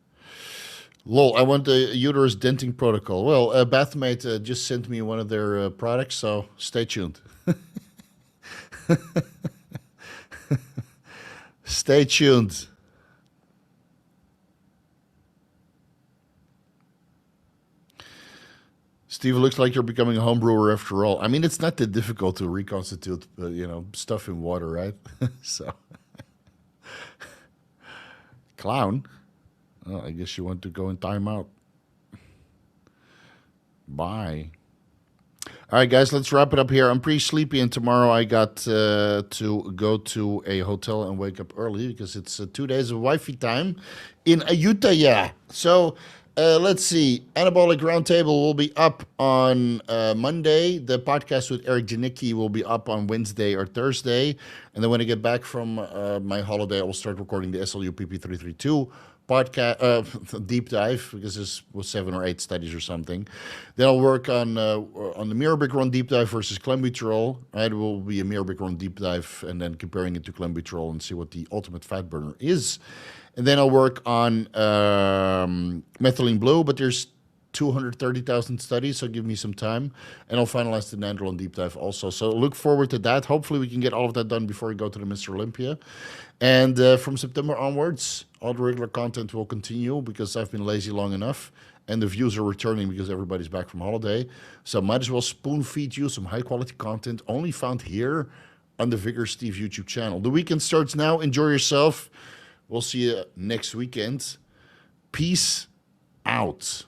A: Lol, I want the uterus denting protocol. Well, Bathmate just sent me one of their products, so stay tuned. Stay tuned. Steve, it looks like you're becoming a home brewer after all. I mean, it's not that difficult to reconstitute, stuff in water, right? So, clown. Well, I guess you want to go in timeout. Bye. All right, guys, let's wrap it up here. I'm pretty sleepy, and tomorrow I got to go to a hotel and wake up early because it's 2 days of Wi-Fi time in Ayutthaya. So let's see. Anabolic Roundtable will be up on Monday. The podcast with Eric Janicki will be up on Wednesday or Thursday. And then when I get back from my holiday, I will start recording the SLU PP332 podcast deep dive because this was 7 or 8 studies or something. Then I'll work on the Mirabegron deep dive versus clenbuterol. It will be a Mirabegron deep dive and then comparing it to clenbuterol and see what the ultimate fat burner is. And then I'll work on methylene blue, but there's 230,000 studies, so give me some time. And I'll finalize the Nandrolone deep dive also. So look forward to that. Hopefully we can get all of that done before we go to the Mr. Olympia. And from September onwards, all the regular content will continue because I've been lazy long enough. And the views are returning because everybody's back from holiday. So might as well spoon feed you some high quality content only found here on the Vigor Steve YouTube channel. The weekend starts now. Enjoy yourself. We'll see you next weekend. Peace out.